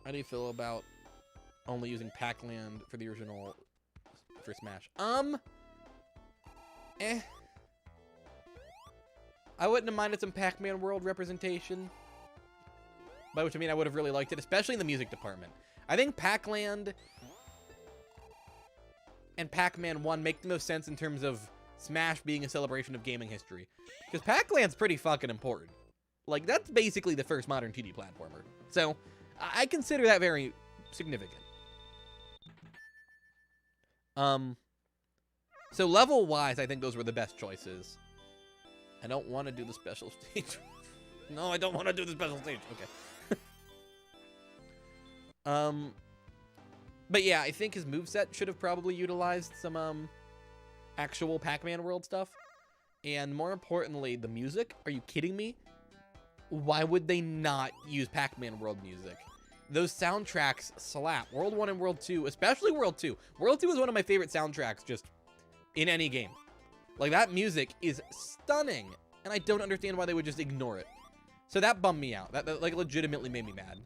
How do you feel about only using Pac-Land for the original for Smash? I wouldn't have minded some Pac-Man World representation. By which I mean I would have really liked it, especially in the music department. I think Pac-Land and Pac-Man 1 make the most sense in terms of Smash being a celebration of gaming history. Because Pac-Land's pretty fucking important. Like, that's basically the first modern 2D platformer. So, I consider that very significant. So level-wise, I think those were the best choices. I don't want to do the special stage. No, I don't want to do the special stage. Okay. But yeah, I think his moveset should have probably utilized some, actual Pac-Man World stuff. And more importantly, the music. Are you kidding me? Why would they not use Pac-Man World music? Those soundtracks slap. World 1 and World 2, especially World 2. World 2 is one of my favorite soundtracks just in any game. Like, that music is stunning, and I don't understand why they would just ignore it. So that bummed me out. That like, legitimately made me mad.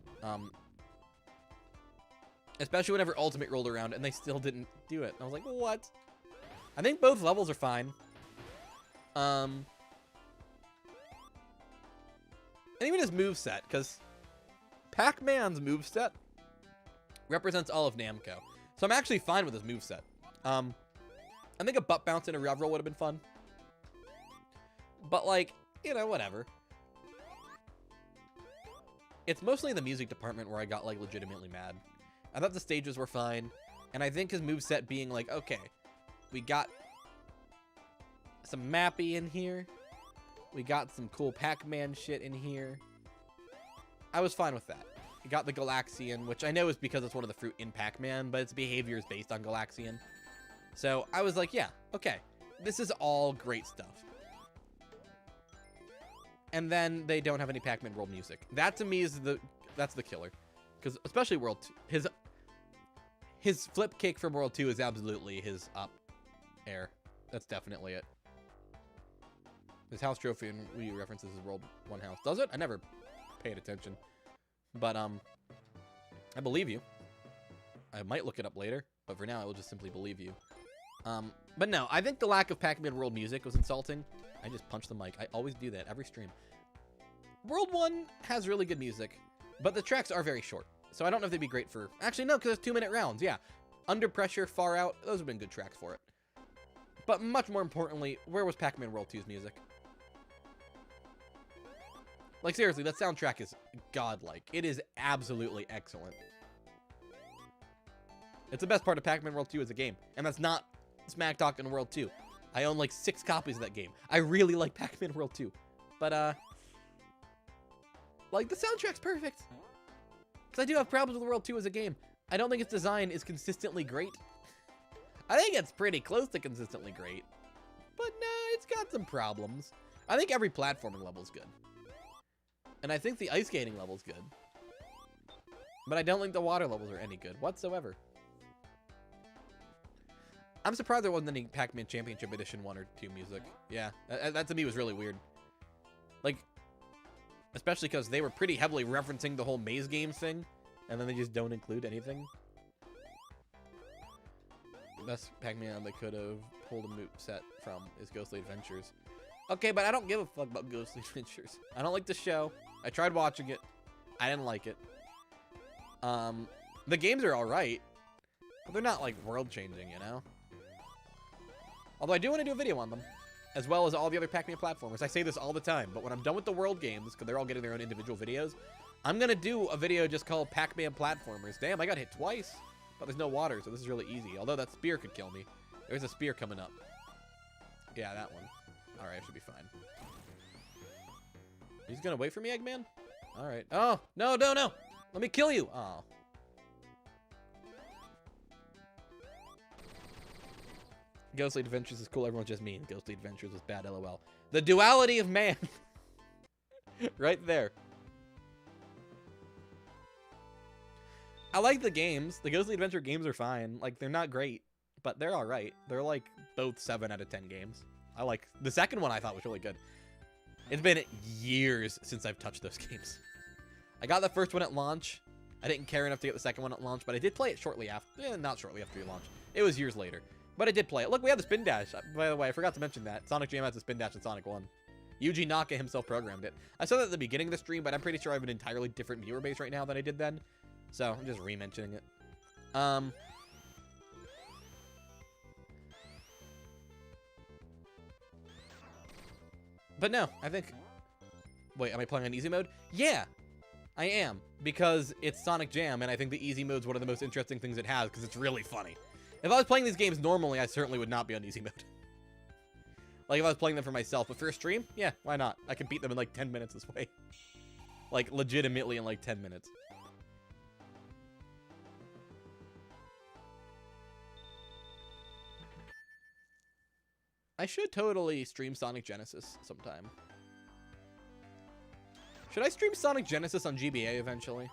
Especially whenever Ultimate rolled around, and they still didn't do it. I was like, what? I think both levels are fine. And even his moveset, because Pac-Man's moveset represents all of Namco. So I'm actually fine with his moveset. I think a butt bounce and a rev roll would have been fun. But, like, you know, whatever. It's mostly the music department where I got, like, legitimately mad. I thought the stages were fine. And I think his moveset being like, okay, we got some Mappy in here. We got some cool Pac-Man shit in here. I was fine with that. We got the Galaxian, which I know is because it's one of the fruit in Pac-Man, but its behavior is based on Galaxian. So I was like, yeah, okay. This is all great stuff. And then they don't have any Pac-Man World music. That to me is that's the killer. Because especially World 2, his flip kick from World 2 is absolutely his up air. That's definitely it. His house trophy and Wii references his World 1 house. Does it? I never paid attention. But I believe you. I might look it up later, but for now I will just simply believe you. But no, I think the lack of Pac-Man World music was insulting. I just punched the mic. I always do that every stream. World 1 has really good music, but the tracks are very short. So I don't know if they'd be great for... Actually, no, because it's 2-minute rounds, yeah. Under Pressure, Far Out, those have been good tracks for it. But much more importantly, where was Pac-Man World 2's music? Like, seriously, that soundtrack is godlike. It is absolutely excellent. It's the best part of Pac-Man World 2 as a game. And that's not smack talk in World 2. I own like 6 copies of that game. I really like Pac-Man World 2. But, like, the soundtrack's perfect. Because I do have problems with World 2 as a game. I don't think its design is consistently great. I think it's pretty close to consistently great. But no, it's got some problems. I think every platforming level's good. And I think the ice skating level's good. But I don't think the water levels are any good whatsoever. I'm surprised there wasn't any Pac-Man Championship Edition 1 or 2 music. Yeah, that to me was really weird. Like, especially because they were pretty heavily referencing the whole maze games thing. And then they just don't include anything. The best Pac-Man they could have pulled a moveset from is Ghostly Adventures. Okay, but I don't give a fuck about Ghostly Adventures. I don't like the show. I tried watching it. I didn't like it. The games are alright. But they're not, like, world-changing, you know? Although I do want to do a video on them. As well as all the other Pac-Man platformers. I say this all the time, but when I'm done with the world games, because they're all getting their own individual videos, I'm going to do a video just called Pac-Man Platformers. Damn, I got hit twice. But there's no water, so this is really easy. Although that spear could kill me. There's a spear coming up. Yeah, that one. Alright, I should be fine. He's going to wait for me, Eggman? Alright. Oh, no, no, no. Let me kill you. Oh. Ghostly Adventures is cool. Everyone's just mean. Ghostly Adventures was bad, lol. The duality of man. Right there. I like the games. The Ghostly Adventure games are fine. Like, they're not great, but they're alright. They're like both 7 out of 10 games. I like the second one. I thought was really good. It's been years since I've touched those games. I got the first one at launch. I didn't care enough to get the second one at launch, but I did play it shortly after. Not shortly after launch. It was years later. But I did play it. Look, we have the spin dash. By the way, I forgot to mention that. Sonic Jam has a spin dash in Sonic 1. Yuji Naka himself programmed it. I said that at the beginning of the stream, but I'm pretty sure I have an entirely different viewer base right now than I did then. So, I'm just re-mentioning it. But no, I think... Wait, am I playing on easy mode? Yeah, I am. Because it's Sonic Jam, and I think the easy mode's one of the most interesting things it has, because it's really funny. If I was playing these games normally, I certainly would not be on easy mode. Like, if I was playing them for myself. But for a stream, yeah, why not? I can beat them in, like, 10 minutes this way. Like, legitimately in, like, 10 minutes. I should totally stream Sonic Genesis sometime. Should I stream Sonic Genesis on GBA eventually?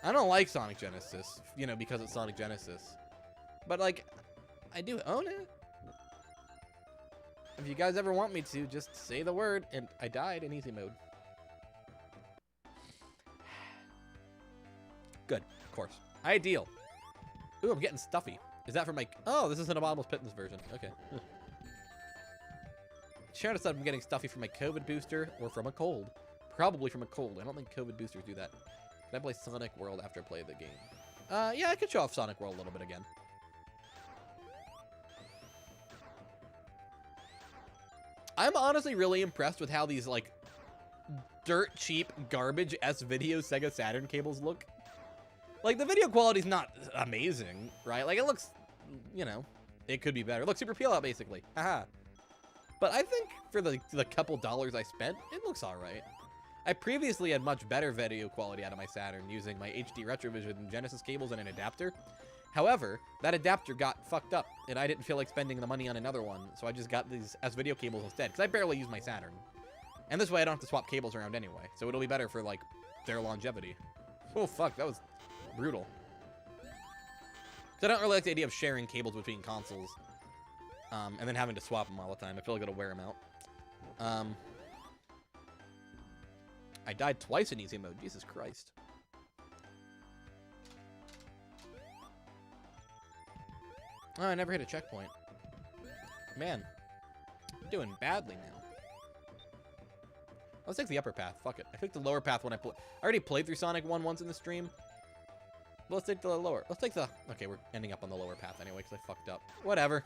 I don't like Sonic Genesis, you know, because it's Sonic Genesis. But, like, I do own it. If you guys ever want me to, just say the word, and I died in easy mode. Good, of course. Ideal. Ooh, I'm getting stuffy. Is that for my... Oh, this isn't a bottomless pit in this version. Okay. Sharon said I'm getting stuffy from my COVID booster or from a cold. Probably from a cold. I don't think COVID boosters do that. Can I play Sonic World after I play the game? Yeah, I could show off Sonic World a little bit again. I'm honestly really impressed with how these, like, dirt cheap garbage S-video Sega Saturn cables look. Like, the video quality's not amazing, right? Like, it looks, you know, it could be better. It looks super peel out, basically. Haha. But I think for the couple dollars I spent, it looks alright. I previously had much better video quality out of my Saturn using my HD Retrovision Genesis cables and an adapter. However, that adapter got fucked up, and I didn't feel like spending the money on another one, so I just got these S-video cables instead, because I barely use my Saturn. And this way I don't have to swap cables around anyway, so it'll be better for, like, their longevity. Oh, fuck, that was brutal. Because I don't really like the idea of sharing cables between consoles, and then having to swap them all the time. I feel like it'll wear them out. I died twice in easy mode, Jesus Christ. Oh, I never hit a checkpoint. Man, I'm doing badly now. Let's take the upper path. Fuck it. I took the lower path when I already played through Sonic 1 once in the stream. But let's take the lower. Let's take the... Okay, we're ending up on the lower path anyway because I fucked up. Whatever.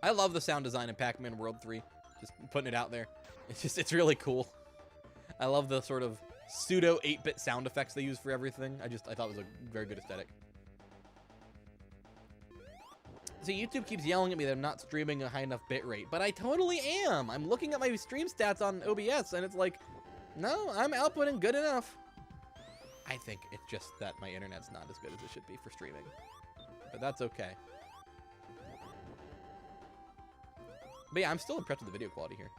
I love the sound design in Pac-Man World 3. Just putting it out there. It's really cool. I love the sort of pseudo 8-bit sound effects they use for everything. I thought it was a very good aesthetic. See, YouTube keeps yelling at me that I'm not streaming a high enough bit rate, but I totally am. I'm looking at my stream stats on OBS, and it's like, no, I'm outputting good enough. I think it's just that my internet's not as good as it should be for streaming, but that's okay. But yeah, I'm still impressed with the video quality here.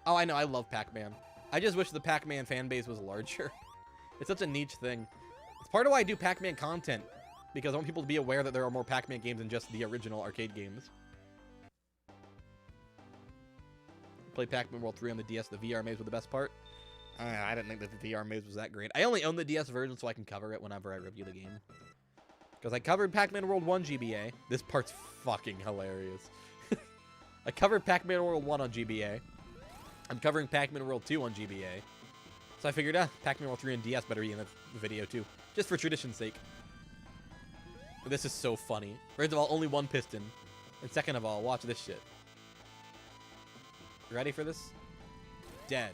Oh, I know, I love Pac-Man. I just wish the Pac-Man fan base was larger. It's such a niche thing. It's part of why I do Pac-Man content, because I want people to be aware that there are more Pac-Man games than just the original arcade games. Play Pac-Man World 3 on the DS. The VR maze was the best part. I didn't think that the VR maze was that great. I only own the DS version so I can cover it whenever I review the game. Because I covered Pac-Man World 1 GBA. This part's fucking hilarious. I covered Pac-Man World 1 on GBA. I'm covering Pac-Man World 2 on GBA. So I figured, Pac-Man World 3 and DS better be in the video too. Just for tradition's sake. But this is so funny. First of all, only one piston. And second of all, watch this shit. You ready for this? Dead.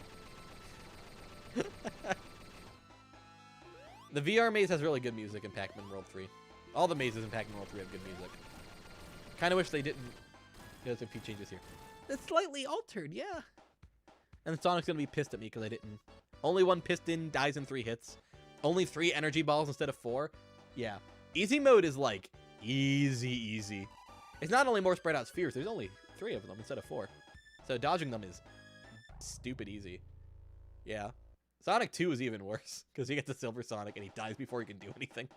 The VR maze has really good music in Pac-Man World 3. All the mazes in Pac-Man World 3 have good music. Kind of wish they didn't. There's a few changes here. It's slightly altered, yeah. And Sonic's gonna be pissed at me because I didn't. Only one piston, dies in 3 hits. Only 3 energy balls instead of 4. Yeah. Easy mode is like easy. It's not only more spread out spheres, there's only 3 of them instead of 4. So dodging them is stupid easy. Yeah. Sonic 2 is even worse, because he gets a Silver Sonic and he dies before he can do anything.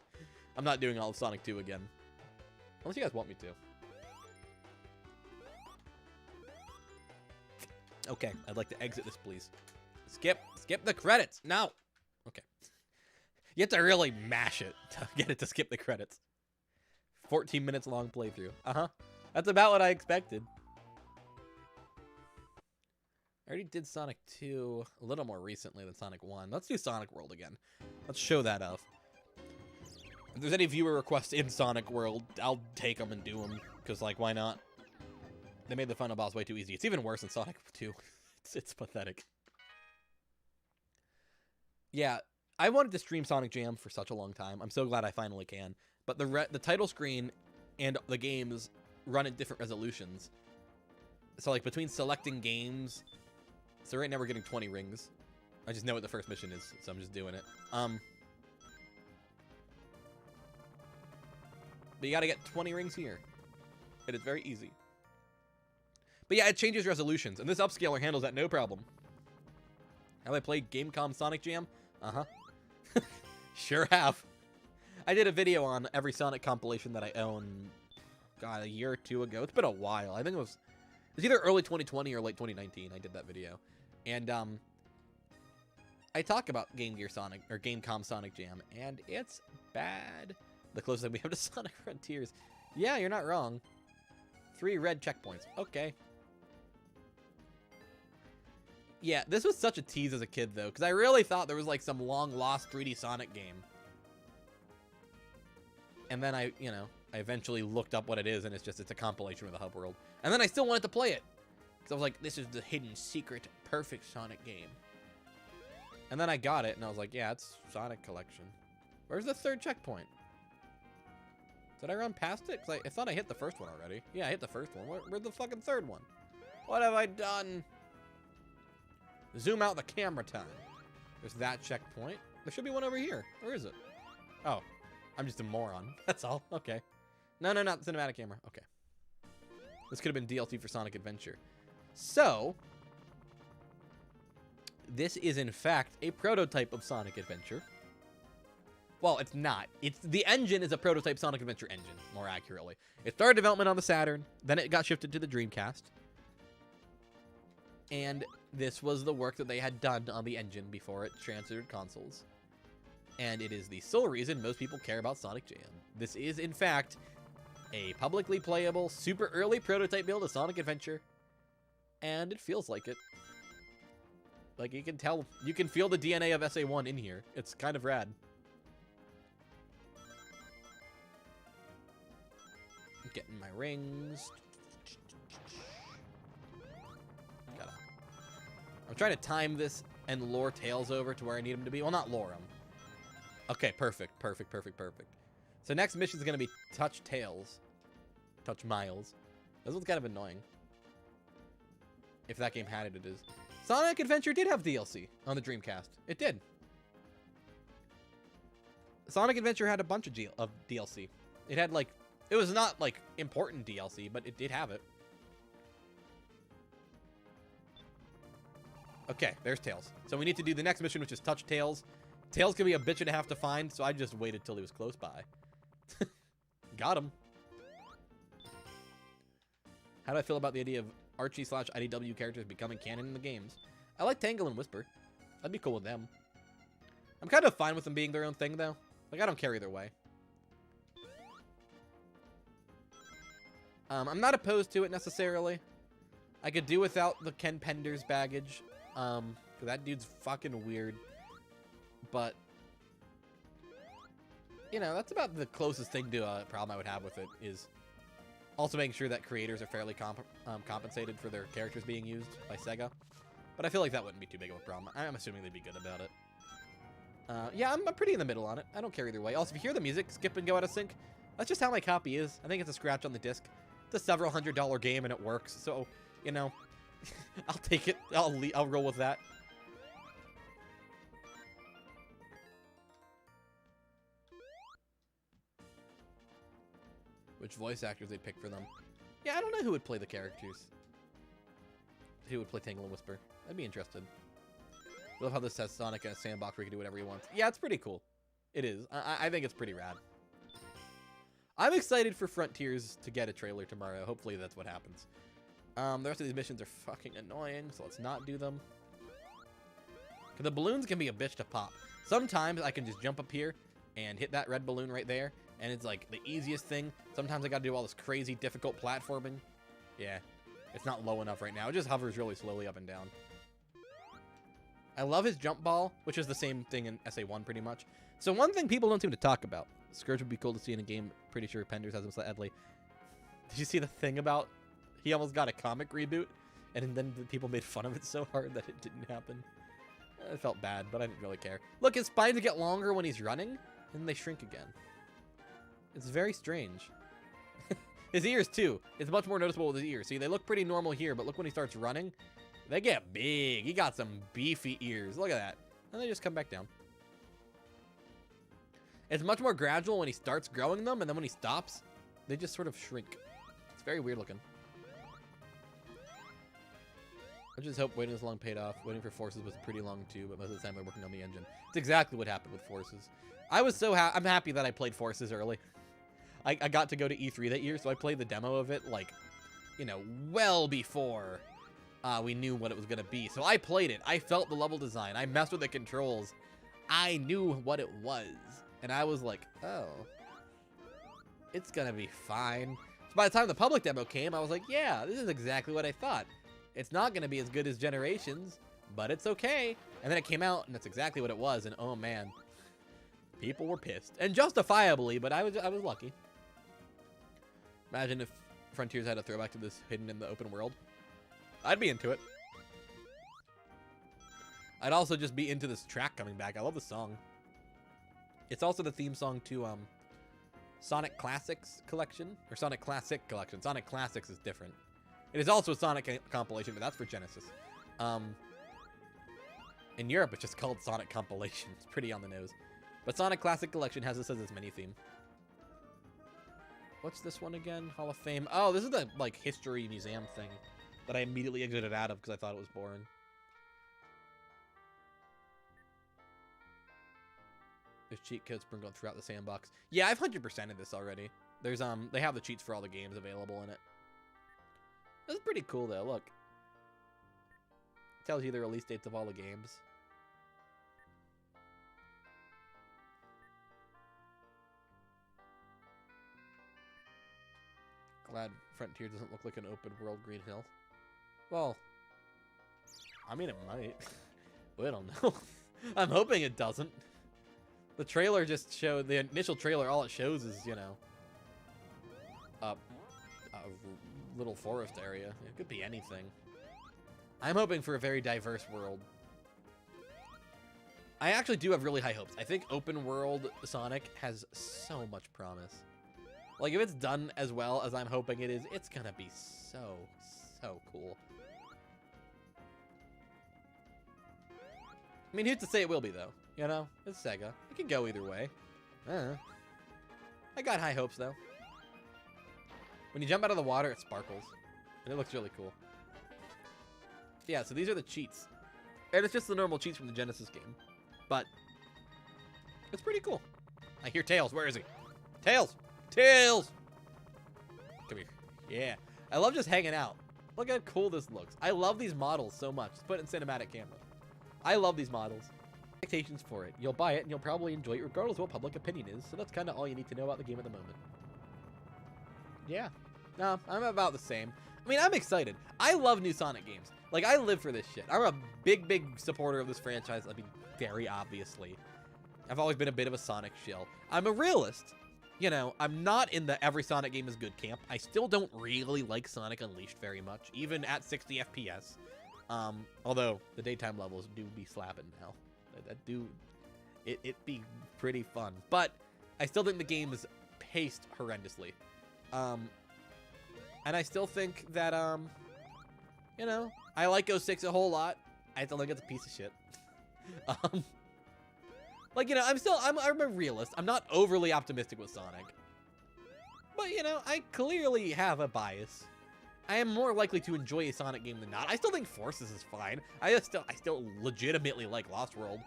I'm not doing all of Sonic 2 again. Unless you guys want me to. Okay, I'd like to exit this, please. Skip the credits. No. Okay. You have to really mash it to get it to skip the credits. 14 minutes long playthrough. That's about what I expected. I already did Sonic 2 a little more recently than Sonic 1. Let's do Sonic World again. Let's show that off. If there's any viewer requests in Sonic World, I'll take them and do them. Because, like, why not? They made the final boss way too easy. It's even worse than Sonic 2. It's pathetic. Yeah, I wanted to stream Sonic Jam for such a long time. I'm so glad I finally can. But the title screen and the games run at different resolutions. So, like, between selecting games... So right now we're getting 20 rings. I just know what the first mission is, so I'm just doing it. But you gotta get 20 rings here. It is very easy. But yeah, it changes resolutions, and this upscaler handles that no problem. Have I played Gamecom Sonic Jam? Sure have. I did a video on every Sonic compilation that I own, God, a year or two ago. It's been a while. I think it was either early 2020 or late 2019 I did that video. And I talk about Game Gear Sonic, or Gamecom Sonic Jam, and it's bad. The closest thing we have to Sonic Frontiers. Yeah, you're not wrong. 3 red checkpoints. Okay. Yeah, this was such a tease as a kid, though, because I really thought there was, like, some long-lost 3D Sonic game. And then I eventually looked up what it is, and it's a compilation of the hub world. And then I still wanted to play it. Because I was like, this is the hidden, secret, perfect Sonic game. And then I got it, and I was like, yeah, it's Sonic Collection. Where's the 3rd checkpoint? Did I run past it? Because I thought I hit the first one already. Yeah, I hit the first one. Where's the fucking 3rd one? What have I done? Zoom out the camera time. There's that checkpoint. There should be one over here. Where is it? Oh, I'm just a moron. That's all. Okay. No, not the cinematic camera. Okay. This could have been DLC for Sonic Adventure. So, this is in fact a prototype of Sonic Adventure. Well, it's not. The engine is a prototype Sonic Adventure engine, more accurately. It started development on the Saturn, then it got shifted to the Dreamcast. And this was the work that they had done on the engine before it transferred consoles. And it is the sole reason most people care about Sonic Jam. This is, in fact, a publicly playable, super early prototype build of Sonic Adventure. And it feels like it. Like, you can tell, you can feel the DNA of SA1 in here. It's kind of rad. Getting my rings. I'm trying to time this and lure Tails over to where I need him to be. Well, not lure him. Okay, perfect. So next mission is going to be Touch Tails. Touch Miles. This one's kind of annoying. If that game had it, it is. Sonic Adventure did have DLC on the Dreamcast. It did. Sonic Adventure had a bunch of DLC. It had, like... It was not, like, important DLC, but it did have it. Okay, there's Tails. So we need to do the next mission, which is Touch Tails. Tails can be a bitch and a half to find, so I just waited till he was close by. Got him. How do I feel about the idea of Archie/IDW characters becoming canon in the games? I like Tangle and Whisper. I'd be cool with them. I'm kind of fine with them being their own thing, though. Like, I don't care either way. I'm not opposed to it, necessarily. I could do without the Ken Penders baggage. That dude's fucking weird. But, you know, that's about the closest thing to a problem I would have with it, is also making sure that creators are fairly compensated for their characters being used by SEGA. But I feel like that wouldn't be too big of a problem. I'm assuming they'd be good about it. Yeah, I'm pretty in the middle on it. I don't care either way. Also, if you hear the music skip and go out of sync, that's just how my copy is. I think it's a scratch on the disc. It's a several $100 game and it works. So, you know, I'll take it. I'll roll with that. Which voice actors they'd pick for them. Yeah, I don't know who would play the characters. Who would play Tangle and Whisper. I'd be interested. I love how this has Sonic in a sandbox where he can do whatever he wants. Yeah, it's pretty cool. It is. I think it's pretty rad. I'm excited for Frontiers to get a trailer tomorrow. Hopefully that's what happens. The rest of these missions are fucking annoying, so let's not do them. The balloons can be a bitch to pop. Sometimes I can just jump up here and hit that red balloon right there, and it's like the easiest thing. Sometimes I gotta do all this crazy, difficult platforming. Yeah, it's not low enough right now. It just hovers really slowly up and down. I love his jump ball, which is the same thing in SA1 pretty much. So one thing people don't seem to talk about. Scourge would be cool to see in a game. Pretty sure Penders has him slightly. Did you see the thing about he almost got a comic reboot, and then the people made fun of it so hard that it didn't happen? I felt bad, but I didn't really care. Look, his spines get longer when he's running, and they shrink again. It's very strange. His ears, too. It's much more noticeable with his ears. See, they look pretty normal here, but look when he starts running. They get big. He got some beefy ears. Look at that. And they just come back down. It's much more gradual when he starts growing them, and then when he stops, they just sort of shrink. It's very weird looking. I just hope waiting this long paid off. Waiting for Forces was pretty long too, but most of the time I'm working on the engine. It's exactly what happened with Forces. I was so I'm happy that I played Forces early. I got to go to E3 that year, so I played the demo of it, like, you know, well before we knew what it was going to be. So I played it. I felt the level design. I messed with the controls. I knew what it was. And I was like, oh, it's going to be fine. So by the time the public demo came, I was like, yeah, this is exactly what I thought. It's not going to be as good as Generations, but it's okay. And then it came out, and that's exactly what it was. And oh, man, people were pissed. And justifiably, but I was lucky. Imagine if Frontiers had a throwback to this hidden in the open world. I'd be into it. I'd also just be into this track coming back. I love the song. It's also the theme song to Sonic Classics Collection, or Sonic Classic Collection. Sonic Classics is different. It is also a Sonic compilation, but that's for Genesis. In Europe, it's just called Sonic Compilation. It's pretty on the nose. But Sonic Classic Collection has this as its mini theme. What's this one again? Hall of Fame. Oh, this is the, like, history museum thing that I immediately exited out of because I thought it was boring. There's cheat codes sprinkled throughout the sandbox. Yeah, I've 100%ed this already. There's, they have the cheats for all the games available in it. This is pretty cool, though. Look. It tells you the release dates of all the games. Glad Frontier doesn't look like an open world Green Hill. Well, I mean, it might. We don't know. I'm hoping it doesn't. The trailer just showed, the initial trailer, all it shows is, you know, a little forest area. It could be anything. I'm hoping for a very diverse world. I actually do have really high hopes. I think open world Sonic has so much promise. Like, if it's done as well as I'm hoping it is, it's gonna be so, so cool. I mean, who's to say it will be, though? You know? It's SEGA. It can go either way. I got high hopes, though. When you jump out of the water, it sparkles. And it looks really cool. Yeah, so these are the cheats. And it's just the normal cheats from the Genesis game. But it's pretty cool. I hear Tails. Where is he? Tails! Tails! Come here. Yeah. I love just hanging out. Look how cool this looks. I love these models so much. Let's put it in cinematic camera. I love these models. Expectations for it. You'll buy it and you'll probably enjoy it regardless of what public opinion is. So that's kind of all you need to know about the game at the moment. Yeah. No, I'm about the same. I mean, I'm excited. I love new Sonic games. Like, I live for this shit. I'm a big, big supporter of this franchise. I mean, very obviously. I've always been a bit of a Sonic shill. I'm a realist. You know, I'm not in the every Sonic game is good camp. I still don't really like Sonic Unleashed very much, even at 60 FPS. Although the daytime levels do be slapping now. It be pretty fun. But I still think the game is paced horrendously. And I still think that, you know, I like 06 a whole lot. I still think it's a piece of shit. Like, you know, I'm a realist. I'm not overly optimistic with Sonic. But, you know, I clearly have a bias. I am more likely to enjoy a Sonic game than not. I still think Forces is fine. I still legitimately like Lost World,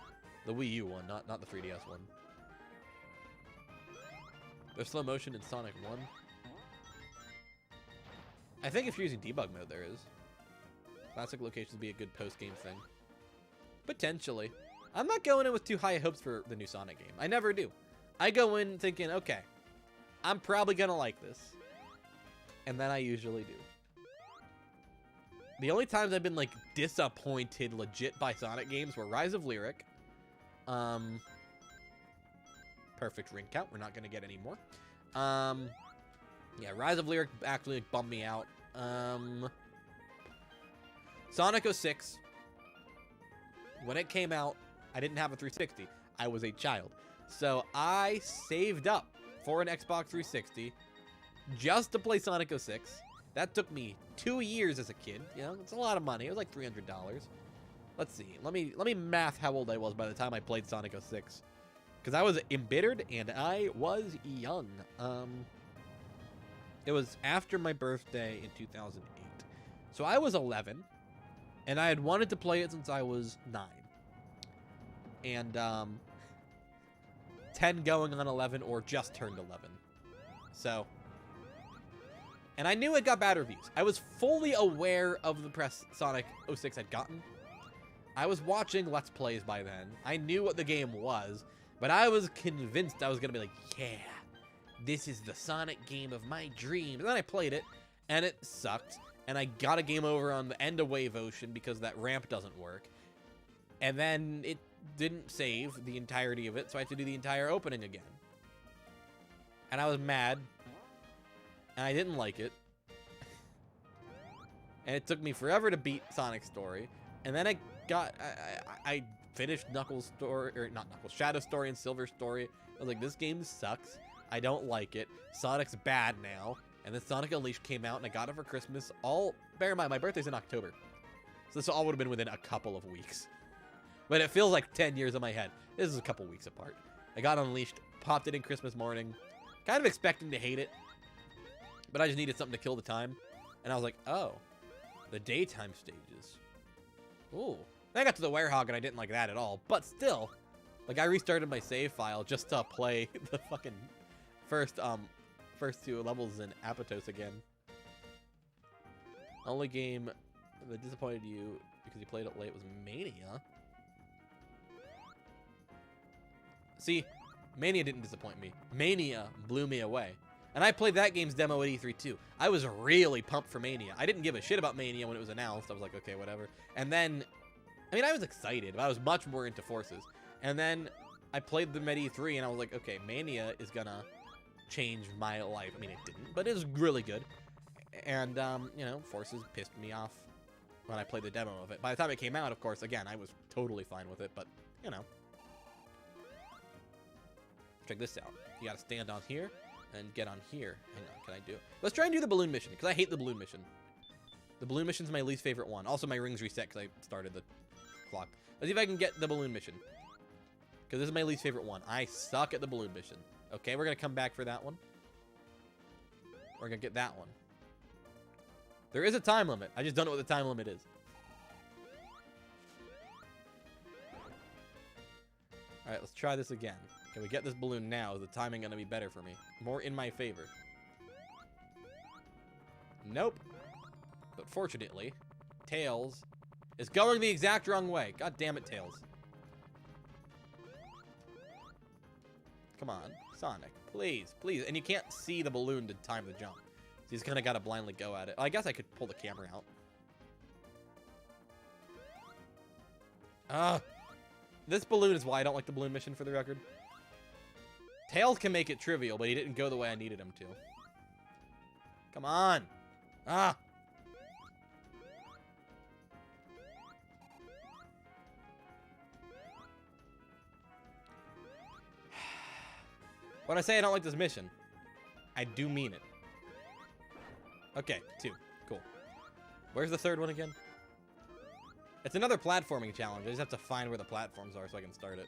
the Wii U one, not the 3DS one. There's slow motion in Sonic 1. I think if you're using debug mode, there is. Classic locations would be a good post-game thing. Potentially. I'm not going in with too high hopes for the new Sonic game. I never do. I go in thinking, okay, I'm probably gonna like this. And then I usually do. The only times I've been, like, disappointed legit by Sonic games were Rise of Lyric. Perfect ring count. We're not gonna get any more. Yeah, Rise of Lyric actually like, bummed me out. Sonic 06. When it came out, I didn't have a 360. I was a child. So I saved up for an Xbox 360 just to play Sonic 06. That took me 2 years as a kid. You know, it's a lot of money. It was like $300. Let's see. Let me math how old I was by the time I played Sonic 06. Because I was embittered and I was young. It was after my birthday in 2008. So I was 11. And I had wanted to play it since I was 9. And 10 going on 11 or just turned 11. So. And I knew it got bad reviews. I was fully aware of the press Sonic 06 had gotten. I was watching Let's Plays by then. I knew what the game was. But I was convinced I was going to be like, yeah, this is the Sonic game of my dreams. And then I played it, and it sucked. And I got a game over on the end of Wave Ocean because that ramp doesn't work. And then it didn't save the entirety of it, so I had to do the entire opening again. And I was mad. And I didn't like it. And it took me forever to beat Sonic's story. And then I finished Knuckles' story, or not Knuckles, Shadow's story and Silver's story. I was like, this game sucks. I don't like it. Sonic's bad now. And then Sonic Unleashed came out, and I got it for Christmas. Bear in mind, my birthday's in October. So this all would have been within a couple of weeks. But it feels like 10 years in my head. This is a couple weeks apart. I got Unleashed, popped it in Christmas morning. Kind of expecting to hate it. But I just needed something to kill the time. And I was like, oh, the daytime stages. Ooh. Then I got to the Werehog, and I didn't like that at all. But still, like, I restarted my save file just to play the fucking first 2 levels in Apotos again. Only game that disappointed you because you played it late was Mania. See, Mania didn't disappoint me. Mania blew me away. And I played that game's demo at E3 too. I was really pumped for Mania. I didn't give a shit about Mania when it was announced. I was like, okay, whatever. And then, I mean, I was excited, but I was much more into Forces. And then I played them at E3 and I was like, okay, Mania is gonna change my life. I mean, it didn't, but it was really good. And, you know, Forces pissed me off when I played the demo of it. By the time it came out, of course, again, I was totally fine with it, but, you know. Check this out. You gotta stand on here and get on here. Hang on, can I do it? Let's try and do the balloon mission, because I hate the balloon mission. The balloon mission's my least favorite one. Also, my ring's reset because I started the clock. Let's see if I can get the balloon mission. Because this is my least favorite one. I suck at the balloon mission. Okay, we're going to come back for that one. We're going to get that one. There is a time limit. I just don't know what the time limit is. Alright, let's try this again. Can we get this balloon now? Is the timing going to be better for me? More in my favor. Nope. But fortunately, Tails is going the exact wrong way. God damn it, Tails. Come on, Sonic. Please, please. And you can't see the balloon to time the jump. So he's kind of got to blindly go at it. I guess I could pull the camera out. This balloon is why I don't like the balloon mission, for the record. Tails can make it trivial, but he didn't go the way I needed him to. Come on. When I say I don't like this mission, I do mean it. Okay, 2. Cool. Where's the third one again? It's another platforming challenge. I just have to find where the platforms are so I can start it.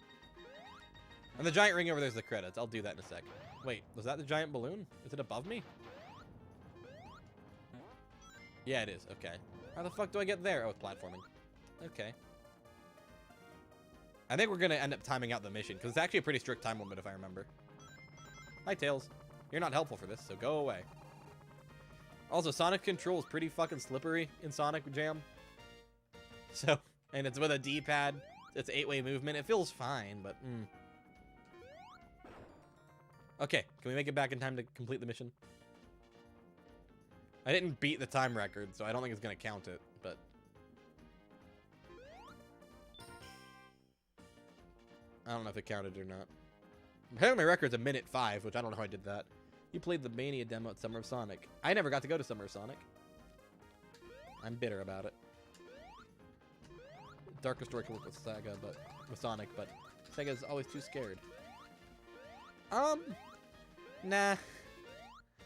And the giant ring over there's the credits. I'll do that in a sec. Wait, was that the giant balloon? Is it above me? Yeah, it is. Okay. How the fuck do I get there? Oh, it's platforming. Okay. I think we're going to end up timing out the mission, because it's actually a pretty strict time limit, if I remember. Hi, Tails. You're not helpful for this, so go away. Also, Sonic control is pretty fucking slippery in Sonic Jam. So, and it's with a D-pad. It's 8-way movement. It feels fine, but... Okay, can we make it back in time to complete the mission? I didn't beat the time record, so I don't think it's going to count it, but... I don't know if it counted or not. Apparently my record's a minute 5, which I don't know how I did that. You played the Mania demo at Summer of Sonic. I never got to go to Summer of Sonic. I'm bitter about it. Darker story can work with SEGA, but... with Sonic, but... SEGA's always too scared. Nah.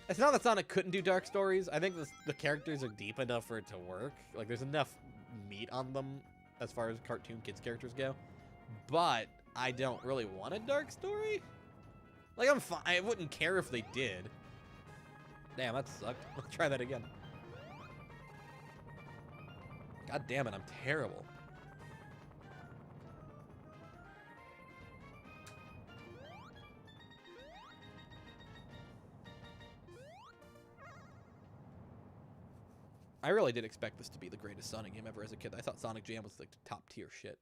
It's not that Sonic couldn't do dark stories. I think the characters are deep enough for it to work. Like, there's enough meat on them as far as cartoon kids characters go. But I don't really want a dark story. Like, I'm fine. I wouldn't care if they did. Damn, that sucked. Let's try that again. God damn it, I'm terrible. I really did expect this to be the greatest Sonic game ever as a kid. I thought Sonic Jam was like top tier shit.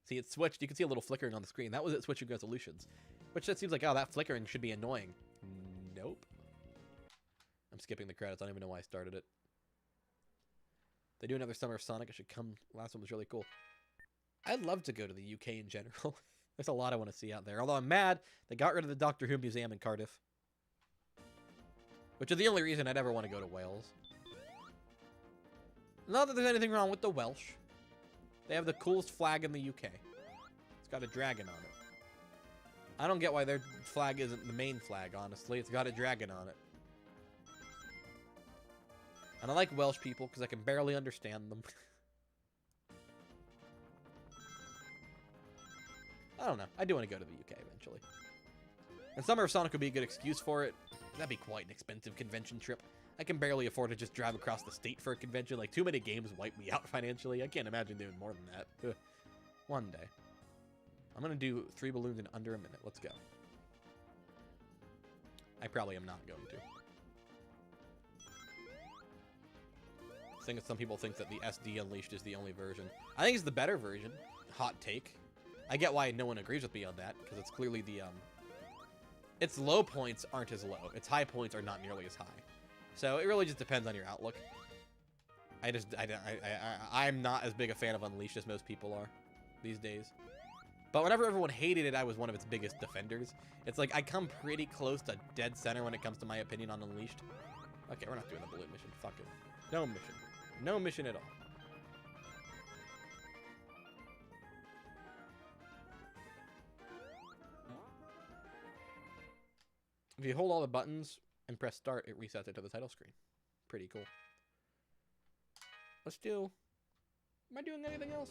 See, it switched. You can see a little flickering on the screen. That was it switching resolutions. Which that seems like, oh, that flickering should be annoying. Nope. I'm skipping the credits. I don't even know why I started it. They do another Summer of Sonic. It should come. Last one was really cool. I'd love to go to the UK in general. There's a lot I want to see out there. Although I'm mad they got rid of the Doctor Who Museum in Cardiff. Which is the only reason I'd ever want to go to Wales. Not that there's anything wrong with the Welsh. They have the coolest flag in the UK. It's got a dragon on it. I don't get why their flag isn't the main flag, honestly. It's got a dragon on it. And I like Welsh people because I can barely understand them. I don't know. I do want to go to the UK eventually. And Summer of Sonic would be a good excuse for it. That'd be quite an expensive convention trip. I can barely afford to just drive across the state for a convention. Like, too many games wipe me out financially. I can't imagine doing more than that. Ugh. One day. I'm going to do 3 balloons in under a minute. Let's go. I probably am not going to. I think some people think that the SD Unleashed is the only version. I think it's the better version. Hot take. I get why no one agrees with me on that, because it's clearly the, its low points aren't as low. Its high points are not nearly as high. So it really just depends on your outlook. I'm not as big a fan of Unleashed as most people are these days. But whenever everyone hated it, I was one of its biggest defenders. It's like I come pretty close to dead center when it comes to my opinion on Unleashed. Okay, we're not doing the balloon mission. Fuck it. No mission. No mission at all. If you hold all the buttons and press start, it resets it to the title screen. Pretty cool. Let's do... Am I doing anything else?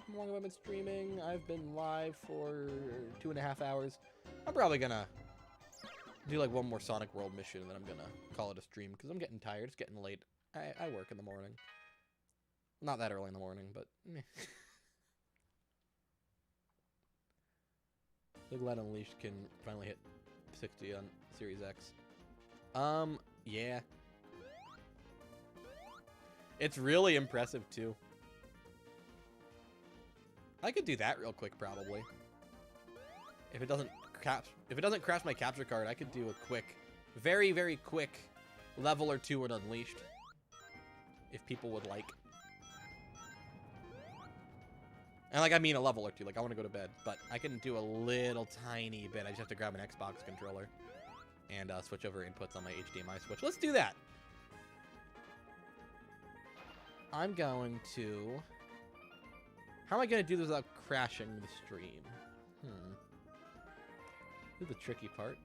How long have I been streaming? I've been live for 2.5 hours. I'm probably gonna do like one more Sonic World mission and then I'm gonna call it a stream because I'm getting tired. It's getting late. I work in the morning. Not that early in the morning, but... So glad Unleashed can finally hit 60 on Series X. Yeah. It's really impressive, too. I could do that real quick, probably. If it doesn't crash my capture card, I could do a quick, very, very quick level or 2 in Unleashed. If people would like. And, like, I mean a level or 2. Like, I want to go to bed. But I can do a little tiny bit. I just have to grab an Xbox controller. And switch over inputs on my HDMI switch. Let's do that. I'm going to... How am I going to do this without crashing the stream? This is the tricky part.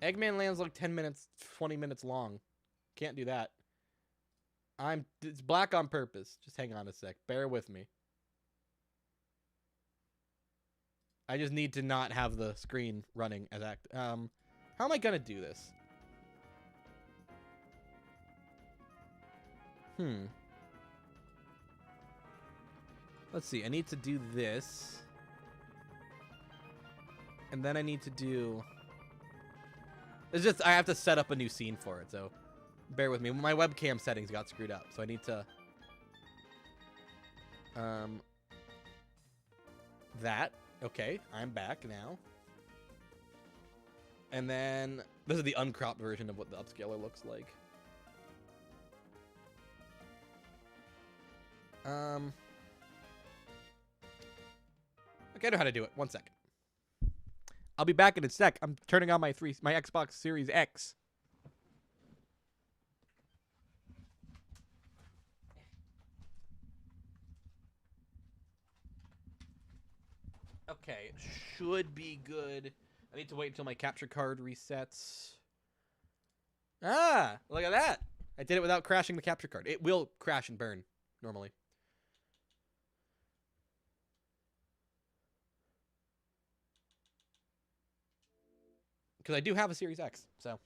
Eggman lands like 10 minutes, 20 minutes long. Can't do that. It's black on purpose. Just hang on a sec. Bear with me. I just need to not have the screen running as act. How am I gonna do this? Let's see. I need to do this. And then I need to do... It's just, I have to set up a new scene for it, so bear with me. My webcam settings got screwed up, so I need to... That. Okay, I'm back now. And then, this is the uncropped version of what the upscaler looks like. Okay, I know how to do it. 1 second. I'll be back in a sec. I'm turning on my Xbox Series X. Okay, should be good. I need to wait until my capture card resets. Ah, look at that. I did it without crashing the capture card. It will crash and burn normally. Because I do have a Series X, so.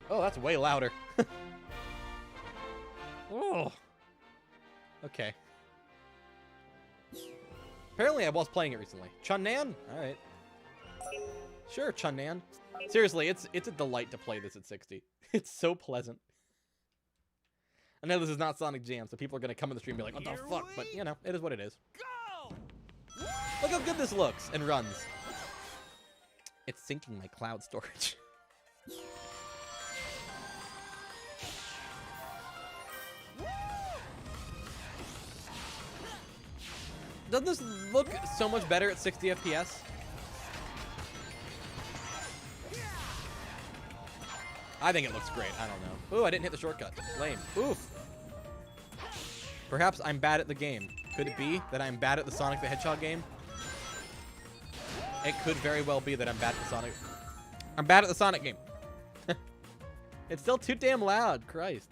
Oh, that's way louder. Oh. Okay. Apparently I was playing it recently. Chun-Nan? Alright. Sure, Chun-Nan. Seriously, it's a delight to play this at 60. It's so pleasant. I know this is not Sonic Jam, so people are going to come in the stream and be like, what the fuck? But, you know, it is what it is. Go! Look how good this looks and runs. It's syncing my cloud storage. Doesn't this look so much better at 60 FPS? I think it looks great. I don't know. Ooh, I didn't hit the shortcut. Lame. Oof. Perhaps I'm bad at the game. Could it be that I'm bad at the Sonic the Hedgehog game? It could very well be that I'm bad at the Sonic. I'm bad at the Sonic game. It's still too damn loud. Christ.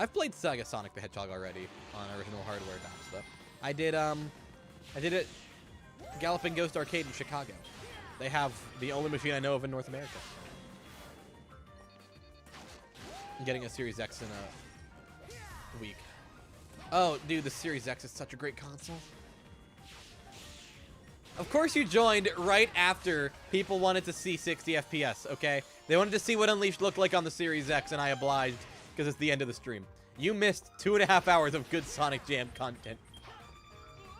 I've played SEGA Sonic the Hedgehog already on original hardware DOS stuff. I did it Galloping Ghost Arcade in Chicago. They have the only machine I know of in North America. I'm getting a Series X in a week. Oh, dude, the Series X is such a great console. Of course you joined right after people wanted to see 60 FPS, okay? They wanted to see what Unleashed looked like on the Series X, and I obliged because it's the end of the stream. You missed 2.5 hours of good Sonic Jam content.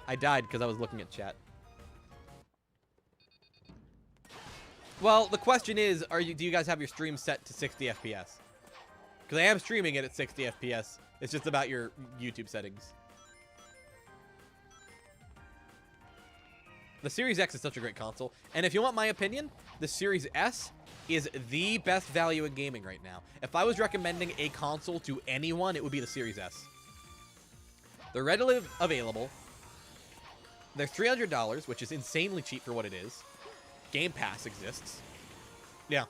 I died because I was looking at chat. Well, the question is, do you guys have your stream set to 60 FPS? Because I am streaming it at 60 FPS. It's just about your YouTube settings. The Series X is such a great console. And if you want my opinion, the Series S is the best value in gaming right now. If I was recommending a console to anyone, it would be the Series S. They're readily available. They're $300, which is insanely cheap for what it is. Game Pass exists. Yeah.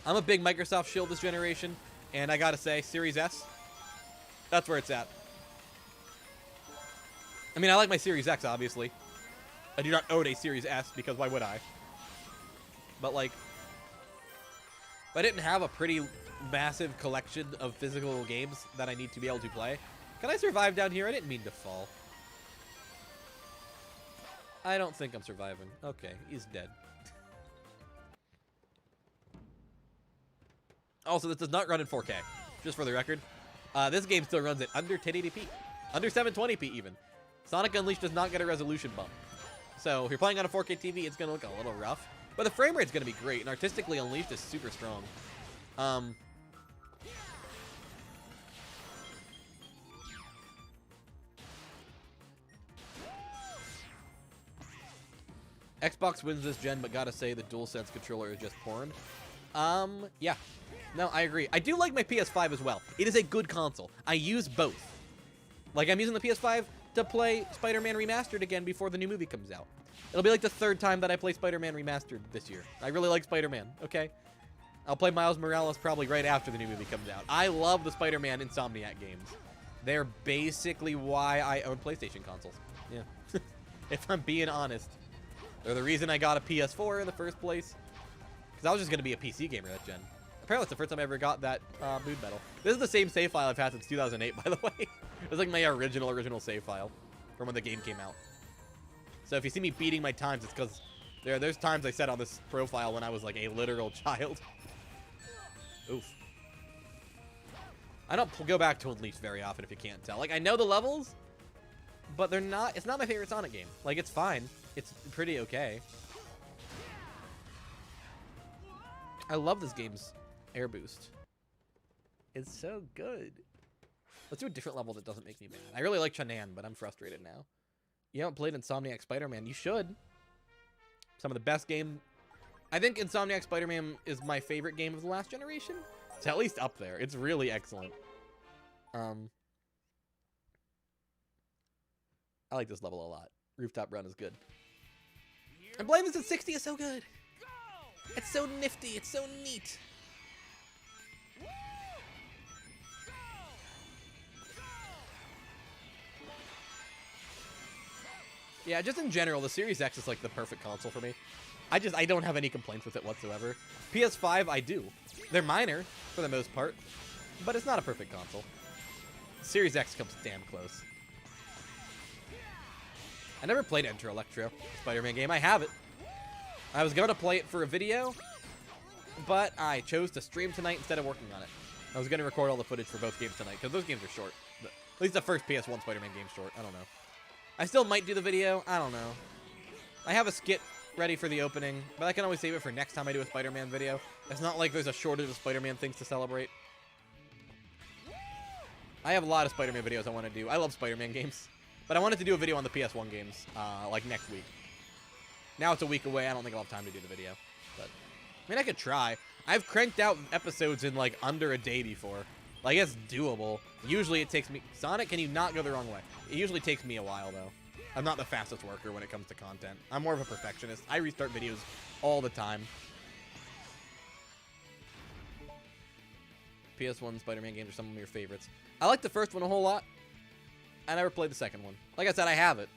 I'm a big Microsoft shill this generation, and I gotta say, Series S, that's where it's at. I mean, I like my Series X, obviously. I do not own a Series S, because why would I? But, like, if I didn't have a pretty massive collection of physical games that I need to be able to play. Can I survive down here? I didn't mean to fall. I don't think I'm surviving. Okay, he's dead. Also, this does not run in 4K, just for the record. This game still runs at under 1080p. Under 720p, even. Sonic Unleashed does not get a resolution bump. So, if you're playing on a 4K TV, it's going to look a little rough. But the frame rate's going to be great, and artistically, Unleashed is super strong. Xbox wins this gen, but gotta say the DualSense controller is just porn. Yeah. No, I agree. I do like my PS5 as well. It is a good console. I use both. Like, I'm using the PS5 to play Spider-Man Remastered again before the new movie comes out. It'll be like the third time that I play Spider-Man Remastered this year. I really like Spider-Man, okay? I'll play Miles Morales probably right after the new movie comes out. I love the Spider-Man Insomniac games. They're basically why I own PlayStation consoles. Yeah. If I'm being honest. They're the reason I got a PS4 in the first place. Because I was just going to be a PC gamer that gen. Apparently, it's the first time I ever got that mood medal. This is the same save file I've had since 2008, by the way. It's like my original save file from when the game came out. So if you see me beating my times, it's because there's times I said on this profile when I was like a literal child. Oof. I don't go back to Unleashed very often, if you can't tell. Like, I know the levels, but it's not my favorite Sonic game. Like, it's fine. It's pretty okay. I love this game's air boost. It's so good. Let's do a different level that doesn't make me mad. I really like Chang'an, but I'm frustrated now. You haven't played Insomniac Spider-Man. You should. Some of the best game. I think Insomniac Spider-Man is my favorite game of the last generation. It's at least up there. It's really excellent. I like this level a lot. Rooftop Run is good. And playing this at 60 is so good. It's so nifty. It's so neat. Yeah, just in general, the Series X is like the perfect console for me. I don't have any complaints with it whatsoever. PS5, I do. They're minor, for the most part, but it's not a perfect console. Series X comes damn close. I never played Enter Electro, Spider-Man game. I have it. I was going to play it for a video, but I chose to stream tonight instead of working on it. I was going to record all the footage for both games tonight, because those games are short. At least the first PS1 Spider-Man game's short. I don't know. I still might do the video. I don't know. I have a skit ready for the opening, but I can always save it for next time I do a Spider-Man video. It's not like there's a shortage of Spider-Man things to celebrate. I have a lot of Spider-Man videos I want to do. I love Spider-Man games, but I wanted to do a video on the PS1 games, like next week. Now it's a week away. I don't think I'll have time to do the video, but I mean, I could try. I've cranked out episodes in like under a day before. Like, it's doable. Usually it takes me... Sonic, can you not go the wrong way? It usually takes me a while, though. I'm not the fastest worker when it comes to content. I'm more of a perfectionist. I restart videos all the time. PS1 Spider-Man games are some of your favorites. I like the first one a whole lot. I never played the second one. Like I said, I have it.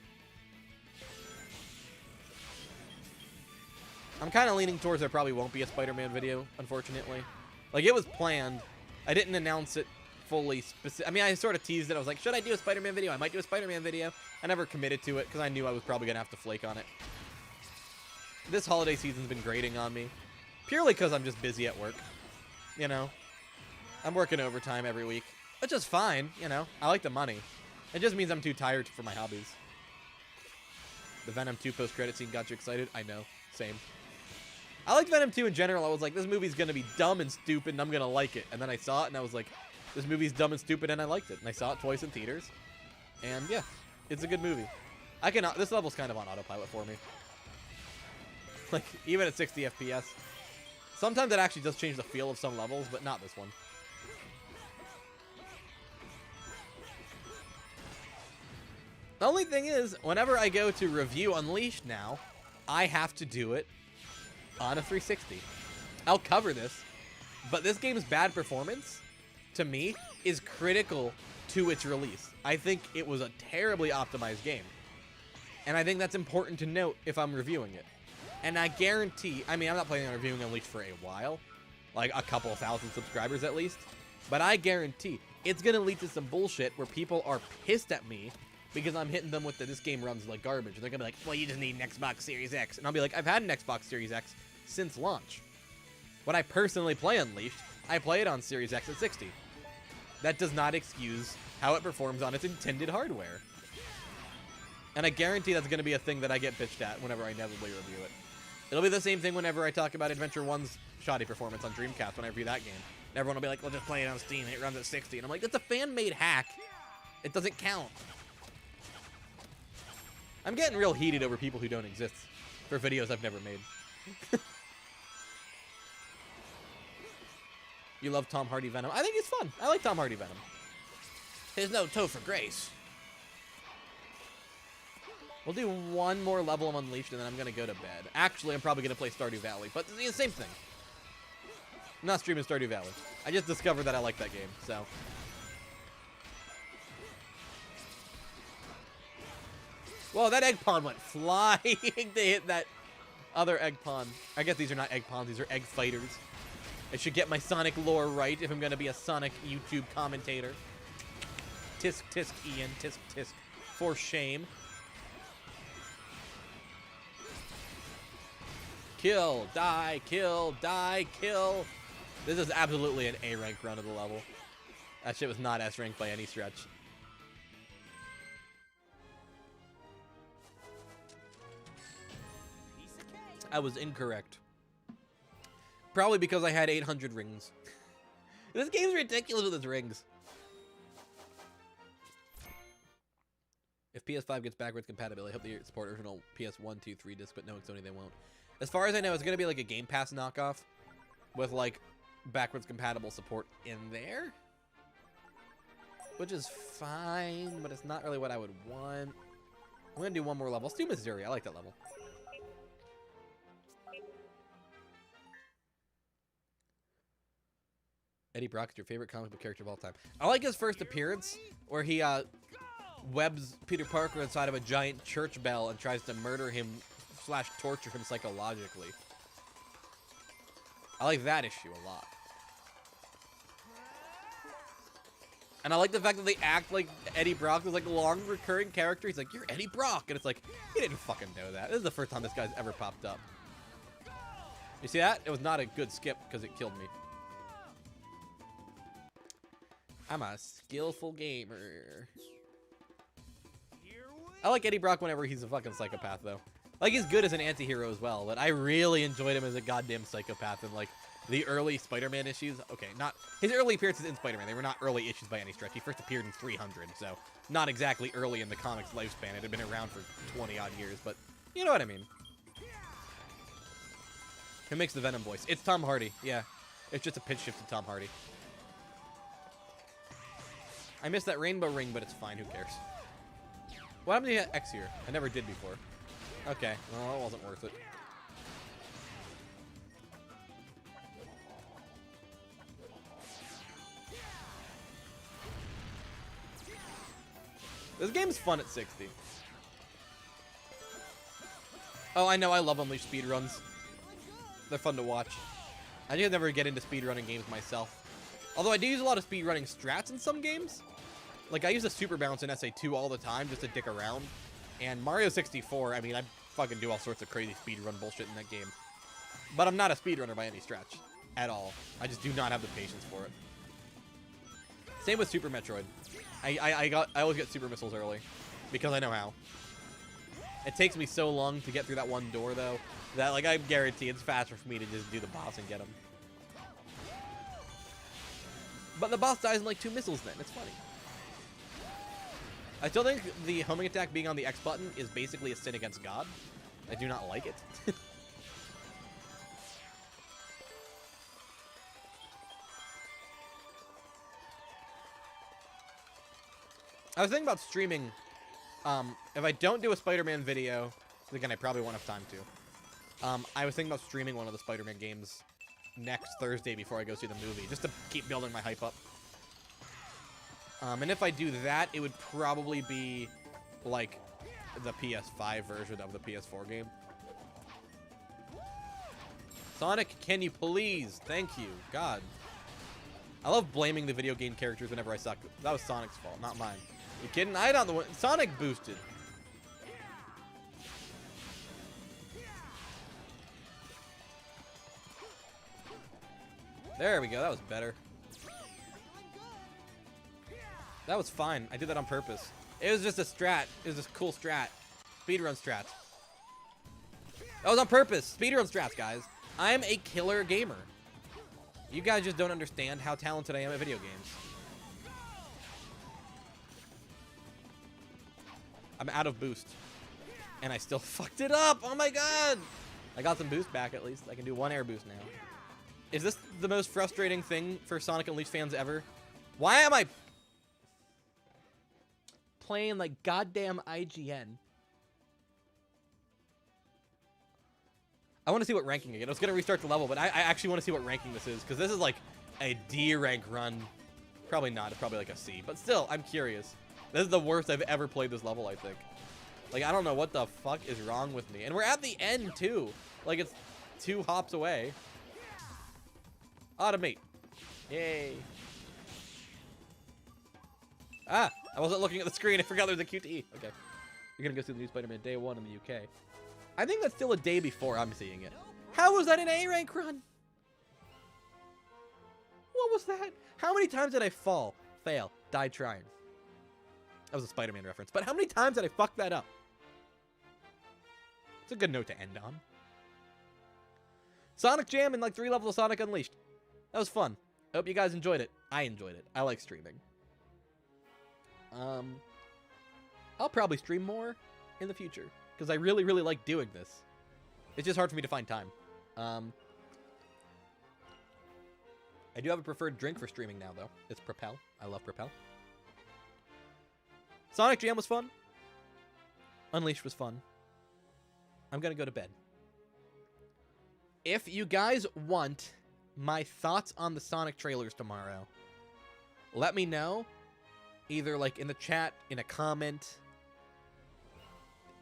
I'm kind of leaning towards there probably won't be a Spider-Man video, unfortunately. Like, it was planned. I didn't announce it fully specific. I mean, I sort of teased it. I was like, should I do a Spider-Man video? I might do a Spider-Man video. I never committed to it because I knew I was probably going to have to flake on it. This holiday season's been grating on me. Purely because I'm just busy at work. You know? I'm working overtime every week. Which is fine, you know? I like the money. It just means I'm too tired for my hobbies. The Venom 2 post-credit scene got you excited? I know. Same. I liked Venom 2 in general. I was like, this movie's going to be dumb and stupid, and I'm going to like it. And then I saw it, and I was like, this movie's dumb and stupid, and I liked it. And I saw it twice in theaters. And, yeah, it's a good movie. This level's kind of on autopilot for me. Like, even at 60 FPS. Sometimes it actually does change the feel of some levels, but not this one. The only thing is, whenever I go to review Unleashed now, I have to do it on a 360. I'll cover this, but this game's bad performance, to me, is critical to its release. I think it was a terribly optimized game. And I think that's important to note if I'm reviewing it. And I guarantee, I mean, I'm not planning on reviewing Unleashed for a while, like a couple thousand subscribers at least, but I guarantee it's going to lead to some bullshit where people are pissed at me because I'm hitting them with this game runs like garbage. And they're going to be like, well, you just need an Xbox Series X. And I'll be like, I've had an Xbox Series X since launch. When I personally play Unleashed, I play it on Series X at 60. That does not excuse how it performs on its intended hardware. And I guarantee that's going to be a thing that I get bitched at whenever I inevitably review it. It'll be the same thing whenever I talk about Adventure 1's shoddy performance on Dreamcast when I review that game. And everyone will be like, well, just play it on Steam and it runs at 60. And I'm like, that's a fan-made hack. It doesn't count. I'm getting real heated over people who don't exist for videos I've never made. You love Tom Hardy Venom? I think it's fun. I like Tom Hardy Venom. There's no Topher Grace. We'll do one more level of Unleashed, and then I'm going to go to bed. Actually, I'm probably going to play Stardew Valley, but it's the same thing. I'm not streaming Stardew Valley. I just discovered that I like that game, so. Whoa, that egg pond went flying to hit that other egg pond. I guess these are not egg ponds, these are egg fighters. I should get my Sonic lore right if I'm gonna be a Sonic YouTube commentator. Tisk, tisk, Ian. Tisk, tisk. For shame. Kill, die, kill, die, kill. This is absolutely an A rank run of the level. That shit was not S rank by any stretch. I was incorrect. Probably because I had 800 rings. This game's ridiculous with its rings. If PS5 gets backwards compatibility, I hope they support original PS1, 2, 3 discs, but no, Sony they won't. As far as I know, it's going to be like a Game Pass knockoff with like backwards compatible support in there. Which is fine, but it's not really what I would want. I'm going to do one more level. Let's do Missouri. I like that level. Eddie Brock is your favorite comic book character of all time. I like his first appearance where he webs Peter Parker inside of a giant church bell and tries to murder him / torture him psychologically. I like that issue a lot. And I like the fact that they act like Eddie Brock is like a long recurring character. He's like, you're Eddie Brock. And it's like, he didn't fucking know that. This is the first time this guy's ever popped up. You see that? It was not a good skip because it killed me. I'm a skillful gamer. I like Eddie Brock whenever he's a fucking psychopath, though. Like, he's good as an anti-hero as well, but I really enjoyed him as a goddamn psychopath in, like, the early Spider-Man issues. Okay, not... His early appearances in Spider-Man, they were not early issues by any stretch. He first appeared in 300, so not exactly early in the comics lifespan. It had been around for 20-odd years, but you know what I mean. Who makes the Venom voice? It's Tom Hardy, yeah. It's just a pitch shift to Tom Hardy. I missed that rainbow ring, but it's fine. Who cares? What happened to hit X here? I never did before. Okay, well, it wasn't worth it. This game's fun at 60. Oh, I know. I love Unleashed speedruns. They're fun to watch. I just never get into speedrunning games myself. Although I do use a lot of speedrunning strats in some games. Like, I use a super bounce in SA2 all the time just to dick around. And Mario 64, I mean, I fucking do all sorts of crazy speedrun bullshit in that game. But I'm not a speedrunner by any stretch. At all. I just do not have the patience for it. Same with Super Metroid. I always get super missiles early. Because I know how. It takes me so long to get through that one door, though, that, like, I guarantee it's faster for me to just do the boss and get him. But the boss dies in, like, 2 missiles then. It's funny. I still think the homing attack being on the X button is basically a sin against God. I do not like it. I was thinking about streaming. If I don't do a Spider-Man video, again, I probably won't have time to. I was thinking about streaming one of the Spider-Man games next Thursday before I go see the movie, just to keep building my hype up. And if I do that, it would probably be, like, the PS5 version of the PS4 game. Sonic, can you please? Thank you. God. I love blaming the video game characters whenever I suck. That was Sonic's fault, not mine. You kidding? I don't know. Sonic boosted. There we go. That was better. That was fine. I did that on purpose. It was just a strat. It was just a cool strat. Speedrun strats. That was on purpose. Speedrun strats, guys. I'm a killer gamer. You guys just don't understand how talented I am at video games. I'm out of boost. And I still fucked it up. Oh my god. I got some boost back at least. I can do 1 air boost now. Is this the most frustrating thing for Sonic Unleashed fans ever? Why am I playing like goddamn IGN? I want to see what ranking again. I was going to restart the level, but I actually want to see what ranking this is, because this is like a D rank run. Probably not. It's probably like a C. But still, I'm curious. This is the worst I've ever played this level, I think. Like, I don't know what the fuck is wrong with me. And we're at the end, too. Like, it's 2 hops away. Automate. Yay. Ah, I wasn't looking at the screen. I forgot there was a QTE. Okay. You're going to go see the new Spider-Man day 1 in the UK. I think that's still a day before I'm seeing it. How was that an A rank run? What was that? How many times did I fall, fail, die trying? That was a Spider-Man reference. But how many times did I fuck that up? It's a good note to end on. Sonic Jam and like 3 levels of Sonic Unleashed. That was fun. I hope you guys enjoyed it. I enjoyed it. I like streaming. I'll probably stream more in the future because I really, really like doing this. It's just hard for me to find time. I do have a preferred drink for streaming now, though. It's Propel. I love Propel. Sonic Jam was fun. Unleashed was fun. I'm going to go to bed. If you guys want my thoughts on the Sonic trailers tomorrow, let me know. Either like in the chat, in a comment,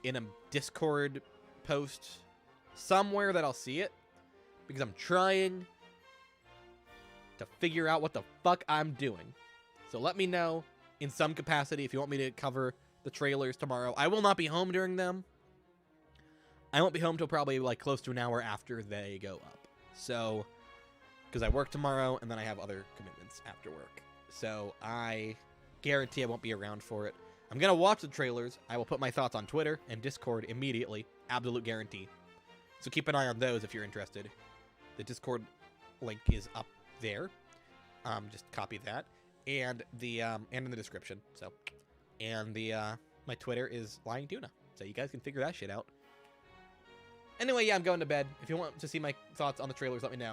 in a Discord post, somewhere that I'll see it. Because I'm trying to figure out what the fuck I'm doing. So let me know in some capacity if you want me to cover the trailers tomorrow. I will not be home during them. I won't be home till probably like close to an hour after they go up. So, because I work tomorrow and then I have other commitments after work. So I guarantee I won't be around for it. I'm going to watch the trailers. I will put my thoughts on Twitter and Discord immediately. Absolute guarantee. So keep an eye on those if you're interested. The Discord link is up there. Just copy that. And the and in the description. So, and the my Twitter is LyingTuna. So you guys can figure that shit out. Anyway, yeah, I'm going to bed. If you want to see my thoughts on the trailers, let me know.